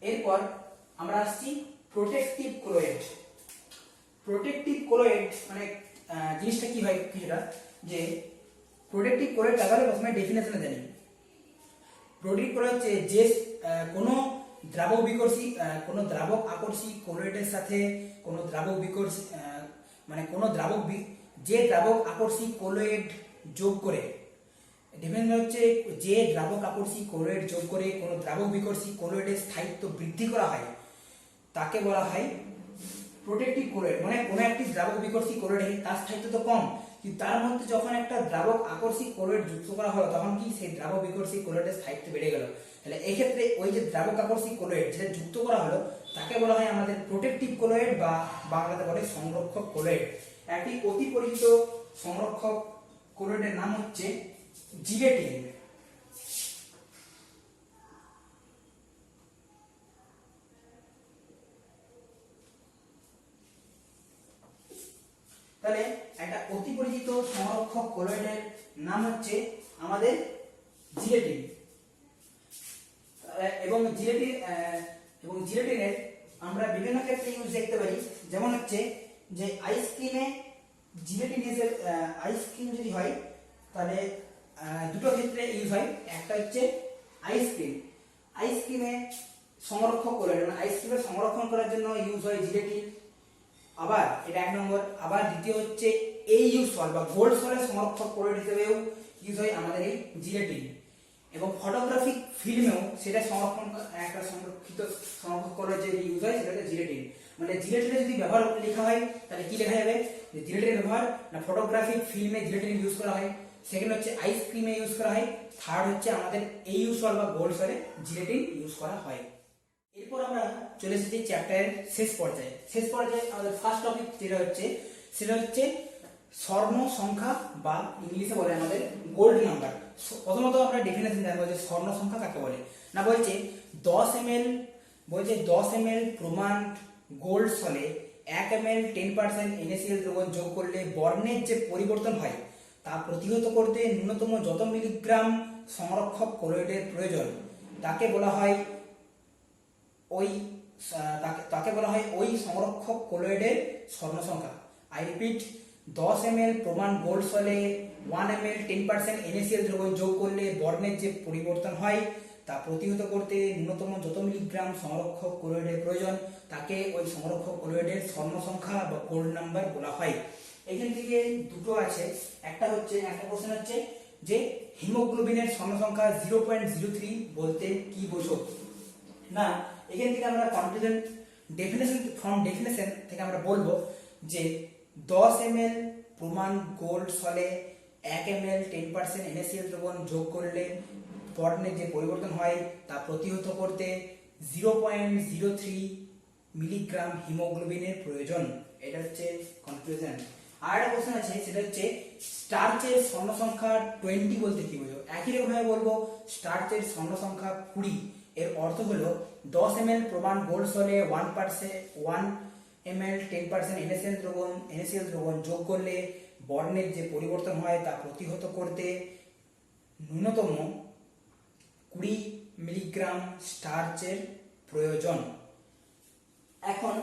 এরপর আমরা আসছি প্রোটেক্টিভ কোলয়েড। প্রোটেক্টিভ কোলয়েড মানে জিনিসটা কি হয় কিছুটা, যে প্রোটেক্টিভ কোলয়েড আকারে প্রথমে ডেফিনেশনে জানি। প্রোটেক্টিভ কোলয়েড হচ্ছে যে কোনো দ্রাবক বিকর্ষী কোনো দ্রাবক আকর্ষী কোলয়েডের সাথে কোনো দ্রাবক বিকর্ষী যে দ্রাবক আকর্ষী কোলয়েড যোগ করে, ডেফিনেশন হচ্ছে যে দ্রাবক আকর্ষী কোলয়েড যোগ করে কোনো দ্রাবক বিকর্ষী কোলয়েডের স্থায়িত্ব বৃদ্ধি করা হয় তাকে বলা হয় প্রোটেক্টিভ কোলয়েড। মানে কোনো একটি দ্রাবক বিকর্ষী কোলয়েড তার স্থায়িত্ব তো কম, কিন্তু তার মধ্যে যখন একটা দ্রাবক আকর্ষী কোলয়েড যুক্ত করা হলো তখন কি সেই দ্রাবক বিকর্ষী কোলয়েডের স্থায়িত্ব বেড়ে গেল। তাহলে এই ক্ষেত্রে ওই যে দ্রাবক আকর্ষী কোলয়েড যেটা যুক্ত করা হলো তাকে বলা হয় আমাদের প্রোটেক্টিভ কোলয়েড, বা বাংলাতে বলে সংরক্ষক কোলয়েড। একটি অতি পরিচিত সংরক্ষক কোলয়েডের নাম হচ্ছে জিলেটিন। তাহলে একটা অতি পরিচিত সংরক্ষক কোলয়েডের নাম হচ্ছে আমাদের জিলেটিন। এবং জিলেটিনের আমরা বিভিন্ন ক্ষেত্রে ইউজ দেখতে পারি, যেমন হচ্ছে যে আইসক্রিমে জিলেটিন আইসক্রিম যদি হয় তাহলে দুটো ক্ষেত্রে ইউজ হয়। একটা হচ্ছে আইসক্রিমে সংরক্ষক কোলয়েড, মানে আইসক্রিমে সংরক্ষণ করার জন্য ইউজ হয় জিলেটিন। আবার এটা এক নম্বর। আবার দ্বিতীয় হচ্ছে এইউ সল বা গোল্ড সলের সংরক্ষক কোলয়েড হিসেবেও ইউজ হয় আমাদের এই জিলেটিন। এবং ফটোগ্রাফিক ফিল্মেও সেটা একটা সংরক্ষিত সংরক্ষক কোলয়েড যে ইউজ হয় সেটা হচ্ছে জিলেটিন। মানে জিলেটিনে যদি ব্যবহার লেখা হয় তাহলে কি লেখা যাবে, যে জিলেটিনের ব্যবহার না ফটোগ্রাফিক ফিল্মে জিলেটিন ইউজ করা হয়, সেকেন্ড হচ্ছে আইসক্রিমে ইউজ করা হয়, থার্ড হচ্ছে আমাদের এইউ সল বা গোল্ড সলে জিলেটিন ইউজ করা হয়। এরপর আমরা চলে এসেছি চ্যাপ্টারের শেষ পর্যায়ে আমাদের ফার্স্ট টপিক সেটা হচ্ছে স্বর্ণ সংখ্যা, বা ইংলিশে বলে আমাদের গোল্ড নাম্বার। প্রথমত আমরা ডেফিনেশন জানবো যে স্বর্ণ সংখ্যা কাকে বলে। না বলছে 10 ml প্রমাণ গোল্ড সলে 1 ml 10% NaCl দ্রবণ যোগ করলে বর্ণের যে পরিবর্তন হয় তা প্রতিহত করতে ন্যূনতম যত মিলিগ্রাম সংরক্ষক কোলয়েডের প্রয়োজন তাকে বলা হয় ওই সংরক্ষক কোলয়েডের স্বর্ণ সংখ্যা। আই রিপিট, 10 ml প্রমাণ গোল্ড সলে 1 ml 10% NaCl দ্রবণ যোগ করলে বর্ণের যে পরিবর্তন হয় তা প্রতিহত করতে ন্যূনতম যত মিলিগ্রাম সংরক্ষক কোলয়েডের প্রয়োজন তাকে ওই সংরক্ষক কোলয়েডের স্বর্ণ সংখ্যা বা গোল্ড নাম্বার বলা হয়। এখান থেকে দুটো আছে। একটা কোশ্চেন হচ্ছে যে হিমোগ্লোবিনের স্বর্ণ সংখ্যা 0.03 বলতে কি বোঝো। না, এখান থেকে আমরা ডেফিনেশন থেকে আমরা বলবো যে 10 ml প্রমাণ গোল্ড সলে 1 ml 10% NaCl দ্রবণ যোগ করলে বর্ণের যে পরিবর্তন হয় তা প্রতিহত করতে 0.03 মিলিগ্রাম হিমোগ্লোবিনের প্রয়োজন। এটা হচ্ছে কনক্লুশন। আর একটা কোশ্চেন আছে, সেটা হচ্ছে স্টার্চের স্বর্ণ সংখ্যা 20 বলতে কি বোঝো? একই রকম ভাবে বলবো স্টার্চের স্বর্ণ সংখ্যা 20 এর অর্থ হলো 10 ml প্রমাণ গোল্ড সলে 1 ml 10% NaCl দ্রবণ যোগ করলে বর্ণের যে পরিবর্তন হয় তা প্রতিহত করতে ন্যূনতম 20 মিলিগ্রাম স্টার্চের প্রয়োজন। এখন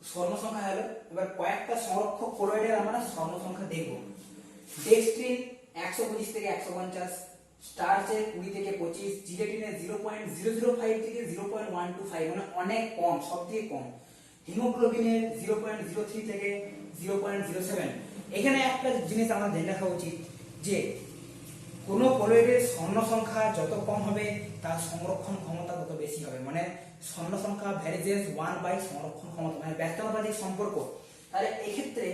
স্বর্ণ সংখ্যা হলো, এবার কয়েকটা সংরক্ষক কোলয়েডের আমরা স্বর্ণ সংখ্যা দেখব। ডেক্সট্রিন 125 থেকে 150, স্টার্চের 20 থেকে 25, জিলেটিনের 0.005 থেকে 0.125 মানে অনেক কম, সবথেকে কম। হিমোগ্লোবিনের 0.03 থেকে 0.07। এখানে একটা জিনিস আমরা জেনে রাখা উচিত যে কোনো কোলয়েডের স্বর্ণ সংখ্যা যত কম হবে তার সংরক্ষণ ক্ষমতা তত বেশি হবে। মানে স্বর্ণ সংখ্যা ভ্যারিজেস 1 সংরক্ষণ ক্ষমতা, মানে ব্যস্তানুপাতিক সম্পর্ক। তাহলে এক্ষেত্রে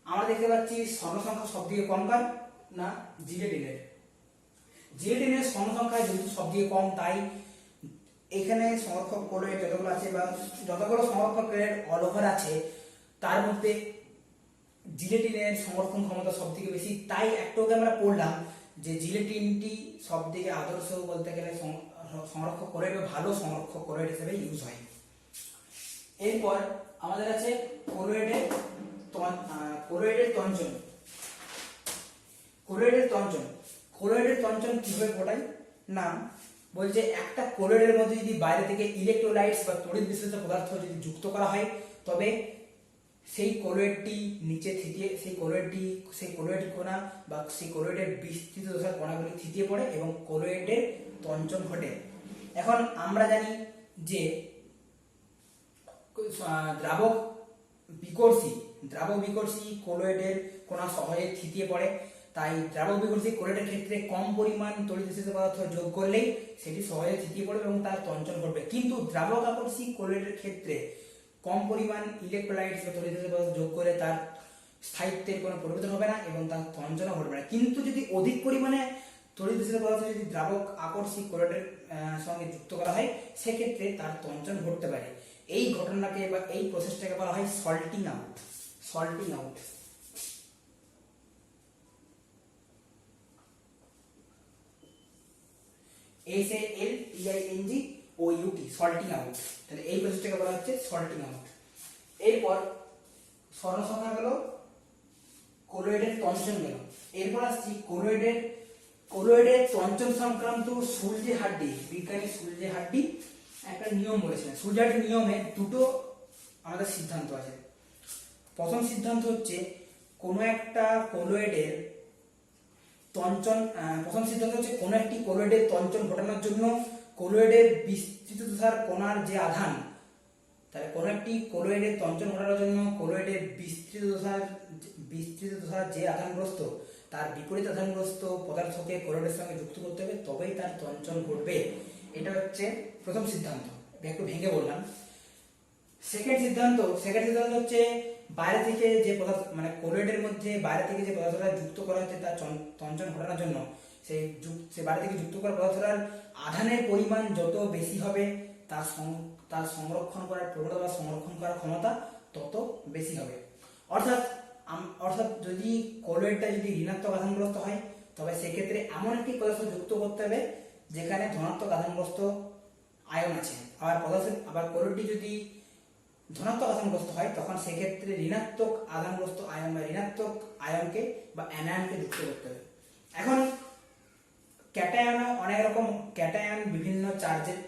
আমরা দেখতে পাচ্ছি স্বর্ণ সংখ্যা সবথেকে কম কার না জিলেটিনের। জিলেটিনের স্বর্ণ সংখ্যা যেহেতু সবথেকে কম, তাই এখানে সংরক্ষক কোলয়েড যতগুলো আছে বা যতগুলো সংরক্ষক কোলয়েড অল ওভার আছে তার মধ্যে জিলেটিনের সংরক্ষণ ক্ষমতা সবথেকে বেশি। তাই একটু আগে আমরা পড়লাম যে জিলেটিনটি সবথেকে আদর্শ বলতে গেলে সংরক্ষক কোলয়েড বা ভালো সংরক্ষক কোলয়েড হিসেবে ইউজ হয়। এরপর আমাদের আছে কোলয়েডের তঞ্চন। কোলয়েডের তঞ্চন কিভাবে ঘটায় না, বলছে একটা কোলয়েডের মধ্যে যদি বাইরে থেকে ইলেকট্রোলাইটস বা তড়িৎ বিশ্লেষ্য পদার্থ যদি যুক্ত করা হয় তবে সেই কোলয়েডটি নিচে থিতিয়ে সেই কোলয়েড কণা বা সেই কোলয়েডের বিস্তৃত দশার কণাগুলি থিতিয়ে পড়ে এবং কোলয়েডের তঞ্চন ঘটে। এখন আমরা জানি যে দ্রাবক বিকর্ষী কোলয়েডের কণা সহজে থিতিয়ে পড়ে। তাই দ্রাবক বিকর্ষী কোলয়েডের ক্ষেত্রে কম পরিমাণ তড়িৎ বিশ্লেষ্য পদার্থ যোগ করলেই সেটি সহজে থিতিয়ে পড়বে এবং তার তঞ্চন ঘটবে। কিন্তু দ্রাবক আকর্ষী কোলয়েডের ক্ষেত্রে কম পরিমাণ ইলেকট্রোলাইটস বা তড়িৎ বিশ্লেষ্য পদার্থ যোগ করে তার স্থায়িত্বের কোনো পরিবর্তন হবে না এবং তার তঞ্চনও ঘটবে না। কিন্তু যদি অধিক পরিমাণে তড়িৎ বিশ্লেষ্য পদার্থ যদি দ্রাবক আকর্ষী কোলয়েডের সঙ্গে যুক্ত করা হয় সেক্ষেত্রে তার তঞ্চন ঘটতে পারে। এই ঘটনাকে বা এই প্রসেসটাকে বলা হয় salting out. SALTING salting out. তাহলে এই প্রসেসটাকে বলা হচ্ছে সল্টিং আউট। এরপর স্বর্ণ সংখ্যা গেল, কোলয়েডের তঞ্চন গেল। এরপর আসছি কোলয়েডের তঞ্চন সংক্রান্ত সুলজে হাড্ডি, বিজ্ঞানী সুলজে হাড্ডি একটা নিয়ম বলেছিলেন। সুলজে হাড্ডির নিয়মে দুটো আমাদের সিদ্ধান্ত আছে। প্রথম সিদ্ধান্ত হচ্ছে কোনো একটা কোলয়েডের কোনো একটি কোলয়েডের তঞ্চন ঘটানোর জন্য কোলয়েডের বিস্তৃত দশার কণার যে আধান, তাহলে কোনো একটি কোলয়েডের তঞ্চন ঘটানোর জন্য কোলয়েডের বিস্তৃত দশার যে আধানগ্রস্ত তার বিপরীত আধানগ্রস্ত পদার্থকে কোলয়েডের সঙ্গে যুক্ত করতে হবে, তবেই তার তঞ্চন ঘটবে। এটা হচ্ছে প্রথম সিদ্ধান্ত, একটু ভেঙে বললাম। সেকেন্ড সিদ্ধান্ত হচ্ছে বাইরে থেকে যে পদার্থ, মানে কোলয়েডের মধ্যে বাইরে থেকে যে পদার্থটা যুক্ত করা হচ্ছে তার তঞ্চন ঘটানোর জন্য সেই বাইরে থেকে যুক্ত করা পদার্থটার আধানের পরিমাণ যত বেশি হবে তার সংরক্ষণ করার প্রবণতা বা সংরক্ষণ করার ক্ষমতা তত বেশি হবে। অর্থাৎ যদি কোলয়েডটা যদি ঋণাত্মক আধানগ্রস্ত হয় তবে সেক্ষেত্রে এমন একটি পদার্থ যুক্ত করতে হবে যেখানে ধনাত্মক আধানগ্রস্ত আয়ন আছে। আবার কোলয়েডটি যদি ধনাত্মক আধানগ্রস্ত হয় তখন সেক্ষেত্রে ঋণাত্মক আধানগ্রস্ত আয়ন বা ঋণাত্মক আয়নকে বা অ্যানায়নকে যুক্ত করতে হবে। এখন ক্যাটায়ন অনেক রকম, ক্যাটায়ন বিভিন্ন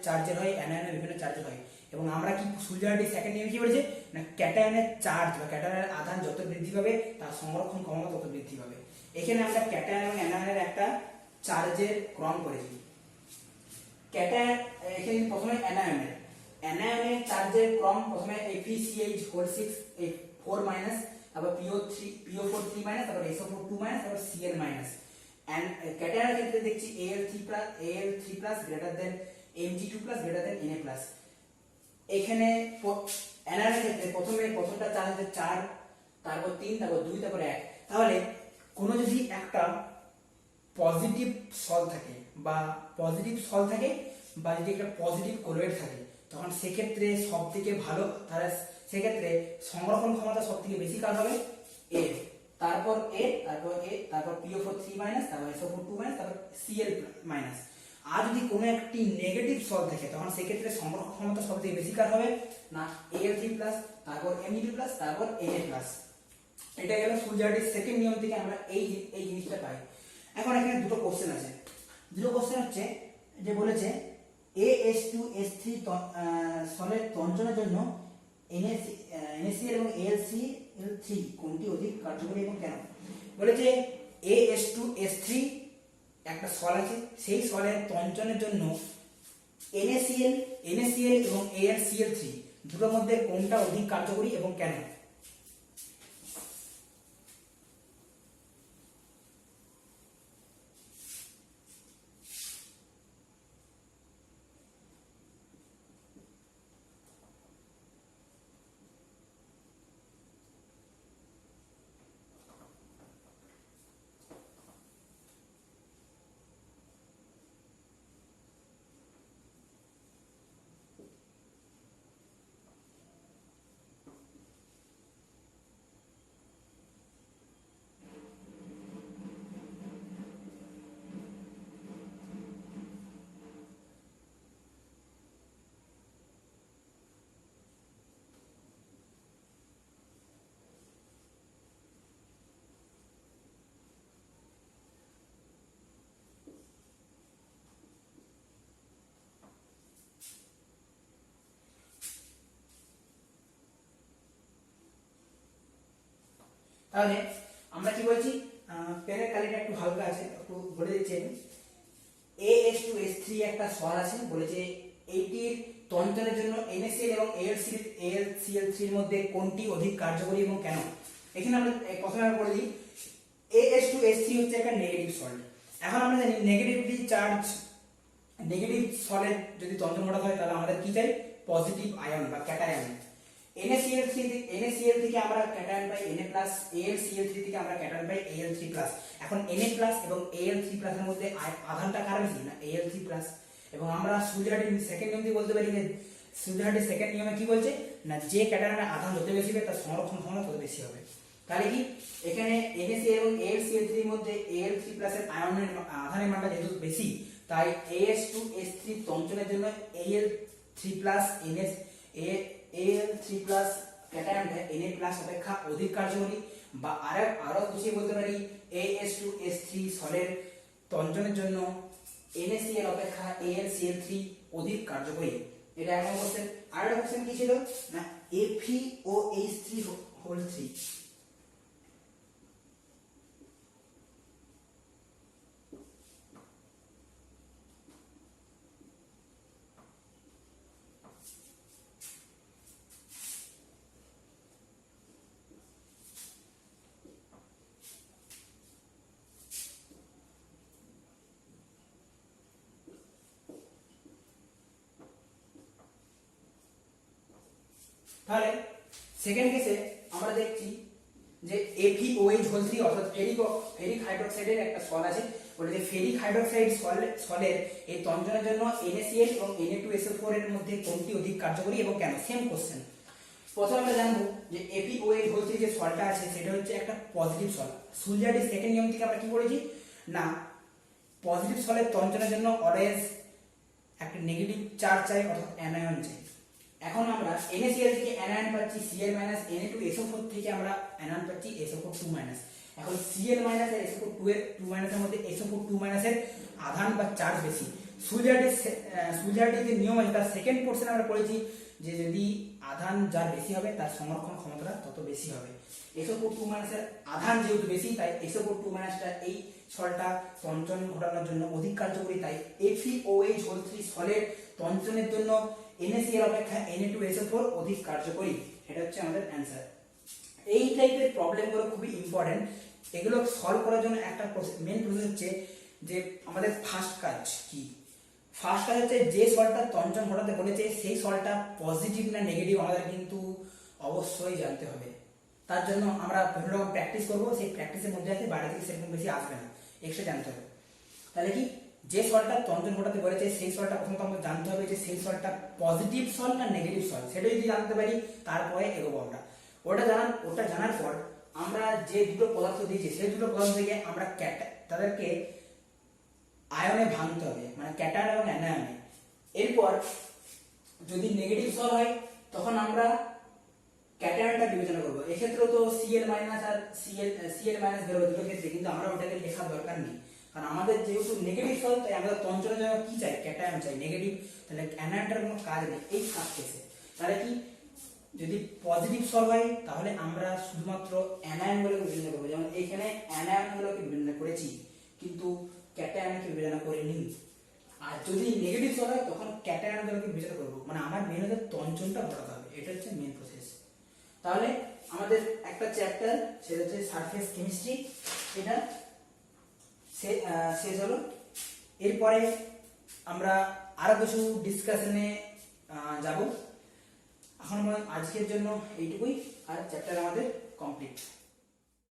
চার্জের হয়, অ্যানায়ন বিভিন্ন চার্জের হয়। এবং আমরা কি সুলজে হাড্ডির সেকেন্ড নিয়ম কি বলেছে না, ক্যাটায়নের চার্জ বা ক্যাটায়নের আধান যত বৃদ্ধি পাবে তার সংরক্ষণ ক্ষমতা তত বৃদ্ধি পাবে। এখানে আমরা ক্যাটায়ন এবং অ্যানায়নের একটা চার্জের ক্রম করেছি। ক্যাটায়ন এখানে প্রথমে অ্যানায়নের চার্জের ক্রম প্রথমে FeCH6 4 তারপর PO4 3 তারপর SO4 2 তারপর Cl-। and ক্যাটায়নের ক্ষেত্রে দেখছি Al3+ greater than Mg2+ greater than Na+। এখানে অ্যানায়নের ক্ষেত্রে প্রথমটা চার্জ হচ্ছে 4, তারপর 3, তারপর 2, তারপর 1। তাহলে কোনো যদি একটা পজিটিভ সল থাকে বা যদি একটা পজিটিভ কোলয়েড থাকে, তখন সেক্ষেত্রে সব থেকে ভালো, তাহলে সেক্ষেত্রে সংরক্ষণ ক্ষমতা সব থেকে বেশি কার হবে? এ, তারপর তারপর PO4 3 তারপর SO4 2 তারপর Cl মাইনাস। আর যদি কোনো একটি নেগেটিভ সল থাকে, তখন সেক্ষেত্রে সংরক্ষণ ক্ষমতা সব থেকে বেশি কার হবে? না Al3+, তারপর Mg+, তারপর Na+। এটা গেল ফুলজার্ডির সেকেন্ড নিয়ম থেকে আমরা এই জিনিসটা পাই। এখন এখানে দুটো কোশ্চেন আছে। হচ্ছে যে বলেছে AH2S3 সলের তঞ্চনের জন্য NaCl এবং AlCl3 কোনটি অধিক কার্যকরী এবং কেন? বলেছে AH2S3 একটা সল আছে, সেই সলের তঞ্চনের জন্য NaCl এবং AlCl3 দুটোর মধ্যে কোনটা অধিক কার্যকরী এবং কেন? তাহলে আমরা কি বলছি, পেনের কালিটা একটু হালকা আছে, একটু বলে দিচ্ছি। AH2S3 একটা সল আছে, বলেছে এইটির তঞ্চনের জন্য NaCl এবং AlCl3 এর মধ্যে কোনটি অধিক কার্যকরী এবং কেন? এখানে আমরা প্রথমে বলে দিই, AH2S3 হচ্ছে একটা নেগেটিভ সল্ট। এখন আমরা জানি নেগেটিভ সলের যদি তঞ্চন ঘটাতে হয়, তাহলে আমাদের কি চাই? পজিটিভ আয়ন বা ক্যাটায়ন। NaCl থেকে আমরা ক্যাটায়ন পাই Na+, AlCl3 থেকে আমরা ক্যাটায়ন পাই Al3+। এখন Na+ এবং Al3+ এর মধ্যে আধানটা কার বেশি? না Al3+। এবং আমরা সুইজারল্যান্ডের সেকেন্ড নিয়ম দিয়ে বলতে পারি যে সুইজারল্যান্ডের সেকেন্ড নিয়মে কি বলছে না, যে ক্যাটায়নের আধান যত বেশি হবে তার সংরক্ষণ ক্ষমতা তত বেশি হবে। তাহলে কি এখানে NaCl এবং AlCl3 এর মধ্যে Al3+ এর আয়নের আধানের মানটা যেহেতু বেশি, তাই AH2S3 তঞ্চনের জন্য Al3+ ক্যাটায়নটা Na+ অপেক্ষা অধিক কার্যকরী, বা আরো বেশি বলতে পারি AH2S3 সলের তঞ্চনের জন্য NaCl অপেক্ষা AlCl3 অধিক কার্যকরী। এটা এক নম্বর কোশ্চেন। আর একটা কোশ্চেন কি ছিল না, FeOH3 তাহলে সেকেন্ড কেসে আমরা দেখছি যে FeOH3 অর্থাৎ ফেরিক হাইড্রোক্সাইডের একটা সল আছে, বলে যে ফেরিক হাইড্রোক্সাইড সলের এই তঞ্চনের জন্য NaCl এবং Na2SO4 এর মধ্যে কোনটি অধিক কার্যকরী এবং কেন? Same question. প্রথমে আমরা জানবো যে FeOH3 যে সলটা আছে সেটা হচ্ছে একটা পজিটিভ সল। সুইজারল্যান্ডের সেকেন্ড নিয়ম থেকে আমরা কি পড়েছি না, পজিটিভ সলের তঞ্চনের জন্য অলওয়েজ একটা নেগেটিভ চার্জ চাই, অর্থাৎ অ্যানায়ন চাই। এখন আমরা NaCl থেকে অ্যানায়ন পাচ্ছি Cl Na2SO4 থেকে আমরা অ্যানায়ন পাচ্ছি SO4 2-। এখন Cl- আর SO4 2 এর মধ্যে SO4 2- এর আধান বা চার্জ বেশি। সুইজারল্যান্ডের যে নিয়ম আছে তার সেকেন্ড পোরশন আমরা পড়েছি যে যদি আধান যার বেশি হবে তার সংরক্ষণ ক্ষমতা তত বেশি হবে। SO4 2- এর আধান যেহেতু বেশি, তাই SO4 2- এই সলটা তঞ্চন ঘটানোর জন্য অধিক কার্যকরী। তাই FeOH3 সলের তঞ্চনের জন্য NaCl অপেক্ষা Na2SO4 অধিক কার্যকরী। এটা হচ্ছে আমাদের অ্যান্সার। এই টাইপের প্রবলেমগুলো খুবই ইম্পর্টেন্ট। এগুলো সলভ করার জন্য একটা মেন প্রসেস হচ্ছে যে আমাদের ফার্স্ট কাজ কি, ফার্স্ট কাজ হচ্ছে যে সলটা তঞ্চন ঘটাতে বলেছে সেই সলটা পজিটিভ না নেগেটিভ আমাদের কিন্তু অবশ্যই জানতে হবে। তার জন্য আমরা বিভিন্ন রকম প্র্যাকটিস করবো, সেই প্র্যাকটিসের মধ্যে আছে, বাইরে থেকে সেরকম বেশি আসবে না, এক্সট্রা জানতে হবে। তাহলে কি যে সলটা তঞ্চন ঘটাতে বলেছে সেই সলটা প্রথমত আমাদের জানতে হবে যে সেই সলটা পজিটিভ সল না নেগেটিভ সল, সেটা যদি জানতে পারি তারপরে এগোবো আমরা। ওটা জানার পর আমরা যে দুটো পদার্থ দিয়েছি সেই দুটো পদার্থ থেকে আমরা তাদেরকে আয়নে ভাঙতে হবে, মানে ক্যাটায়ন এবং অ্যানায়নে। এরপর যদি নেগেটিভ সল হয় তখন আমরা ক্যাটায়নটা বিবেচনা করবো। এক্ষেত্রেও তো Cl মাইনাস আর Cl মাইনাস বেরোবে দুটো ক্ষেত্রে, কিন্তু আমরা ওটাকে লেখার দরকার নেই, কারণ আমাদের যেহেতু নেগেটিভ সল তাই আমরা তঞ্চনের জন্য কি চাই, ক্যাটায়ন চাই নেগেটিভ, তাহলে অ্যানায়নটার কোনো কাজ নেই এই ফার্স্ট কেসে। তাহলে কি যদি পজিটিভ সল হয় তাহলে আমরা শুধুমাত্র অ্যানায়ন গুলোকে বিবেচনা করবো, যেমন এইখানে অ্যানায়ন গুলোকে বিবেচনা করেছি কিন্তু ক্যাটায়নকে বিবেচনা করিনি। আর যদি নেগেটিভ সল হয় তখন ক্যাটায়ন গুলোকে বিবেচনা করবো, মানে আমার মেন হচ্ছে তঞ্চনটা ঘটাতে হবে, এটা হচ্ছে মেন প্রসেস। তাহলে আমাদের একটা চ্যাপ্টার সেটা হচ্ছে সারফেস কেমিস্ট্রি, এটা শেষ হলো। এরপরে আমরা আরো কিছু ডিসকাশনে যাব। এখন আজকের জন্য এইটুকুই, আর চ্যাপ্টার আমাদের কমপ্লিট।